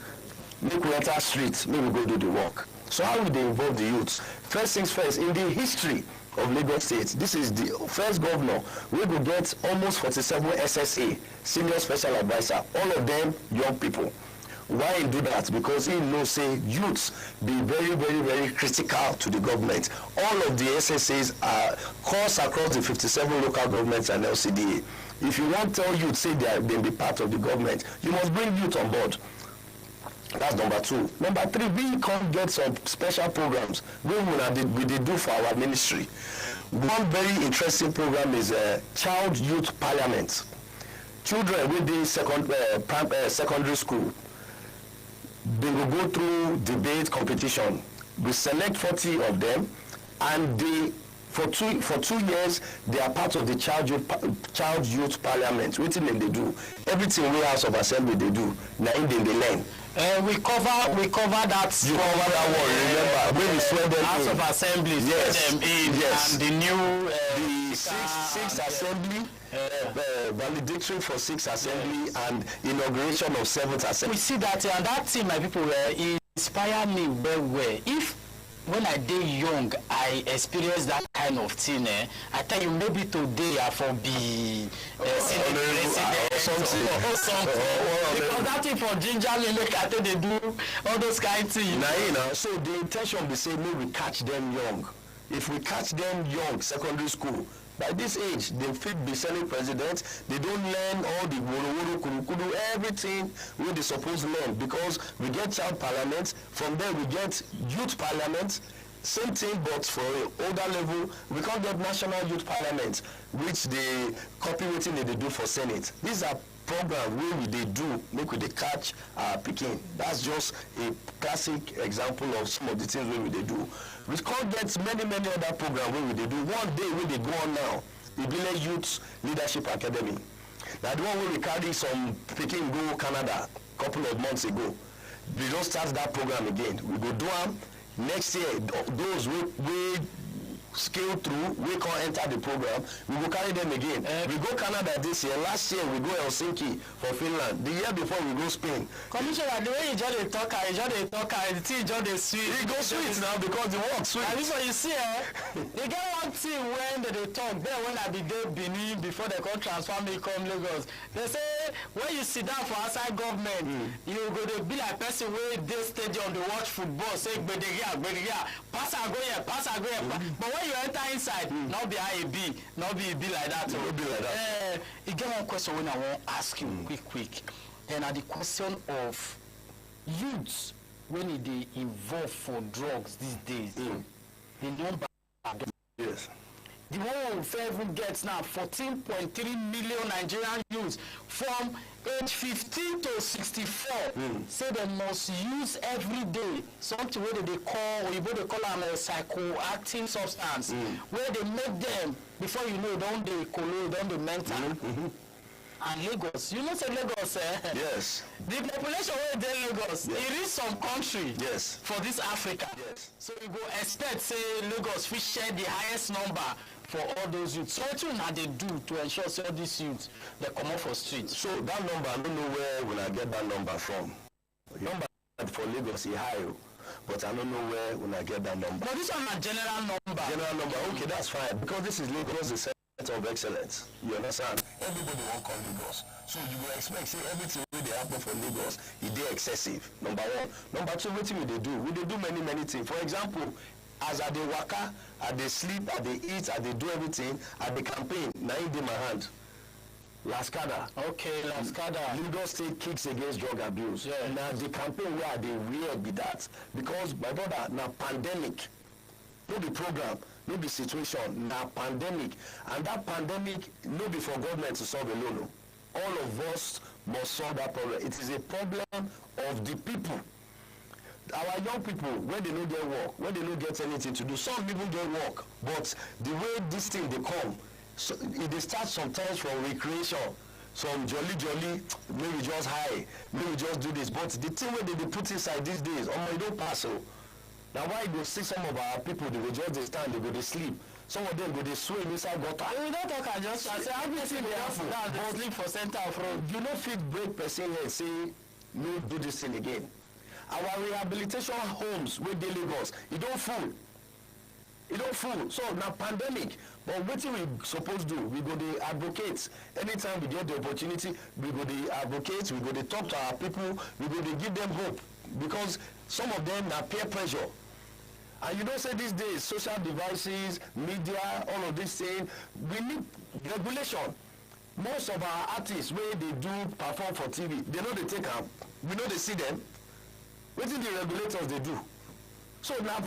make we enter streets, make we go do the work. So how will they involve the youths? First things first, in the history of Lagos State, this is the first governor we will get almost 47 SSA, senior special advisor, all of them young people. Why he do that? Because he knows say youths be very, very, very critical to the government. All of the SSAs are course across the 57 local governments and LCDA. If you want to tell youth say they be part of the government, you must bring youth on board. That's number two. Number three, we can get some special programs we do for our ministry. One very interesting program is Child Youth Parliament. Children within secondary school, they will go through debate competition. We select 40 of them, and for two years they are part of the Child Youth Parliament. What thing they do? Everything we House of Assembly they do. Now they learn. We cover that. You cover that one. Remember when we swear them House of Assembly, yes, them in, yes. and the new the sixth assembly, valedictory for 6th assembly, and inauguration of 7th assembly. We see that, and that thing, my people, inspire me well. If when I dey young, I experienced that kind of thing. I tell you, maybe today I for be Senate president or something. Because that thing for ginger me make I tell they do all those kind of things. So the intention be say maybe we catch them young. If we catch them young, secondary school, by this age, they fit be Senate president. They don't learn all the woro kuru everything we they supposed to learn, because we get child parliament. From there we get youth parliament. Same thing, but for older level, we can't get national youth parliament, which they copy waiting they do for Senate. These are program where they do make we they catch picking. That's just a classic example of some of the things where they do. We can't get many other programs where they do. One day where they go on now, the Ibile Youth Leadership Academy. Now the one where we carry some picking go Canada a couple of months ago. We don't start that program again. We go do them next year. Those we scale through, we can't enter the program, we will carry them again. We go Canada this year. Last year we go Helsinki for Finland. The year before we go Spain. Commissioner, the way you just talk, the thing just sweet. It goes sweet now because the work sweet. And so you see, they get one thing when they talk. Then when I be there Benin before they come transfer me come Lagos, they say when you sit down for outside government, you go to be like person where they stadium they watch football, say Bedegia, pass and go here. But when when you enter inside, not be how it be, not be like that. No be like that. You get one question when I want to ask you quick. And the question of youths when they involve for drugs these days, the number. Yes. The one who even gets now 14.3 million Nigerian youths from age 15 to 64 say they must use every day something where they call, or they call them a psychoactive substance, where they make them, before you know, don't they color, don't they mental. And Lagos, you know, say Lagos, yes. The population where they Lagos, it is some country, yes, for this Africa. Yes. So you go expect, say Lagos, we share the highest number for all those youths. So what do they do to ensure say all these youths they come up for streets? So that number, I don't know where will I get that number from. Number for Lagos is high, but I don't know where will I get that number. But this one is a general number. General number, okay, that's fine. Because this is Lagos, the center of excellence. You understand? Everybody won't come Lagos. So you will expect, say, everything wey dey happen for Lagos, it dey excessive. Number one. Number two, wetin we dey do? We dey do many things. For example, as I dey waka, I dey sleep, I dey eat, I dey do everything, I dey campaign, na im dey my hand. Laskada. Okay, Laskada. Lagos State Kicks Against Drug Abuse. Yeah. Now the campaign where they wear be that. Because my brother, now pandemic, no be program, no be situation, now pandemic. And that pandemic, no be for government to solve alone. All of us must solve that problem. It is a problem of the people. Our young people, when they don't get work, when they don't get anything to do, some people get work, but the way this thing they come, so it starts sometimes from recreation, some jolly, maybe just high, maybe just do this. But the thing where they put inside these days, you don't pass so. Now why you see some of our people, they will just stand, they go to sleep. Some of them go to swim inside gutter. We don't talk, I say everything they have they sleep for center of road. You know fit break person head say no do this thing again. Our rehabilitation homes with the Lagos, it don't full. So now pandemic, but what we supposed to do? We go to advocate. Anytime we get the opportunity, we go to advocate, we go to talk to our people, we go to give them hope. Because some of them are peer pressure. And you don't say these days, social devices, media, all of this thing, we need regulation. Most of our artists, where they do perform for TV, they know they take them, we know they see them. What do the regulators they do? So now,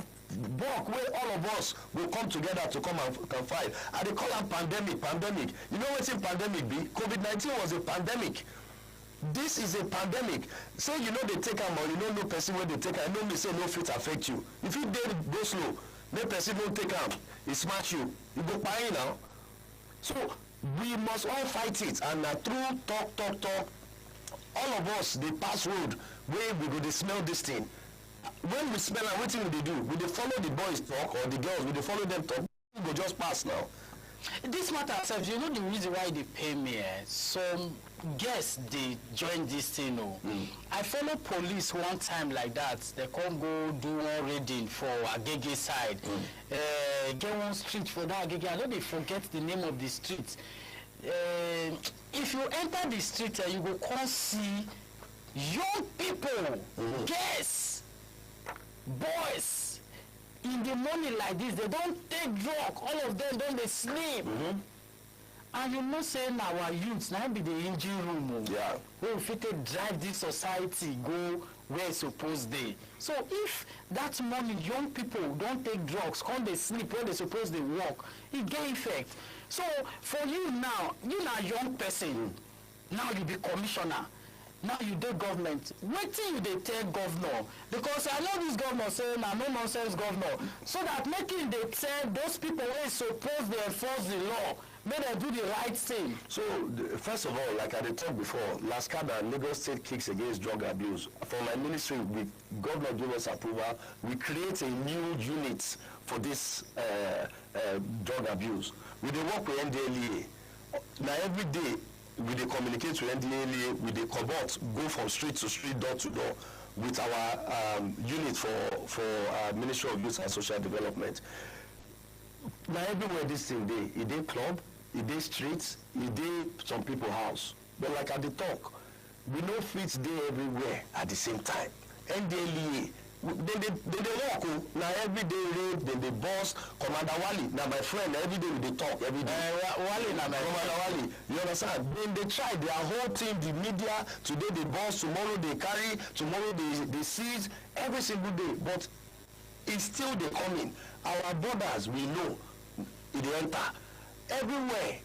work where all of us will come together to come and fight. And they call it pandemic. You know what's a pandemic be? COVID-19 was a pandemic. This is a pandemic. Say you know they take them or you know no person where they take them. No me say no fit affect you. If you did go slow, no person don't take them. It smash you. You go paying now. So we must all fight it. And through talk. All of us they pass road where we go to smell this thing. When we smell and what thing we do? We dey follow the boys talk or the girls, we dey follow them talk. We go just pass now. This matter itself, you know the reason why they pay me. Some guests they join this thing. I follow police one time like that. They come go do one raiding for Agege side. Get one street for that Agege. I know they forget the name of the street. If you enter the street, you go come see young people, girls, boys. In the morning like this, they don't take drug. All of them don't they sleep. And you know saying our youths now be the engine room. Yeah. We fit drive this society go where it's supposed they. So if that morning young people don't take drugs, come they sleep where they supposed they walk, it get effect. So for you now, you are a young person. Now you be commissioner. Now you do government. Wait till you they tell governor, because I know this governor saying I'm no nonsense governor. So that making they tell those people who supposed to enforce the law, may they do the right thing. So first of all, like I talked before, Laskada, Lagos State Kicks Against Drug Abuse. For my ministry, with governor give us approval, we create a new unit for this drug abuse. We dey work with NDLEA. Now every day we dey communicate with NDLEA, we dey convert, go from street to street, door to door, with our unit for Ministry of Youth and Social Development. Now everywhere this thing dey, it dey club, it dey streets, it dey some people house. But like at the talk, we no fit dey everywhere at the same time. NDLEA they walk na everyday raid, they boss. Commander Wali, now my friend, every day they talk, every day. Wali, now my Commander Wali, you understand? Then they try their whole team, the media, today they boss, tomorrow they carry, tomorrow they seize, every single day. But it's still they coming. Our borders, we know, they enter everywhere.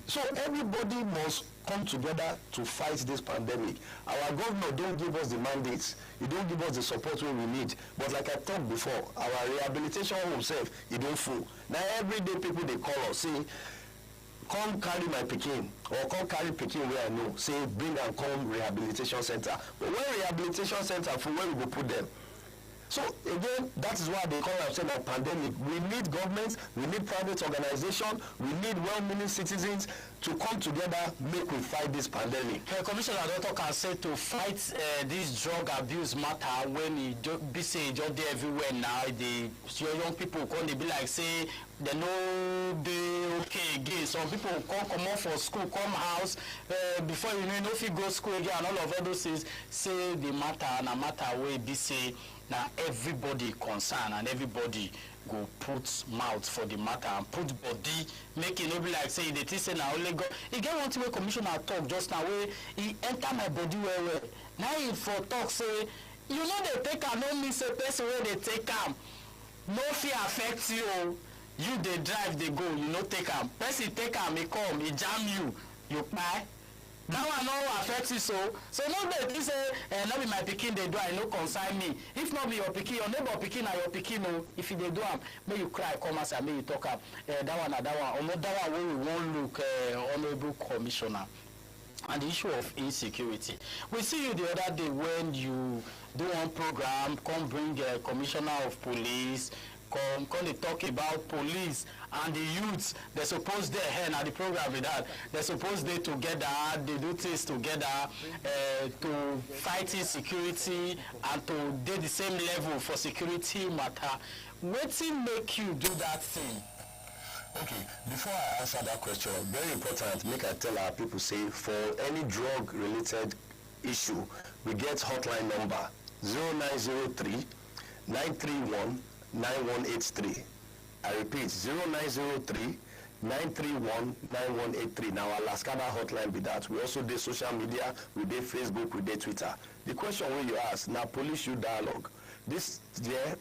So everybody must come together to fight this pandemic. Our government don't give us the mandates. He don't give us the support we need. But like I talked before, our rehabilitation home self, it don't full. Now every day people they call us, say, come carry my pikin, or come carry pikin where I know. Say, bring and come rehabilitation center. But when rehabilitation center full, where we go put them? So again, that is why they call ourselves a pandemic. We need governments, we need private organizations, we need well-meaning citizens to come together, make we fight this pandemic. Commissioner Doctor can say to fight this drug abuse matter when it be say just there everywhere now. The young people come, they be like say they no be okay again. Some people come out for school, come house before you know if you go school again and all of those things. Say the matter and a matter where be say. Now everybody concerned and everybody go put mouth for the matter and put body, make it no be like say they say now only go. He get one thing where commissioner talk just now where he enter my body well. Now he for talk say, you know they take am, no mean say person where they take am, no fear affect you. You they drive, they go, you know take am. Person take am, he come, he jam you buy. That one no affect you so no dey think say no be my pikin dey do, I no concern me. If not be your pikin, your neighbor pikin na your pikin o. If you dey do am, make you cry come outside, make you talk am. That one wey we wan look, honourable commissioner. And the issue of insecurity. We see you the other day when you do one program, come bring a commissioner of police, come they talk about police and the youths. They suppose they here now the program with that. They suppose they together, they do things together to fight insecurity and to do the same level for security matter. Wetin make you do that thing? Okay, before I answer that question, very important, make I tell our people say for any drug related issue, we get hotline number 0903 931 9183. I repeat, 0903 931 9183. Now our Lascada hotline be that. We also do social media, we do Facebook, we do Twitter. The question when you ask, now police youth dialogue. This year,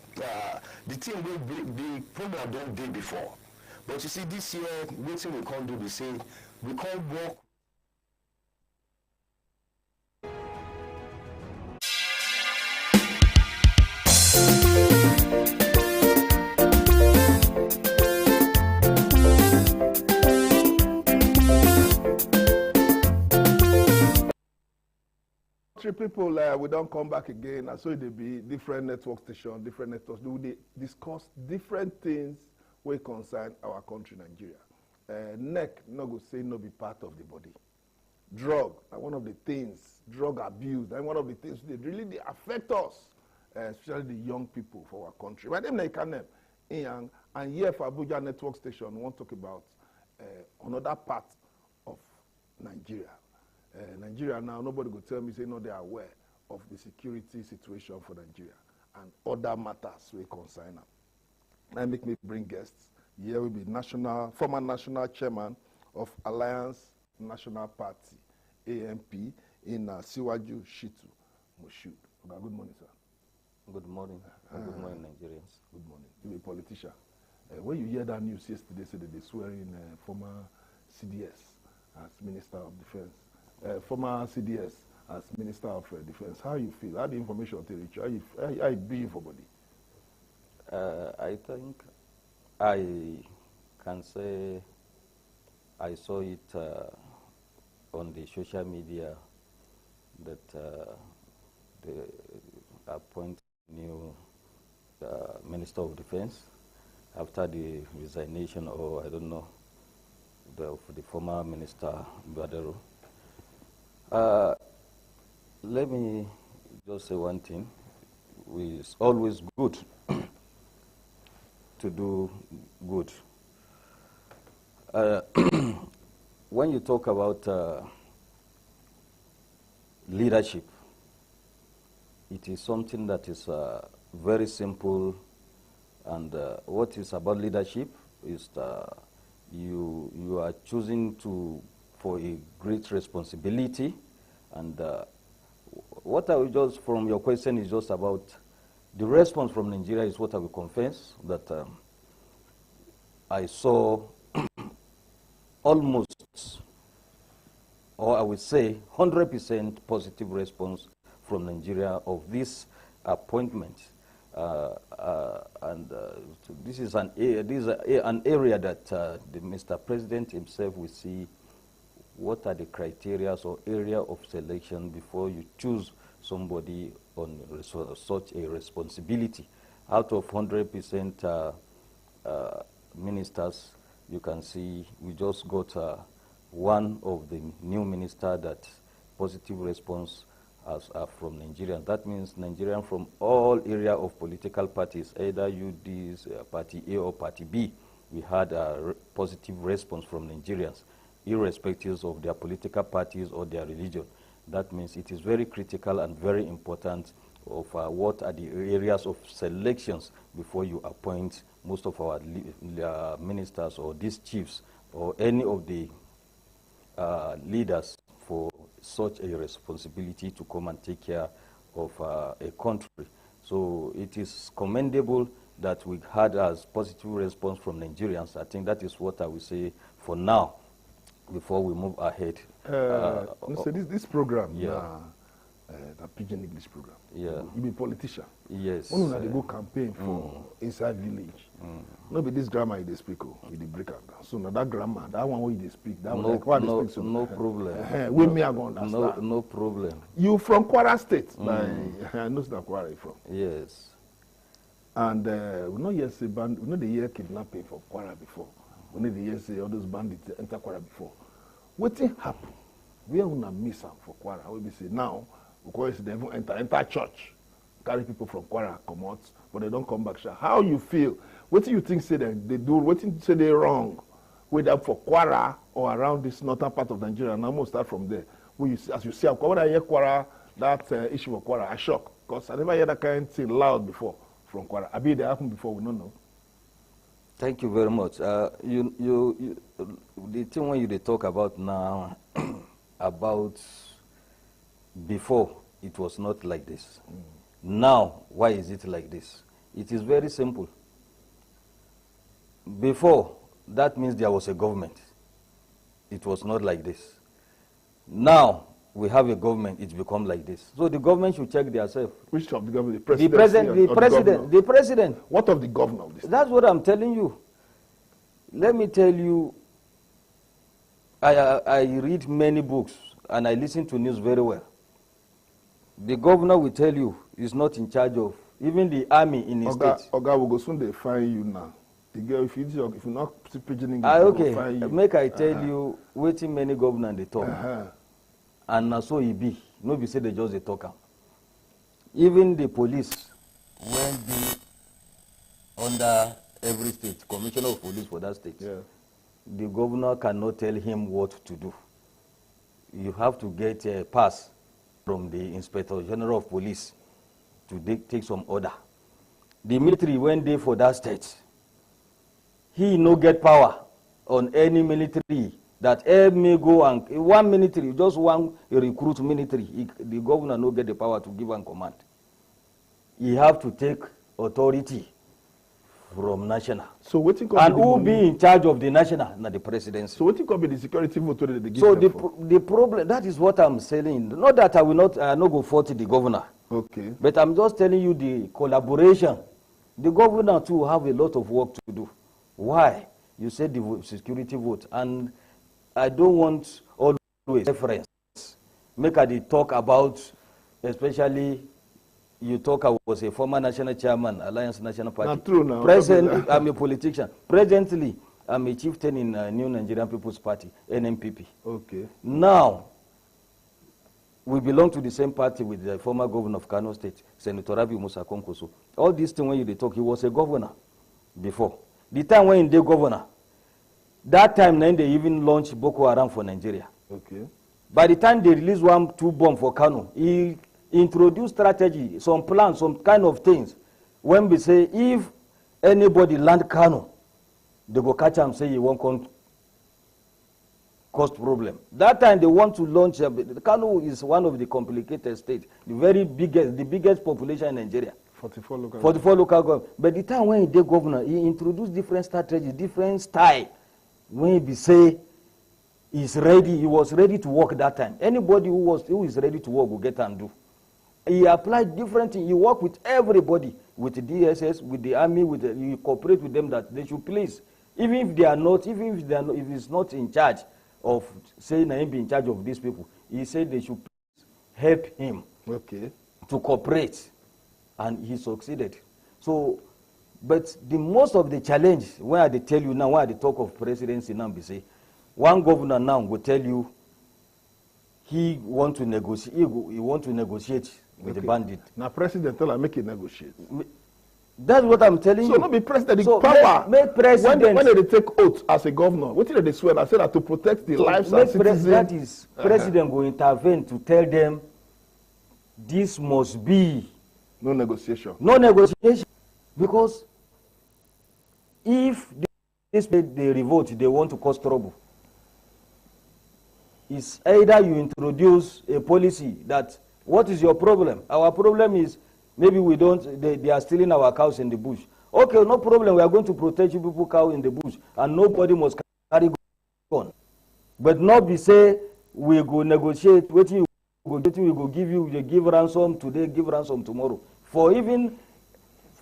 the thing will be, the program don't do before. But you see, this year, what we can't do, we say, we can't work. People, we don't come back again, and so they be different network stations, different networks. They discuss different things wey concern our country, Nigeria. Neck, no go say no be part of the body. Drug, one of the things, drug abuse, and one of the things they really affect us, especially the young people for our country. My name is Kanem Inyang, and here for Abuja Network Station, we want to talk about another part of Nigeria. Nigeria now, nobody go tell me, say no, they are aware of the security situation for Nigeria and other matters we concern them. And make me bring guests. Here will be former national chairman of Alliance National Party, AMP, in Siwaju Shitu Moshood. Okay, good morning, sir. Good morning. Good morning, Nigerians. Good morning. You're a politician. When you hear that news yesterday, say that they swear in former CDS as Minister of Defense, former CDS as Minister of Defense, how you feel? How the information to reach you? How you be for body? I think I can say I saw it on the social media that they appoint new Minister of Defense after the resignation, or I don't know, of the former Minister Badero. Let me just say one thing. It's always good to do good. When you talk about leadership, it is something that is very simple. And what is about leadership is you are choosing for a great responsibility. And what I will just, from your question, is just about the response from Nigeria is what I will confess, that I saw almost, or I would say 100% positive response from Nigeria of this appointment. This is an area that the Mr. President himself will see what are the criteria or area of selection before you choose somebody on such a responsibility. Out of 100% ministers, you can see we just got one of the new minister that positive response from Nigerians. That means Nigerians from all area of political parties, either UDs, Party A or Party B, we had a positive response from Nigerians, irrespective of their political parties or their religion. That means it is very critical and very important of what are the areas of selections before you appoint most of our ministers or these chiefs or any of the leaders for such a responsibility to come and take care of a country. So it is commendable that we had as positive response from Nigerians. I think that is what I will say for now before we move ahead. This program, yeah. The Pidgin English program. Yeah. You be politician. Yes. When they go campaign for inside village, no be this grammar they speak, you dey break am down. So now that grammar, that one where they speak, that one like why they speak so. No problem. With me I go understand. No problem. You from Kwara State? I know that Kwara you from. Yes. And we know yes we know the year kidnapping for Kwara before. We know the year say all those bandits enter Kwara before. What happen? We are gonna miss them for Kwara. We be say now. Because they even enter church, carry people from Kwara come out, but they don't come back. How you feel? What do you think say they do? What do you say they wrong? Whether for Kwara or around this northern part of Nigeria, and I'm gonna start from there. As you see, when I hear Kwara, that issue of Kwara, I shock because I never heard that kind of thing loud before from Kwara. I mean, they happened before. We don't know. Thank you very much. The thing when you talk about now about. Before, it was not like this. Now, why is it like this? It is very simple. Before, that means there was a government. It was not like this. Now, we have a government, it's become like this. So the government should check themselves. Which of the government? The president. What of the governor of this? That's what I'm telling you. Let me tell you, I read many books and I listen to news very well. The governor will tell you he's not in charge of even the army in his state. Oga will go soon. They find you now. The girl, if you're not speaking English, okay. Find you. Make I tell you, waiting many governors they talk, and now so he be. No, be say they just they talk. Even the police, when they under every state, commissioner of police for that state, the governor cannot tell him what to do. You have to get a pass from the Inspector General of Police to take some order. The military went there for that state. He no get power on any military that may go and one military, just one recruit military. The governor no get the power to give and command. He have to take authority from national. So what you and who be in charge of the national? Not the presidency. So what you call the security vote that they give? So the problem, that is what I'm saying. Not that I will not go fault the governor. Okay. But I'm just telling you the collaboration. The governor too have a lot of work to do. Why? You said the security vote, and I don't want always reference. Make a talk about, especially. You talk, I was a former national chairman, Alliance National Party. Not true now. Presently, I'm a politician. Presently, I'm a chieftain in New Nigerian People's Party, NNPP. Okay. Now, we belong to the same party with the former governor of Kano State, Senator Rabiu Musa Kwankwaso. All these things when you talk, he was a governor before. The time when they governor, that time then they even launched Boko Haram for Nigeria. Okay. By the time they released 1-2 bombs for Kano, he introduced strategy, some plans, some kind of things. when we say if anybody land Kano, they go catch am say he won't cause problem. That time they want to launch, Kano is one of the complicated states, the biggest population in Nigeria. 44 local government. But the time when he did governor, he introduced different strategies, different style. When he say he's ready, he was ready to work that time. Anybody who is ready to work will get and do. He applied different things. He worked with everybody, with the DSS, with the army, he cooperate with them that they should please, even if he's not in charge of saying that he be in charge of these people. He said they should help him to cooperate, and he succeeded. So, but the most of the challenge, when I tell you now, when I talk of presidency now, be say, one governor now will tell you he want to negotiate with the bandit. Now president tell him make it negotiate. That's what I'm telling you. So not be president, so the power. Make president. When they take oath as a governor, what did they swear? I said that to protect the lives of citizens. That is, president will intervene to tell them this must be no negotiation. No negotiation, because if they revolt, they want to cause trouble. It's either you introduce a policy that, what is your problem? Our problem is maybe they are stealing our cows in the bush. Okay, no problem, we are going to protect you people cow in the bush, and nobody must carry gun. But not be say, we go negotiate, we go give you, they give ransom today, give ransom tomorrow. For you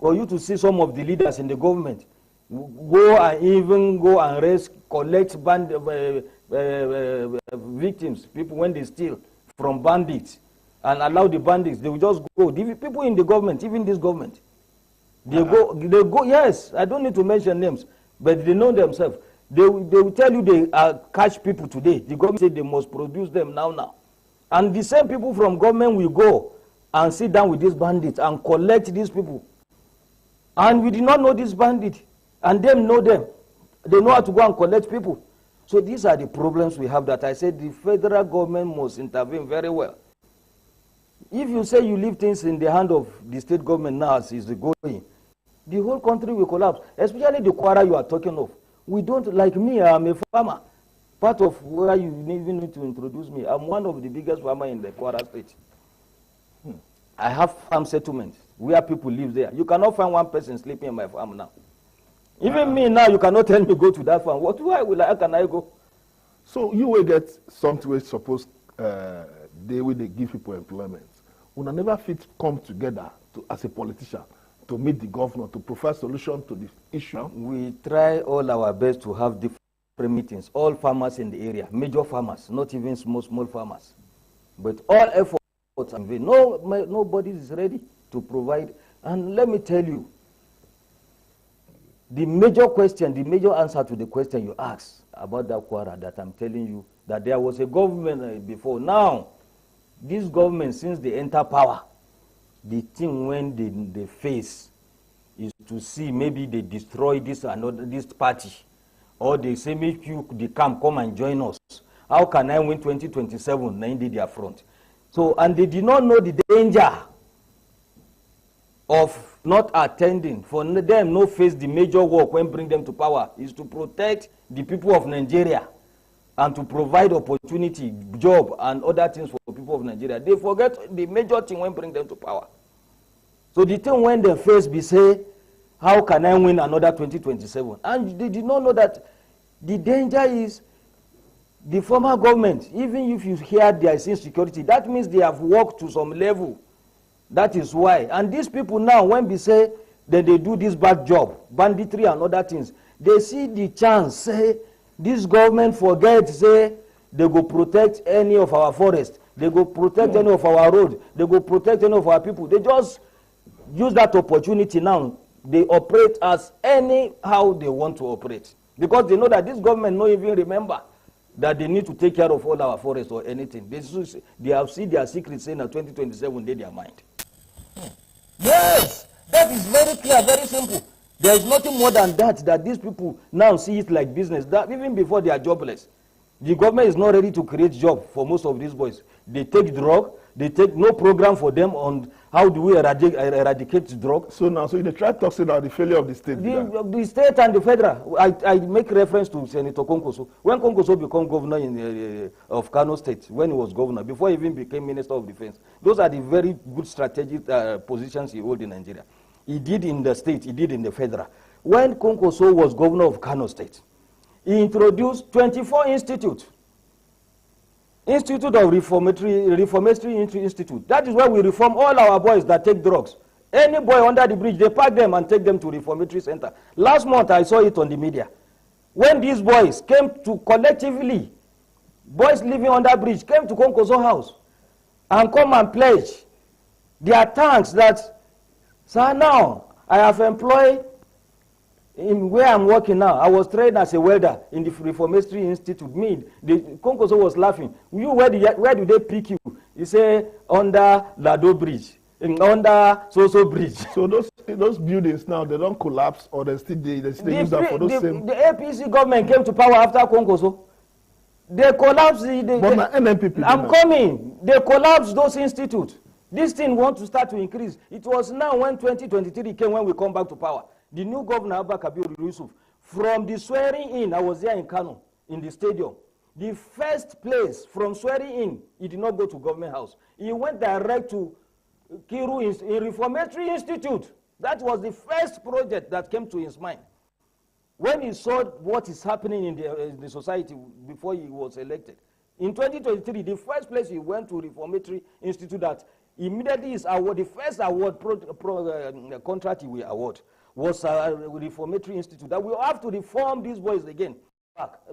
to see some of the leaders in the government, go and raise, collect victims, people when they steal from bandits, and allow the bandits, they will just go. The people in the government, even this government, they go, yes, I don't need to mention names, but they know themselves. They will tell you they catch people today. The government said they must produce them now. And the same people from government will go and sit down with these bandits and collect these people. And we did not know this bandit, and them know them. They know how to go and collect people. So these are the problems we have, that I said the federal government must intervene very well. If you say you leave things in the hand of the state government now as is going, the whole country will collapse, especially the Kwara you are talking of. We don't, like me, I'm a farmer. Part of where you even need to introduce me, I'm one of the biggest farmers in the Kwara state. I have farm settlements where people live there. You cannot find one person sleeping in my farm now. Even me now, you cannot tell me go to that farm. How can I go? So you will get something where suppose they give people employment. We never fit come together as a politician to meet the governor to provide solution to the issue. We try all our best to have different meetings. All farmers in the area, major farmers, not even small farmers, but all efforts. Nobody is ready to provide. And let me tell you, the major answer to the question you asked about that Kwara, that I'm telling you, that there was a government before. Now, this government, since they enter power, the thing when they face is to see maybe they destroy this party, or they say, make you the camp come and join us. How can I win 2027? They did their front. So, and they did not know the danger of not attending. For them, no face the major work when bring them to power is to protect the people of Nigeria and to provide opportunity, job, and other things for the people of Nigeria. They forget the major thing when bring them to power. So the thing when they face be say, how can I win another 2027? And they did not know that the danger is the former government, even if you hear there is insecurity, that means they have worked to some level. That is why. And these people now, when we say that they do this bad job, banditry and other things, they see the chance, say, this government forget, say, they go protect any of our forest, they go protect any of our road, they go protect any of our people. They just use that opportunity now. They operate as anyhow they want to operate. Because they know that this government don't even remember that they need to take care of all our forests or anything. They have seen their secret saying that 2027 they their mind. Yes, that is very clear, very simple. There is nothing more than that these people now see it like business. That even before they are jobless, The government is not ready to create job for most of these boys. They take drug. They take no program for them on how do we eradicate drug. So now, so they try to talk about the failure of the state. The state and the federal. I make reference to Senator Konkoso. When Konkoso became governor of Kano State, when he was governor, before he even became Minister of Defense, those are the very good strategic positions he held in Nigeria. He did in the state, he did in the federal. When Konkoso was governor of Kano State, he introduced 24 institutes. Institute of Reformatory Institute. That is where we reform all our boys that take drugs. Any boy under the bridge, they pack them and take them to Reformatory Center. Last month, I saw it on the media. When these boys came to collectively, boys living under bridge, came to Konkoso house and come and pledge their thanks that, sir, now I have employed in where I'm working now. I was trained as a welder in the Reformatory Institute. Me, the Konkoso was laughing. You, where do they pick you? He said, under Lado Bridge, under Soso Bridge. So those buildings now, they don't collapse, or they still use that for those same. The APC government came to power after Konkoso. They collapsed I'm coming. They collapsed those institutes. This thing wants to start to increase. It was now when 2023 came, when we come back to power. The new governor, Abba Kabir Yusuf, from the swearing in, I was there in Kano, in the stadium. The first place from swearing in, he did not go to government house. He went direct to Kiru in Reformatory Institute. That was the first project that came to his mind. When he saw what is happening in the society before he was elected. In 2023, the first place he went to Reformatory Institute that immediately is award, the first award contract he will award was a Reformatory Institute, that we have to reform these boys again.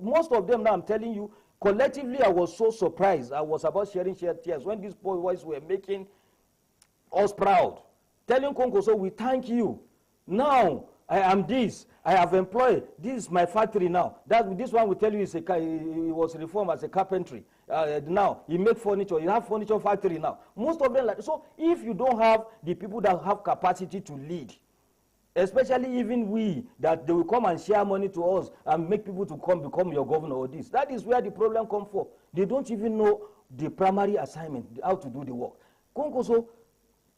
Most of them now, I'm telling you, collectively, I was so surprised. I was about sharing tears when these boys were making us proud. Telling Konkoso, we thank you. Now, I am this. I have employed. This is my factory now. This one will tell you he was reformed as a carpentry. Now, he make furniture. You have furniture factory now. Most of them like so. If you don't have the people that have capacity to lead, especially even we, that they will come and share money to us and make people to come become your governor or this. That is where the problem comes from. They don't even know the primary assignment, how to do the work. Konkoso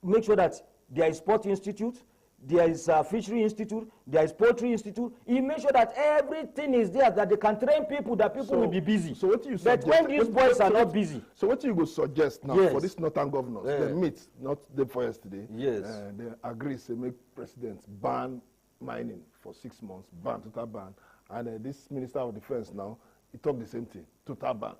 make sure that there is sport institute, there is a fishery institute, there is poultry institute. He make sure that everything is there, that they can train people, that people will be busy. So what you but when these boys are not busy. So what you go suggest now for this northern governors, they meet, not the for yesterday. Yes. They agree to make presidents ban mining for 6 months, total ban. And this Minister of Defense now, he talk the same thing, total ban.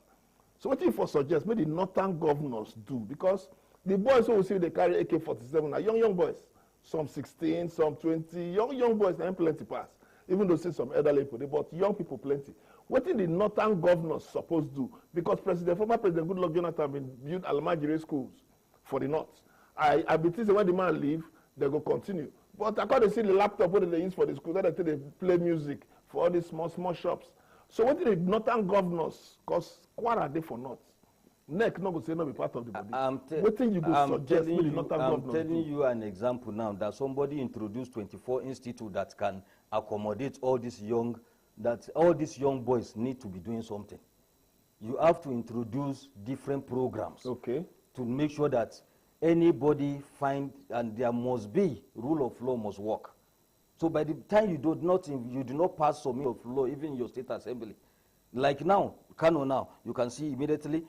So what you for suggest, maybe the northern governors do, because the boys who will see they carry AK-47 are young boys. Some 16, some 20, young boys, and plenty pass. Even though say some elderly people, but young people plenty. What did the northern governors supposed to do? Because former President Goodluck Jonathan been built Almajiri schools for the north. I be thinking when the man leave, they go continue. But according to see the laptop what they use for the school, they play music for all these small shops. So what did the northern governors, because what are they for north? NEC no go say no be part of the body. What thing you go suggest with the northern governors? I'm telling you an example now that somebody introduced 24 institute that can accommodate all these young boys need to be doing something. You have to introduce different programs to make sure that anybody and there must be rule of law must work. So by the time you do not pass some of law, even in your state assembly, like now, Kano now, you can see immediately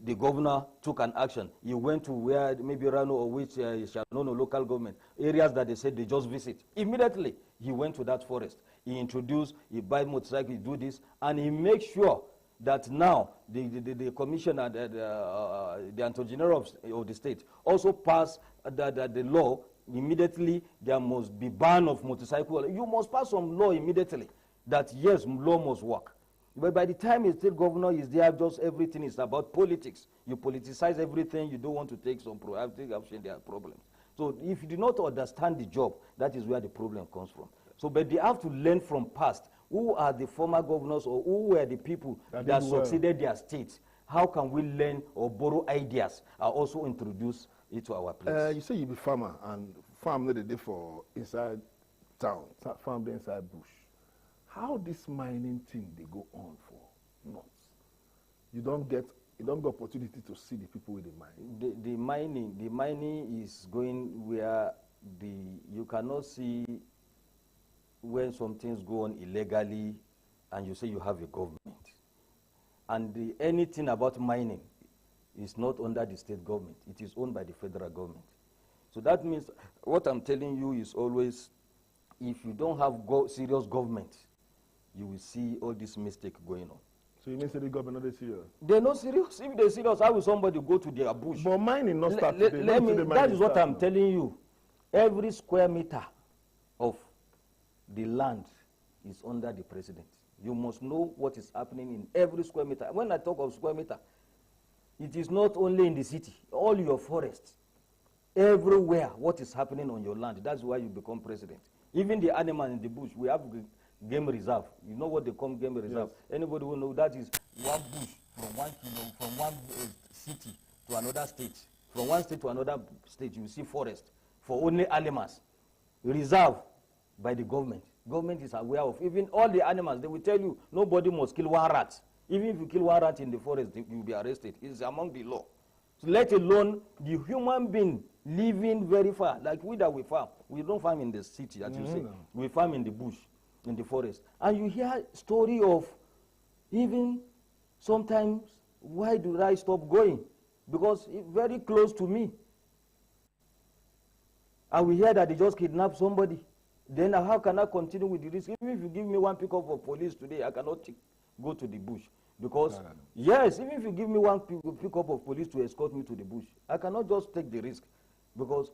the governor took an action. He went to where maybe Rano or which Shanono local government areas that they said they just visit. Immediately, he went to that forest. He introduced, he buy motorcycle, he do this, and he makes sure that now the commissioner, the Attorney General of the state also passed the law. Immediately, there must be ban of motorcycle. You must pass some law immediately that yes, law must work. But by the time a state governor is there, just everything is about politics. You politicize everything. You don't want to take some proactive action. There are problems. So if you do not understand the job, that is where the problem comes from. So, but they have to learn from past. Who are the former governors or who were the people that succeeded their states? How can we learn or borrow ideas and also introduce it to our place? You say you be farmer and farm no dey for inside town, farm dey inside bush. How this mining thing they go on for north? you don't get opportunity to see the people with the mine. The mining is going where you cannot see when some things go on illegally and you say you have a government. And anything about mining is not under the state government. It is owned by the federal government. So that means what I'm telling you is always, if you don't have serious government, you will see all this mistake going on. So you mean the government not serious? They're not serious. If they're serious, how will somebody go to their bush? But mining not start today. That is what I'm telling you. Every square meter of the land is under the president. You must know what is happening in every square meter. When I talk of square meter, it is not only in the city, all your forests, everywhere, what is happening on your land. That's why you become president. Even the animals in the bush, we have game reserve. You know what they call game reserve? Yes. Anybody will know that is one bush from one city to another state. From one state to another state, you see forest for only animals. Reserve by the government. Government is aware of even all the animals. They will tell you nobody must kill one rat. Even if you kill one rat in the forest, you will be arrested. It's among the law. So let alone the human being living very far, like we that we farm. We don't farm in the city, as you say. We farm in the bush, in the forest. And you hear story of even sometimes, why do I stop going? Because it's very close to me. And we hear that they just kidnapped somebody. Then how can I continue with the risk? Even if you give me one pickup of police today, I cannot go to the bush. Because, yes, even if you give me one pickup of police to escort me to the bush, I cannot just take the risk. Because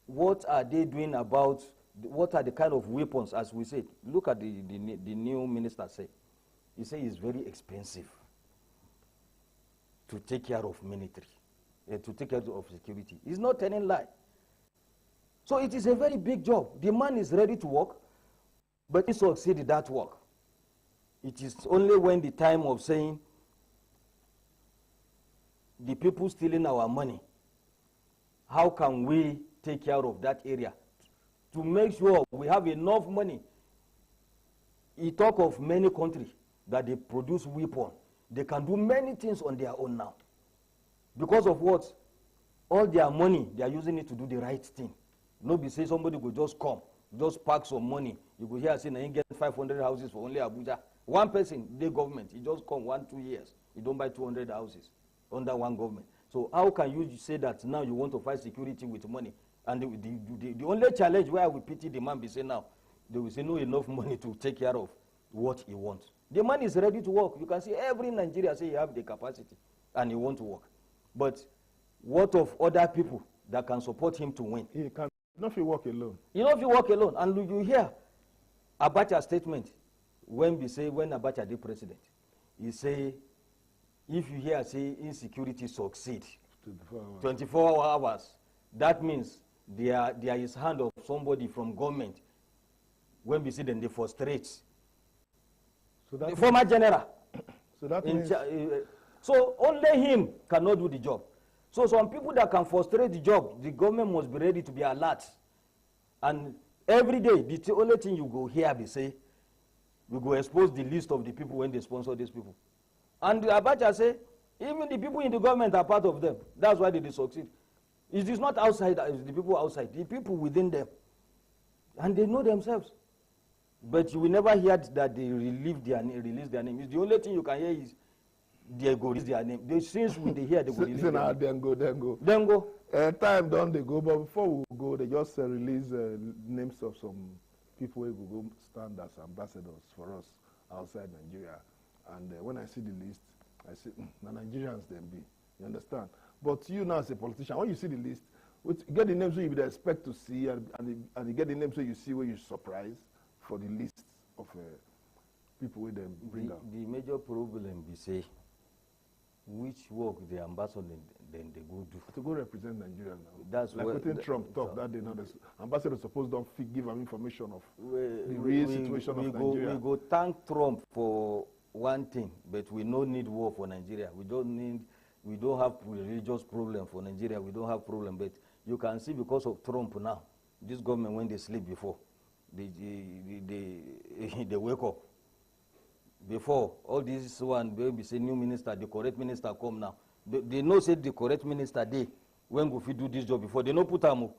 what are they doing about, what are the kind of weapons, as we said? Look at the new minister say. He said it's very expensive to take care of military, to take care of security. He's not telling lie. So it is a very big job. The man is ready to work, but he succeeded that work. It is only when the time of saying the people stealing our money, how can we take care of that area to make sure we have enough money? He talk of many countries that they produce weapons. They can do many things on their own now. Because of what? All their money, they are using it to do the right thing. Nobody say somebody could just come, just pack some money. You could hear saying, I get 500 houses for only Abuja. One person, the government, he just come 1-2 years. You don't buy 200 houses under one government. So how can you say that now you want to fight security with money? And the only challenge where we pity the man be say now, they will say no enough money to take care of what he wants. The man is ready to work. You can see every Nigeria say he have the capacity and he want to work. But what of other people that can support him to win? He can not if you work alone. You know if you work alone. And you hear Abacha's statement when Abacha the president. He say, if you hear say insecurity succeed 24 hours, that means there is hand of somebody from government when we see them they frustrate. So the former general. So that means so only him cannot do the job. So some people that can frustrate the job, the government must be ready to be alert. And every day, the only thing you go hear be say, we go expose the list of the people when they sponsor these people. And Abacha say, even the people in the government are part of them. That's why they succeed. It is not outside, it's the people outside, the people within them. And they know themselves. But you will never hear that they release their name. It's the only thing you can hear is they go release their name. Since when they hear, they go release their name. Then go. Time done, they go. But before we go, they just release names of some people who will go stand as ambassadors for us outside Nigeria. And when I see the list, I say, the Nigerians then be. You understand? But you now as a politician, when you see the list, get the names so you would expect to see, and you get the names so you see where you're surprised for the list of people where they bring out. The major problem we say, which work the ambassador then they go do. To go represent Nigeria now. That's like what Trump talk that day now. The ambassador supposed don't give them information of the real situation of Nigeria. We go thank Trump for one thing, but we don't need war for Nigeria. We don't have religious problem for Nigeria. We don't have problem, but you can see because of Trump now, this government when they sleep before, they wake up. before all this one be say new minister, the correct minister come now. They know say the correct minister dey when go fit do this job before. They no put am.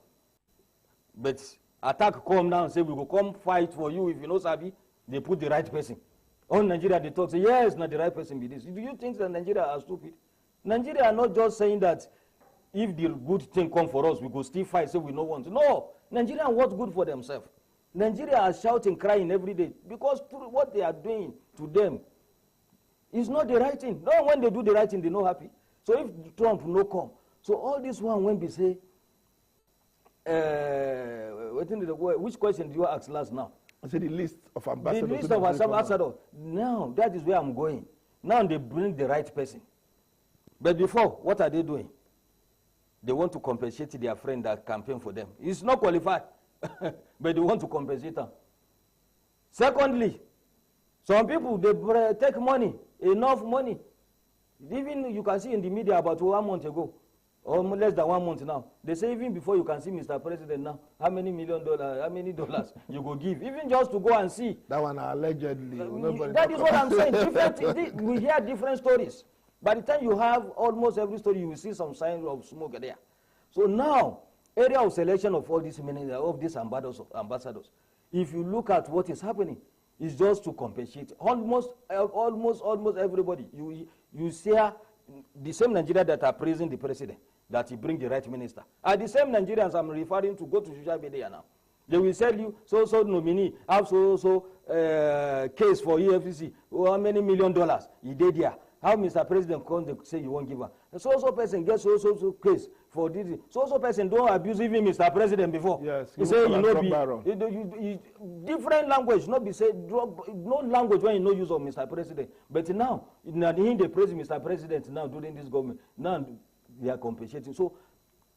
But attack come now and say we go come fight for you if you know sabi. They put the right person. All Nigeria they talk say yes, not the right person be this. Do you think that Nigeria are stupid? Nigeria are not just saying that if the good thing come for us, we go still fight, say we no want. No, Nigeria want good for themselves. Nigeria are shouting, crying every day because what they are doing to them is not the right thing. No, when they do the right thing, they no happy. So if Trump no come, so all this one when we say, which question do you ask last now? I said the list of ambassadors. The list of ambassadors. Now that is where I'm going. Now they bring the right person. But before, what are they doing? They want to compensate their friend that campaigned for them. He's not qualified, but they want to compensate him. Secondly, some people, they take money, enough money. Even you can see in the media about 1 month ago, or less than 1 month now. They say even before you can see Mr. President now, how many dollars you go give, even just to go and see. That one allegedly. That is what I'm saying. We hear different stories. By the time you have almost every story, you will see some signs of smoke there. So now, area of selection of all these ambassadors, if you look at what is happening, it's just to compensate. Almost everybody. You see the same Nigeria that are praising the president, that he bring the right minister, are the same Nigerians I'm referring to go to social media now. They will sell you so nominee have case for EFCC. How many $1 million he did there? How Mr. President come they say you won't give her. So person gets so case for this. So person don't abuse even Mr. President before. Yes. He say you know be different language, not be say no language when you no use of Mr. President. But now they praise Mr. President now during this government. Now they are compensating. So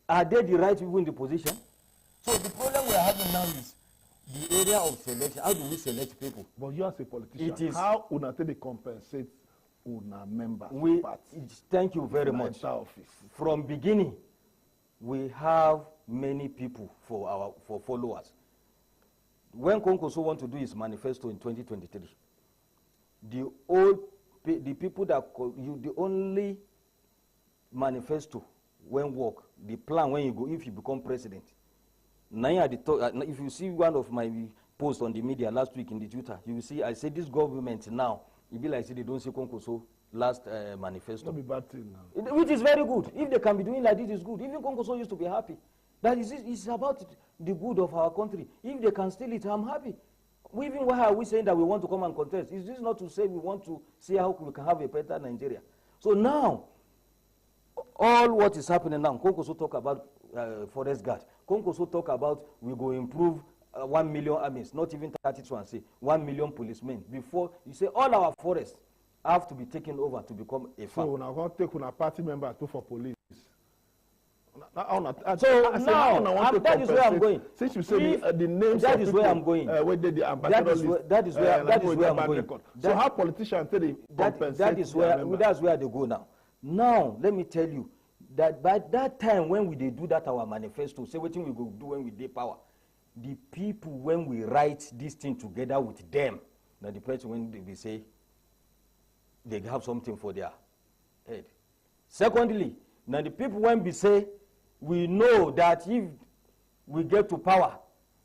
are they the right people in the position? So the problem we are having now is the area of selection. How do we select people? But you as a politician, how una take compensate una members? Thank you very much. Office. From beginning, we have many people for followers. When Konkoso want to do his manifesto in 2023, the people that the only manifesto when work, the plan when you go if you become president. Now if you see one of my posts on the media last week in the Twitter, you will see I say this government now. It be like say they don't see Konkoso last manifesto. Not be bad thing now. Which is very good. If they can be doing like this, it's good. Even Konkoso used to be happy. That is, it's about the good of our country. If they can steal it, I'm happy. Even why are we saying that we want to come and contest? Is this not to say we want to see how we can have a better Nigeria? So now, all what is happening now, Konkoso talk about forest guard. Konkoso talk about we go improve 1 million armies, not even 32 and say 1 million policemen. Before you say all our forests have to be taken over to become a farm. So now going to take una party member to for police. Now that is where I'm going. Since you say the names that is where I'm going. Where did the ambassador list? That is where I'm going. So how politicians say they compensate? That's where they go now. Now let me tell you that by that time when we do that our manifesto, say what we go do when we dey power. The people when we write this thing together with them, now the person when they say they have something for their head. Secondly, now the people when we say we know that if we get to power,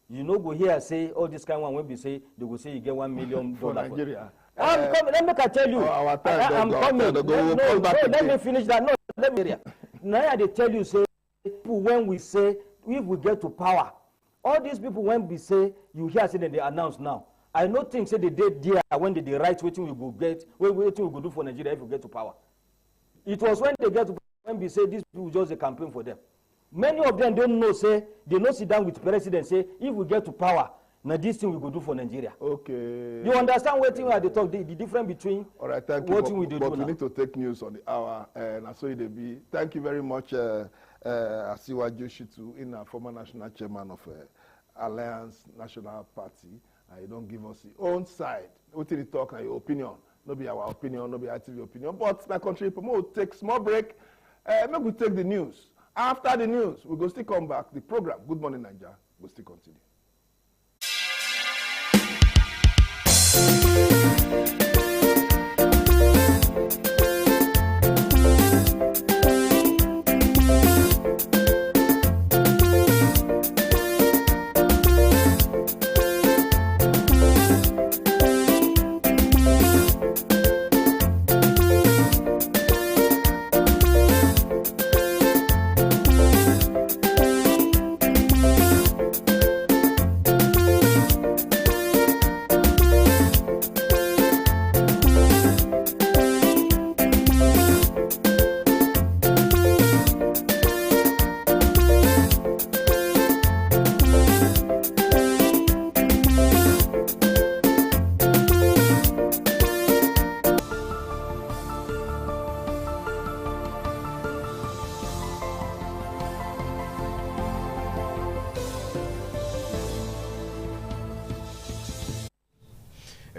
you know go here say all this kind of one when we say they will say you get $1 million for Nigeria. I'm coming. Let me tell you. I'm coming. Let me finish that. No, let me hear. Now they tell you say people when we say if we get to power. All these people when we say you hear say that they announce now. I don't think say they did there when they write what we go get, what we go do for Nigeria if we get to power. It was when they get to power when we say these people just a campaign for them. Many of them don't know say they don't sit down with the president say if we get to power, now this thing we go do for Nigeria. Okay. You understand what thing they talk the difference between all right, thank what you. We do but do we need to take news on the hour and so it be. Thank you very much, Asiwaju Shitu, in former national chairman of Alliance National Party. You don't give us your own side. What did you talk and your opinion? No be our opinion, no be ITV opinion. But my country people will take small break. Maybe we take the news. After the news, we go still come back. The program, Good Morning Nigeria, will still continue.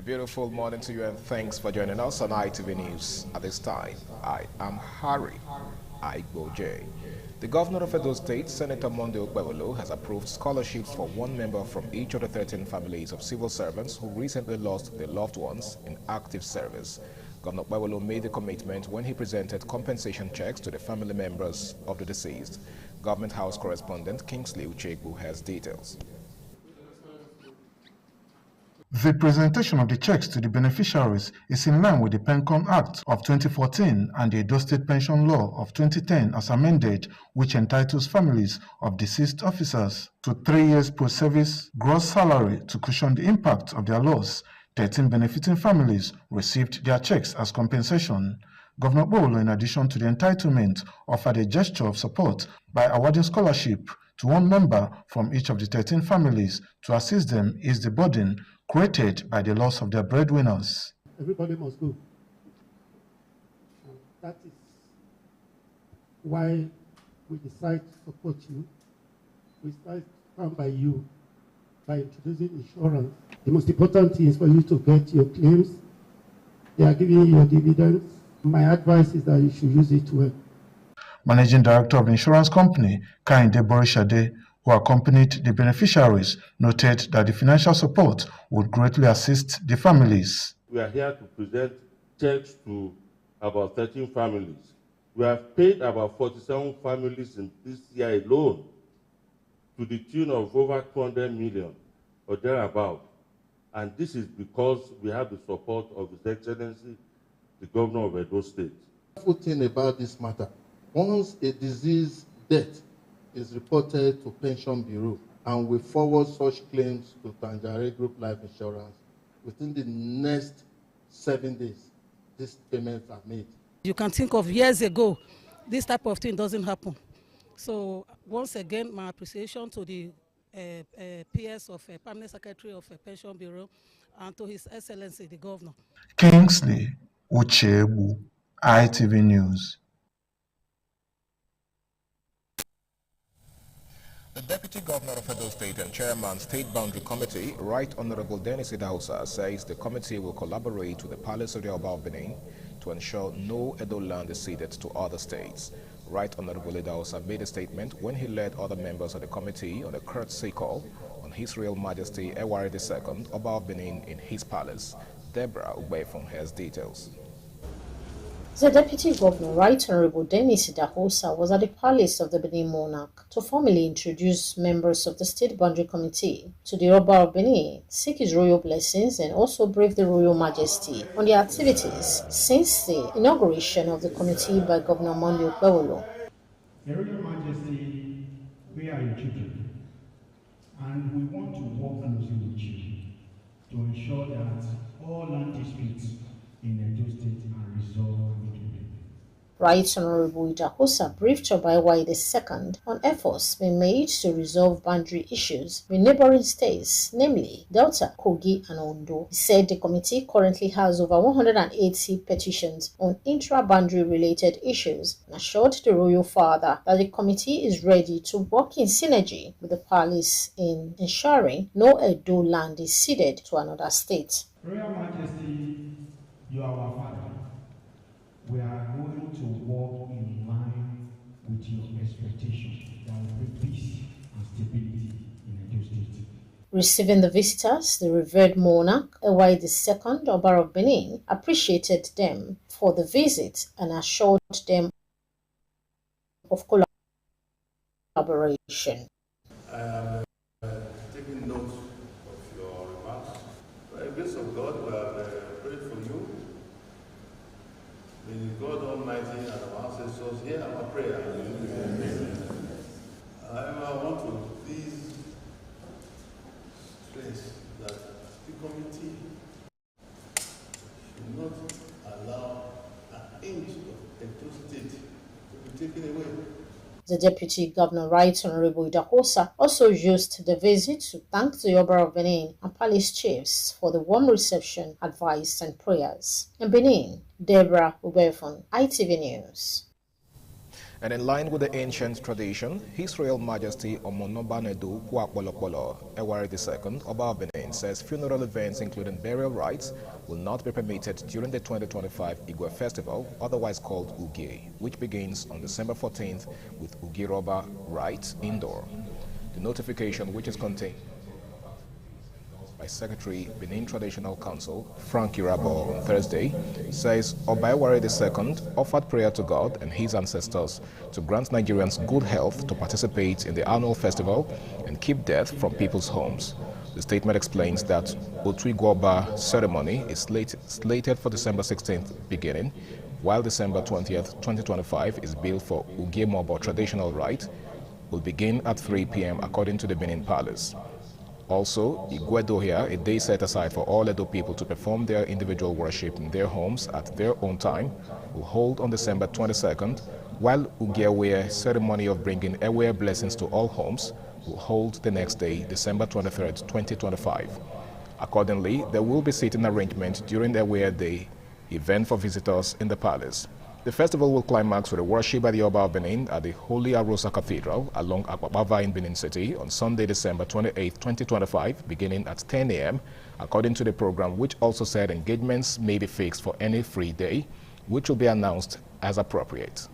beautiful morning to you, and thanks for joining us on ITV News at this time. I am Harry Igboje. The governor of Edo State, Senator Monday Okpebholo, has approved scholarships for one member from each of the 13 families of civil servants who recently lost their loved ones in active service. Governor Okpebholo made the commitment when he presented compensation checks to the family members of the deceased. Government House correspondent Kingsley Uchegbu has details. The presentation of the checks to the beneficiaries is in line with the PENCON Act of 2014 and the Edo State Pension Law of 2010 as amended, which entitles families of deceased officers to 3 years post-service gross salary to cushion the impact of their loss. 13 benefiting families received their checks as compensation. Governor Okpebholo, in addition to the entitlement, offered a gesture of support by awarding scholarship to one member from each of the 13 families to assist them ease the burden created by the loss of their breadwinners. Everybody must go. That is why we decide to support you. We decide to stand by you by introducing insurance. The most important thing is for you to get your claims. They are giving you your dividends. My advice is that you should use it well. Managing Director of the insurance company, Kainde Borishade, who accompanied the beneficiaries, noted that the financial support would greatly assist the families. We are here to present checks to about 13 families. We have paid about 47 families in this year alone to the tune of over 200 million or thereabout. And this is because we have the support of His Excellency, the Governor of Edo State. The wonderful thing about this matter, once a disease death is reported to Pension Bureau and we forward such claims to Tanjare Group Life Insurance, within the next 7 days, these payments are made. You can think of years ago, this type of thing doesn't happen. So once again, my appreciation to the PS of Permanent Secretary of Pension Bureau and to His Excellency, the Governor. Kingsley Uchegbu, ITV News. The Deputy Governor of Edo State and Chairman State Boundary Committee, Right Honorable Dennis Idahosa, says the committee will collaborate with the Palace of the Oba of Benin to ensure no Edo land is ceded to other states. Right Honorable Idahosa made a statement when he led other members of the committee on a courtesy call on His Royal Majesty Ewari II, Oba of Benin, in his palace. Deborah Ubefon has details. The Deputy Governor, Right Honorable Dennis Idahosa, was at the palace of the Benin monarch to formally introduce members of the State Boundary Committee to the Oba of Benin, seek his royal blessings, and also brief the Royal Majesty on the activities since the inauguration of the committee by Governor Monday Okpebholo. The Royal Majesty, we are your children, and we want to work closely with you to ensure that all land disputes in Edo State are resolved. Right Honorable Idahosa briefed Oba Ewari II on efforts being made to resolve boundary issues with neighboring states, namely Delta, Kogi, and Ondo. He said the committee currently has over 180 petitions on intra-boundary related issues and assured the Royal Father that the committee is ready to work in synergy with the palace in ensuring no Edo land is ceded to another state. Royal Majesty, you are our father. We are going to work in line with your expectations that will bring peace and stability in Edo State. Receiving the visitors, the revered monarch, Ewari II, Oba of Benin, appreciated them for the visit and assured them of collaboration. I am taking note of your remarks. By the grace of God, we have prayed for you. May God Almighty and our ancestors hear our prayer. Amen. I want to please stress that the committee should not allow an inch of Edo State to be taken away. The Deputy Governor, Right Honorable Idahosa, also used the visit to thank the Oba of Benin and Palace Chiefs for the warm reception, advice, and prayers. In Benin, Deborah Ubefon, ITV News. And in line with the ancient tradition, His Royal Majesty Omonobanedu Kwakbolokbolo Ewari II, Oba of Benin, says funeral events including burial rites will not be permitted during the 2025 Igwe Festival, otherwise called Ugie, which begins on December 14th with Ugiroba rites indoor. The notification, which is contained by Secretary Benin Traditional Council Frank Irabo on Thursday, says Oba Ewari II offered prayer to God and his ancestors to grant Nigerians good health to participate in the annual festival and keep death from people's homes. The statement explains that Otuigwoba ceremony is slated for December 16th beginning, while December 20th, 2025 is billed for Ugie Mobo traditional rite, will begin at 3 p.m. according to the Benin Palace. Also, Igwedohia, a day set aside for all Edo people to perform their individual worship in their homes at their own time, will hold on December 22nd, while Ugewe ceremony of bringing Ewe blessings to all homes will hold the next day, December 23rd, 2025. Accordingly, there will be seating arrangement during the Ewe Day event for visitors in the palace. The festival will climax with a worship by the Oba of Benin at the Holy Arosa Cathedral along Akpabava in Benin City on Sunday, December 28, 2025, beginning at 10 a.m., according to the program, which also said engagements may be fixed for any free day, which will be announced as appropriate.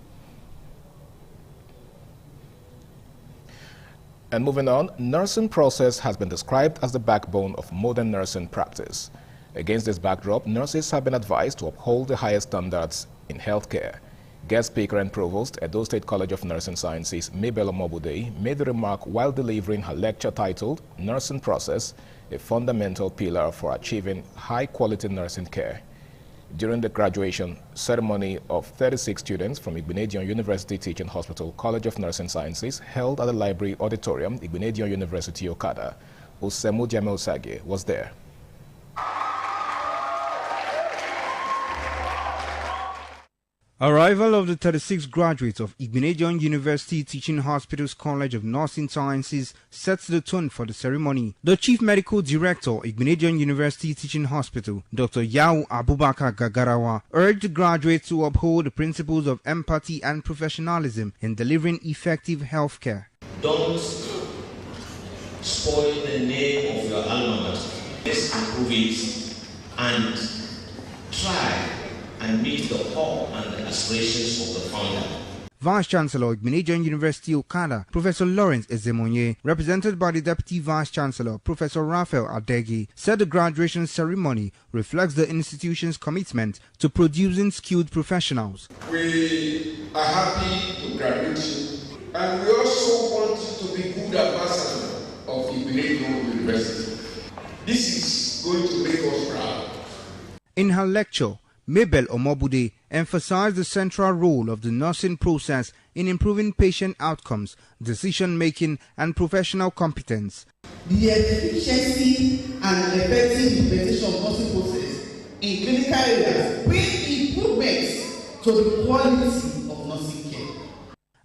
And moving on, nursing process has been described as the backbone of modern nursing practice. Against this backdrop, nurses have been advised to uphold the highest standards in healthcare. Guest speaker and provost at Edo State College of Nursing Sciences, Mabel Omobude, made the remark while delivering her lecture titled Nursing Process, a Fundamental Pillar for Achieving High-Quality Nursing Care. During the graduation ceremony of 36 students from Igbinedion University Teaching Hospital College of Nursing Sciences held at the Library Auditorium, Igbinedion University, Okada, Osemu Jame Osage was there. Arrival of the 36 graduates of Igbinedion University Teaching Hospital's College of Nursing Sciences sets the tone for the ceremony. The Chief Medical Director, Igbinedion University Teaching Hospital, Dr. Yao Abubakar Gagarawa, urged the graduates to uphold the principles of empathy and professionalism in delivering effective health care. Don't spoil the name of your alma mater. Let's improve it and try and meet the hope and the aspirations of the founder. Vice-Chancellor, Igbinedion University Okada, Professor Lawrence Ezemonye, represented by the Deputy Vice-Chancellor, Professor Raphael Adegi, said the graduation ceremony reflects the institution's commitment to producing skilled professionals. We are happy to graduate you, and we also want you to be good ambassadors of Igbinedion University. This is going to make us proud. In her lecture, Mabel Omobude emphasized the central role of the nursing process in improving patient outcomes, decision-making, and professional competence. The efficiency and effective implementation of nursing process in clinical areas bring improvements to the quality of nursing care.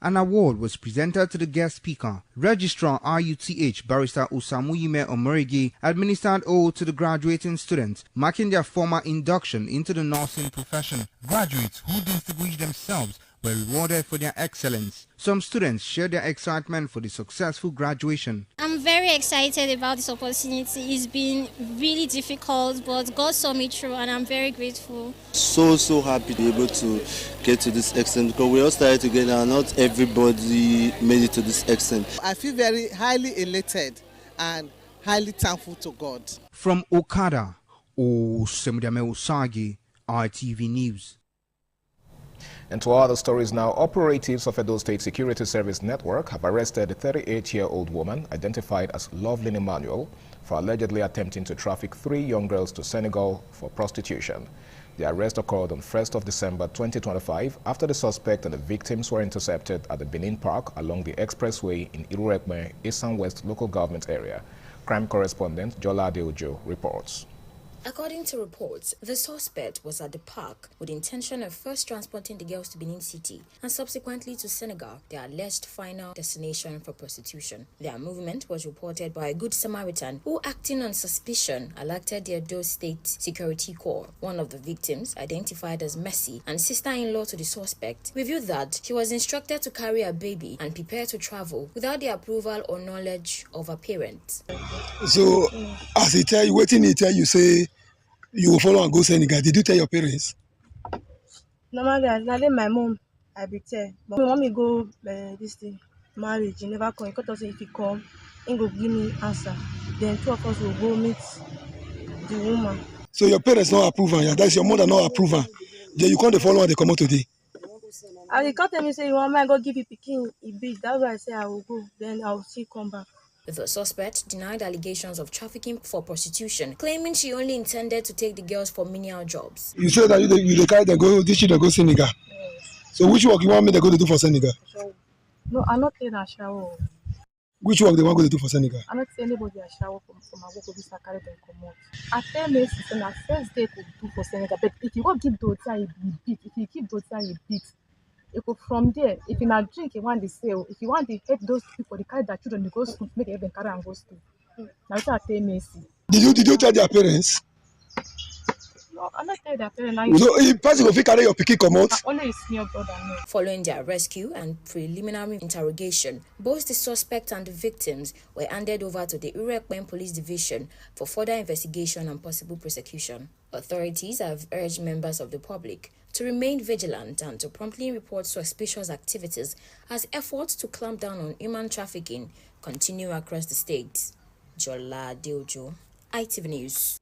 An award was presented to the guest speaker. Registrar RUTH Barrister Osamuyime Omorigi administered oath to the graduating students, marking their formal induction into the nursing profession. Graduates who distinguished themselves were rewarded for their excellence. Some students shared their excitement for the successful graduation. I'm very excited about this opportunity. It's been really difficult, but God saw me through and I'm very grateful. So happy to be able to get to this extent because we all started together and not everybody made it to this extent. I feel very highly elated and highly thankful to God. From Okada, Osemudame Osagi, ITV News. And to other stories now, operatives of Edo State Security Service Network have arrested a 38-year-old woman identified as Lovelyn Emmanuel for allegedly attempting to traffic 3 young girls to Senegal for prostitution. The arrest occurred on 1st of December 2025 after the suspect and the victims were intercepted at the Benin Park along the expressway in Iruekme, Eastern West local government area. Crime correspondent Jola Adeojo reports. According to reports, the suspect was at the park with the intention of first transporting the girls to Benin City and subsequently to Senegal, their alleged final destination for prostitution. Their movement was reported by a Good Samaritan who, acting on suspicion, alerted the Edo State Security Corps. One of the victims, identified as Mercy and sister-in-law to the suspect, revealed that she was instructed to carry a baby and prepare to travel without the approval or knowledge of her parents. So, as he tell you, waiting, he tell you, say, you will follow and go Senegal. Did you tell your parents? Normally, I let my mom, I be tell. But my mommy go this thing, marriage, he never come. He cut us if he come, he go give me answer. Then 2 of us will go meet the woman. So your parents not approve, and that's your mother not approve. Then you can't follow and they come out today. And he can't tell me say you want me to go give you pikin a bit. That's why I say I will go. Then I will still come back. The suspect denied allegations of trafficking for prostitution, claiming she only intended to take the girls for menial jobs. You said that you carry them go, this should go Senegal. Yes. So which work you want me to go to do for Senegal? No, I'm not saying I shower. Which work they want to go to do for Senegal? I'm not saying anybody I shower from my work this I carry them come out. I tell me sister na first day could do for Senegal, but if you want to give daughter a beat, if you keep daughter a beat, you go from there. If you not drink, you want to sell. If you want to help those people, they carry their children to go to school, make them carry and go to school. Now it's a tell me. Did you tell their parents? No, I'm not telling their parents. So if person go fit carry your pikin come out. Only his senior brother know. Following their rescue and preliminary interrogation, both the suspect and the victims were handed over to the Urekpen Police Division for further investigation and possible prosecution. Authorities have urged members of the public to remain vigilant and to promptly report suspicious activities as efforts to clamp down on human trafficking continue across the state. Jola Deojo, ITV News.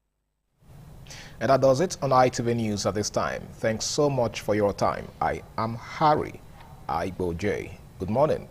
And that does it on ITV News at this time. Thanks so much for your time. I am Harry Igboje. Good morning.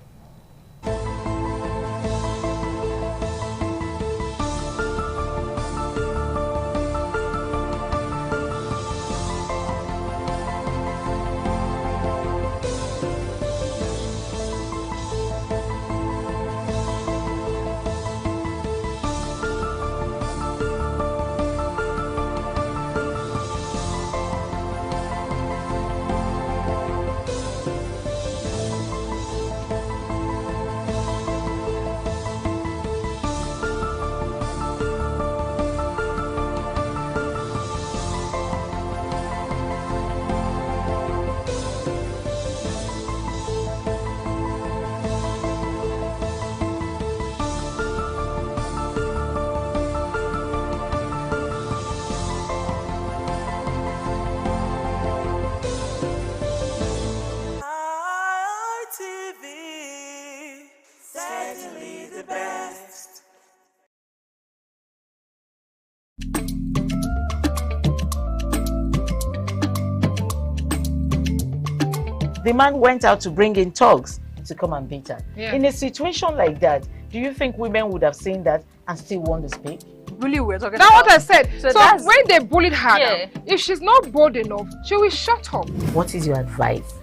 The man went out to bring in thugs to come and beat her. Yeah. In a situation like that, do you think women would have seen that and still want to speak? Really, we're talking about. That's what I said. So when they bullied her, now, if she's not bold enough, she will shut up. What is your advice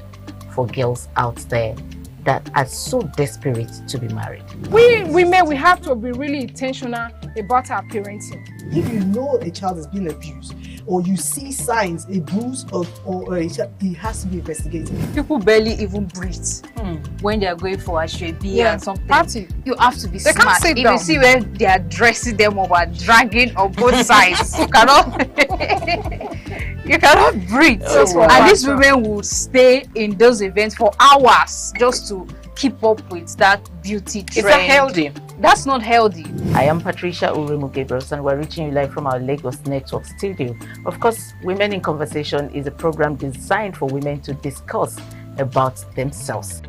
for girls out there that are so desperate to be married? We women, we have to be really intentional about our parenting. If you know a child is being abused, or you see signs, a bruise or a child, it has to be investigated. People barely even breathe when they are going for a shrebi and something. Party. You have to be They smart. can't sit If down. you see when they are dressing them up or dragging on both sides, you cannot breathe. And these women will stay in those events for hours just to keep up with that beauty trend. Is that healthy? That's not healthy. I am Patricia Uremu Gabriels and we're reaching you live from our Lagos Network studio. Of course, Women in Conversation is a program designed for women to discuss about themselves.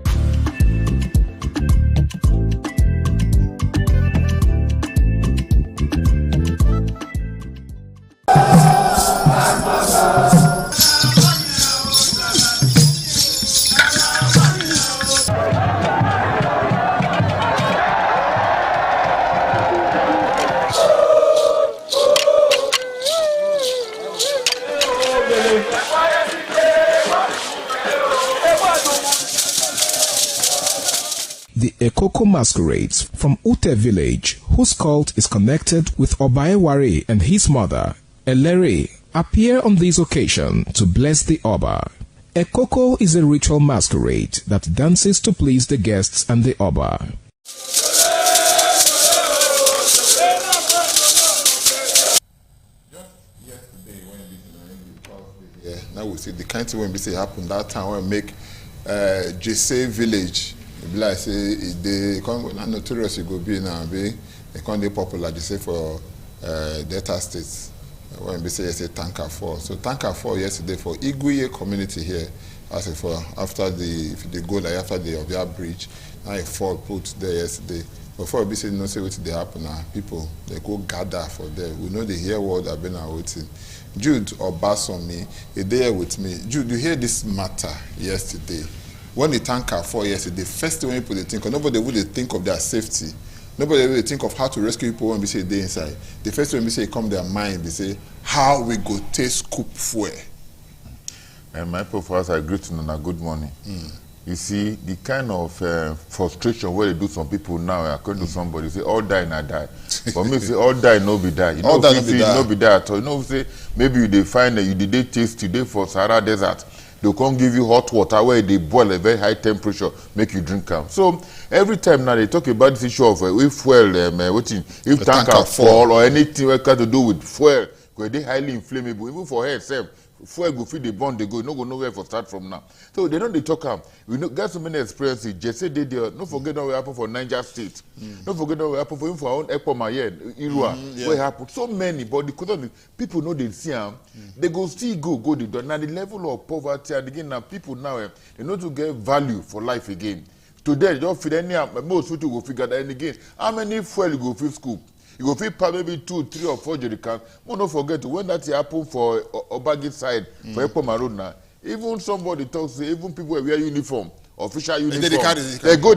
The Ekoko masquerades from Ute village, whose cult is connected with Obaeware and his mother, Elere appear on this occasion to bless the Oba. Ekoko is a ritual masquerade that dances to please the guests and the Oba. Yeah, now we see the kind of thing when we say happen that time when we make Jesse village. Like say they come not notorious you go be now be they can't be popular Jesse for Delta States. When we say yes, a tanker 4. So tanker 4 yesterday for Iguye community here. As for after they go like after the Obia bridge, now a fall put there yesterday. Before we say no say what they happen now, people they go gather for there. We know they hear word have been waiting. Jude Obasomi, a day with me. Jude, you hear this matter yesterday. When the tanker 4 yesterday, first thing when people they think, nobody would think of their safety. Nobody will think of how to rescue people when we say they inside. The first thing we say come their mind, they say, how we go taste scoop fuel. And my professors are greeting and a good morning. You see, the kind of frustration where they do some people now, according to somebody, say, all die and I die. But me say, all die, no be die. You know, if you no be die at all. You know, say, maybe they find that you did taste today for Sahara Desert. They can't give you hot water where they boil a very high temperature, make you drink them. So every time now they talk about this issue of if fuel, if tanker fall or anything that got to do with fuel, because they highly inflammable, even for hair itself. Fuel go feed the bond they go, no go nowhere for start from now. So they don't they talk am. We know got so many experiences. Jesse did there. Don't forget what happened for Niger State. Don't forget what happened for him for our own Ekpoma here, Irua. What happened? So many, but the people know they see them. They go still go the door. Now the level of poverty and again now people now they know to get value for life again. Today, you don't feed any most people will figure that again. How many fuel you go feed school? You go feed maybe 2, 3 or 4 jerrycans. But don't forget when that happened for Obagi side, for Ekpoma Road now, even somebody talks, even people wear uniform, official uniform,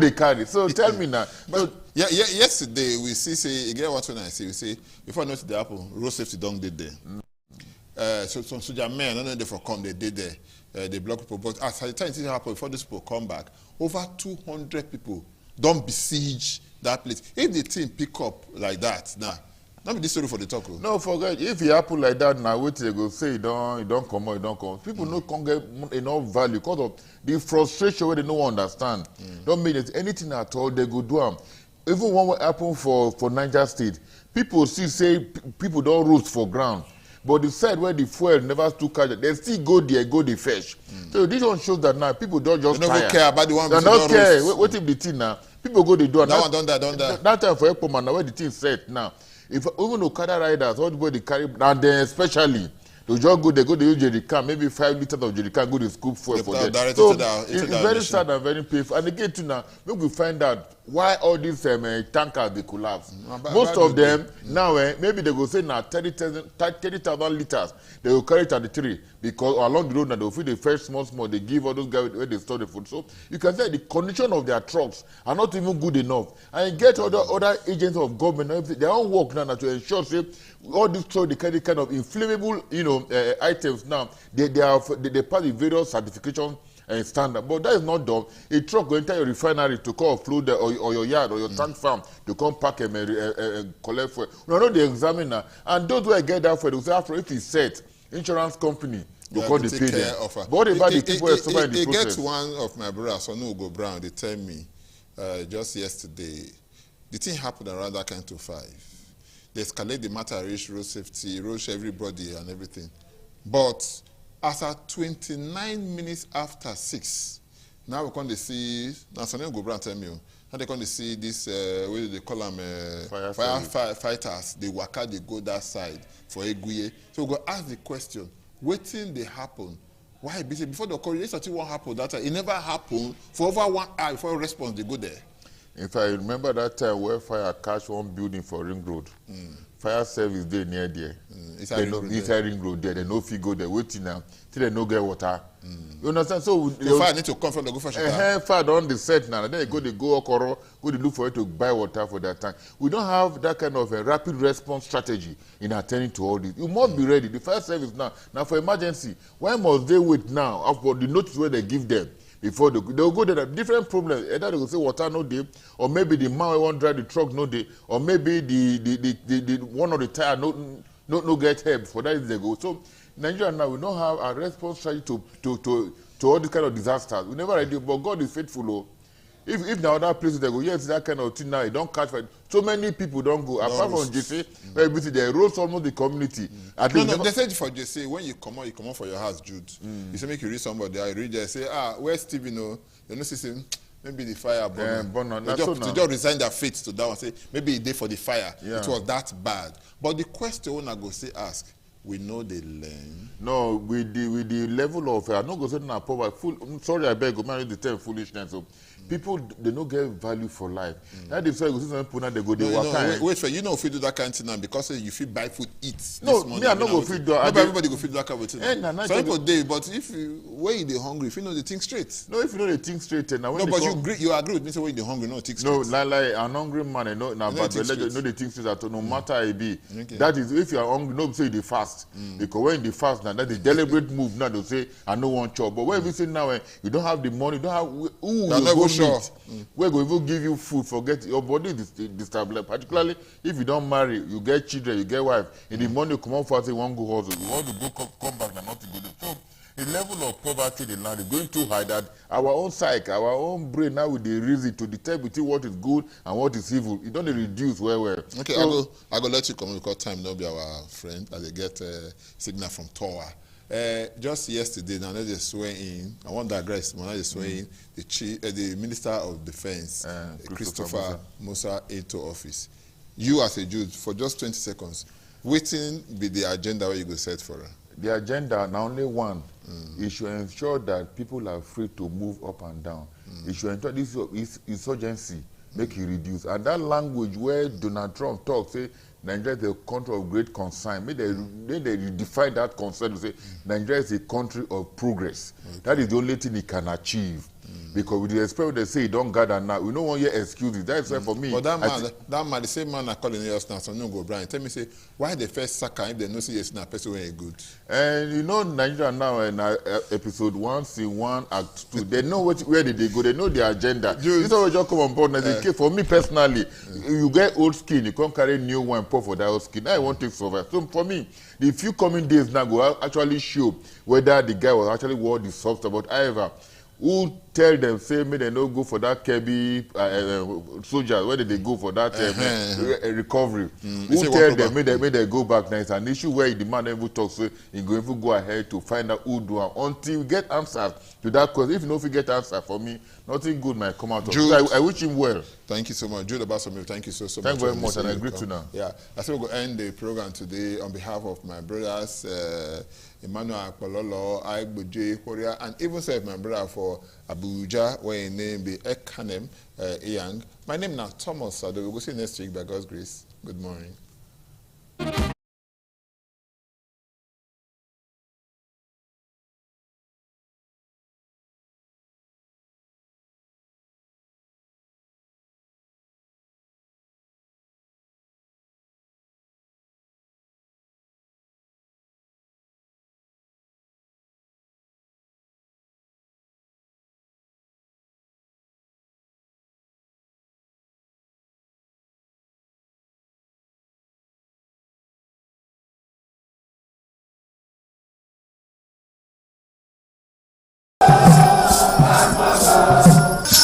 they carry. So tell me now. But yeah, yesterday we say again what when I say we say before I know the happen, road safety don't did there. So some soldier men, I don't know they for come, they did there. They block people. But as the time it happened, before these people come back, over 200 people don't besiege that place. If the team pick up like that, now, not be this story for the talk. No, forget. If it happen like that now, wait till they go say it don't come or it don't come. People no can't get enough value because of the frustration where they don't understand. Don't mean it anything at all. They go do them. Even what happen for Niger State, people still say people don't roast for ground. But the side where the fuel never took catch, they still go there, go the fish. So this one shows that now people don't just they don't care about the one. They don't care. What if the thing now? People go the door. That one don't die. That time for Ekpoma now where the thing set now. If even Okada riders, all the way they carry, and then especially they just go, they use jerrycan, maybe 5 liters of jerrycan, go to scoop fuel for them. So it's very sad and very painful. And again, too now, maybe we find out why all these tankers they collapse. Most of them now, maybe they go say now 30,000 liters they will carry 33 because along the road now they will feed the fresh small. They give all those guys where they store the food. So you can say the condition of their trucks are not even good enough. And you get other agents of government, their own work now to ensure say all these trucks they carry kind of inflammable items now. They pass the various certifications and standard, but that is not done. A truck will enter your refinery to call fluid or your yard or your tank farm to come pack and collect fuel. No, no, they examine now. And those who get that fuel, they say after if it's set, insurance company will call the pay them. But what about the people who are suffering in the process? It gets one of my brothers, Onugo Brown, they tell me just yesterday, the thing happened around that kind of 5. They escalate the matter, reach road safety, rush everybody and everything. But as at 29 minutes after 6, now we're going to see, now Sonny go Brown tell me, now they're going to see this, what do they call them, firefighters, they work out, they go that side for Eguye. So we're going to ask the question, waiting they happen, why busy? Before the coordination, what happened that time? It never happened for over 1 hour before response, they go there. If I remember that time where fire catch one building for Ring Road, fire service there near there. Inside Ring Road there, they no fit go there, waiting now till they no get water. You understand? So fire need to come from the go for shelter. Fire don the set now, then they go Okoro, go to look for it to buy water for that time. We don't have that kind of a rapid response strategy in attending to all this. You must be ready. The fire service now for emergency, why must they wait now after the notice where they give them? Before they'll go there, different problems. Either they will say water no day, or maybe the man won't drive the truck no day, or maybe the one of the tire no get help for that they go. So Nigeria now we don't have a response strategy to all this kind of disasters. We never ready, but God is faithful. Oh. If the other places they go, yes, that kind of thing now, it don't catch fire. So many people don't go. Apart from JC, where they roast almost the community. They said for JC, when you come out for your house, Jude. You say make you read somebody, I read there, say, where's Steve, you know see, maybe the fire burn. They just resign their fate to that one, say, maybe a day for the fire. Yeah. It was that bad. But the question I go say, ask, we know they learn. No, with the level of, I'm not going to say poverty. Sorry, I beg, I'm not the term foolishness. So, people, they don't get value for life. That is why you see some people now, they go, wait for you know if you do that kind of thing now, because you feel buy food, eat. No, me, I not go feed that. Not everybody go feed that kind of thing. Some people do, but if you, when you're hungry, if you know the think straight. No, if you know the think straight. Now, no, but you agree with me, say when you're hungry, no, think straight. No, like an hungry man, I know, now, but the know the think straight at all, no matter how it be. Okay. That is, if you are hungry, no say they fast. Because when they fast now, that's the deliberate move now, they'll say, I no want chop. But when we say now, you don't have the money, you don't have, who will go meet? We're going to give you food, forget your body is destabilized. Particularly if you don't marry, you get children, you get wife. In the morning, you come out for say, you want to go hustle. You want to go come back and not to go there. So the level of poverty in the land is going too high that our own psyche, our own brain now with the reason to determine between what is good and what is evil. It don't reduce well. Okay, so, I go let you come because time will be our friend as they get a signal from Tower. Just yesterday, now they swear in. I want to digress. Now they swear in the Minister of Defense, Christopher Musa, into office. You as a Jew, for just 20 seconds, waiting be the agenda where you go set for her. The agenda, now only one, it should ensure that people are free to move up and down. It should ensure this insurgency make it reduce. And that language where Donald Trump talks, say, Nigeria is a country of great concern. Maybe they define that concern to say Nigeria is a country of progress. Okay. That is the only thing it can achieve. Because with the experience they say, don't gather now. We don't want your excuses. That's why for me. But that man, the same man I calling us now, so no go Brian. Tell me, say, why the first sack if they know say yes, na person when good? And you know, Nigeria now in episode 1, scene 1, act 2, they know where did they go. They know the agenda. This always just come on board. For me personally, you get old skin, you can't carry new one pour for that old skin. I want to survive. So for me, the few coming days now go actually show whether the guy was actually what the soft about. However, who tell them, say, may they not go for that Kirby soldiers, where did they go for that recovery? Who tell them, may they go back now? It's an issue where the man never talks, so he's going to go ahead to find out who do it until we get answers to that question. If you don't get answer for me, nothing good might come out of it. So I wish him well. Thank you so much. Jude Abasomi, thank you so much. Thank you very much, and I agree to now. Yeah, I think we'll end the program today on behalf of my brothers, Emmanuel Akpololo, Aigboje, Korea, and even said my brother for Abuja, where his name be Ekanem Eyang. My name now Thomas Sado. We'll go see you next week by God's grace. Good morning.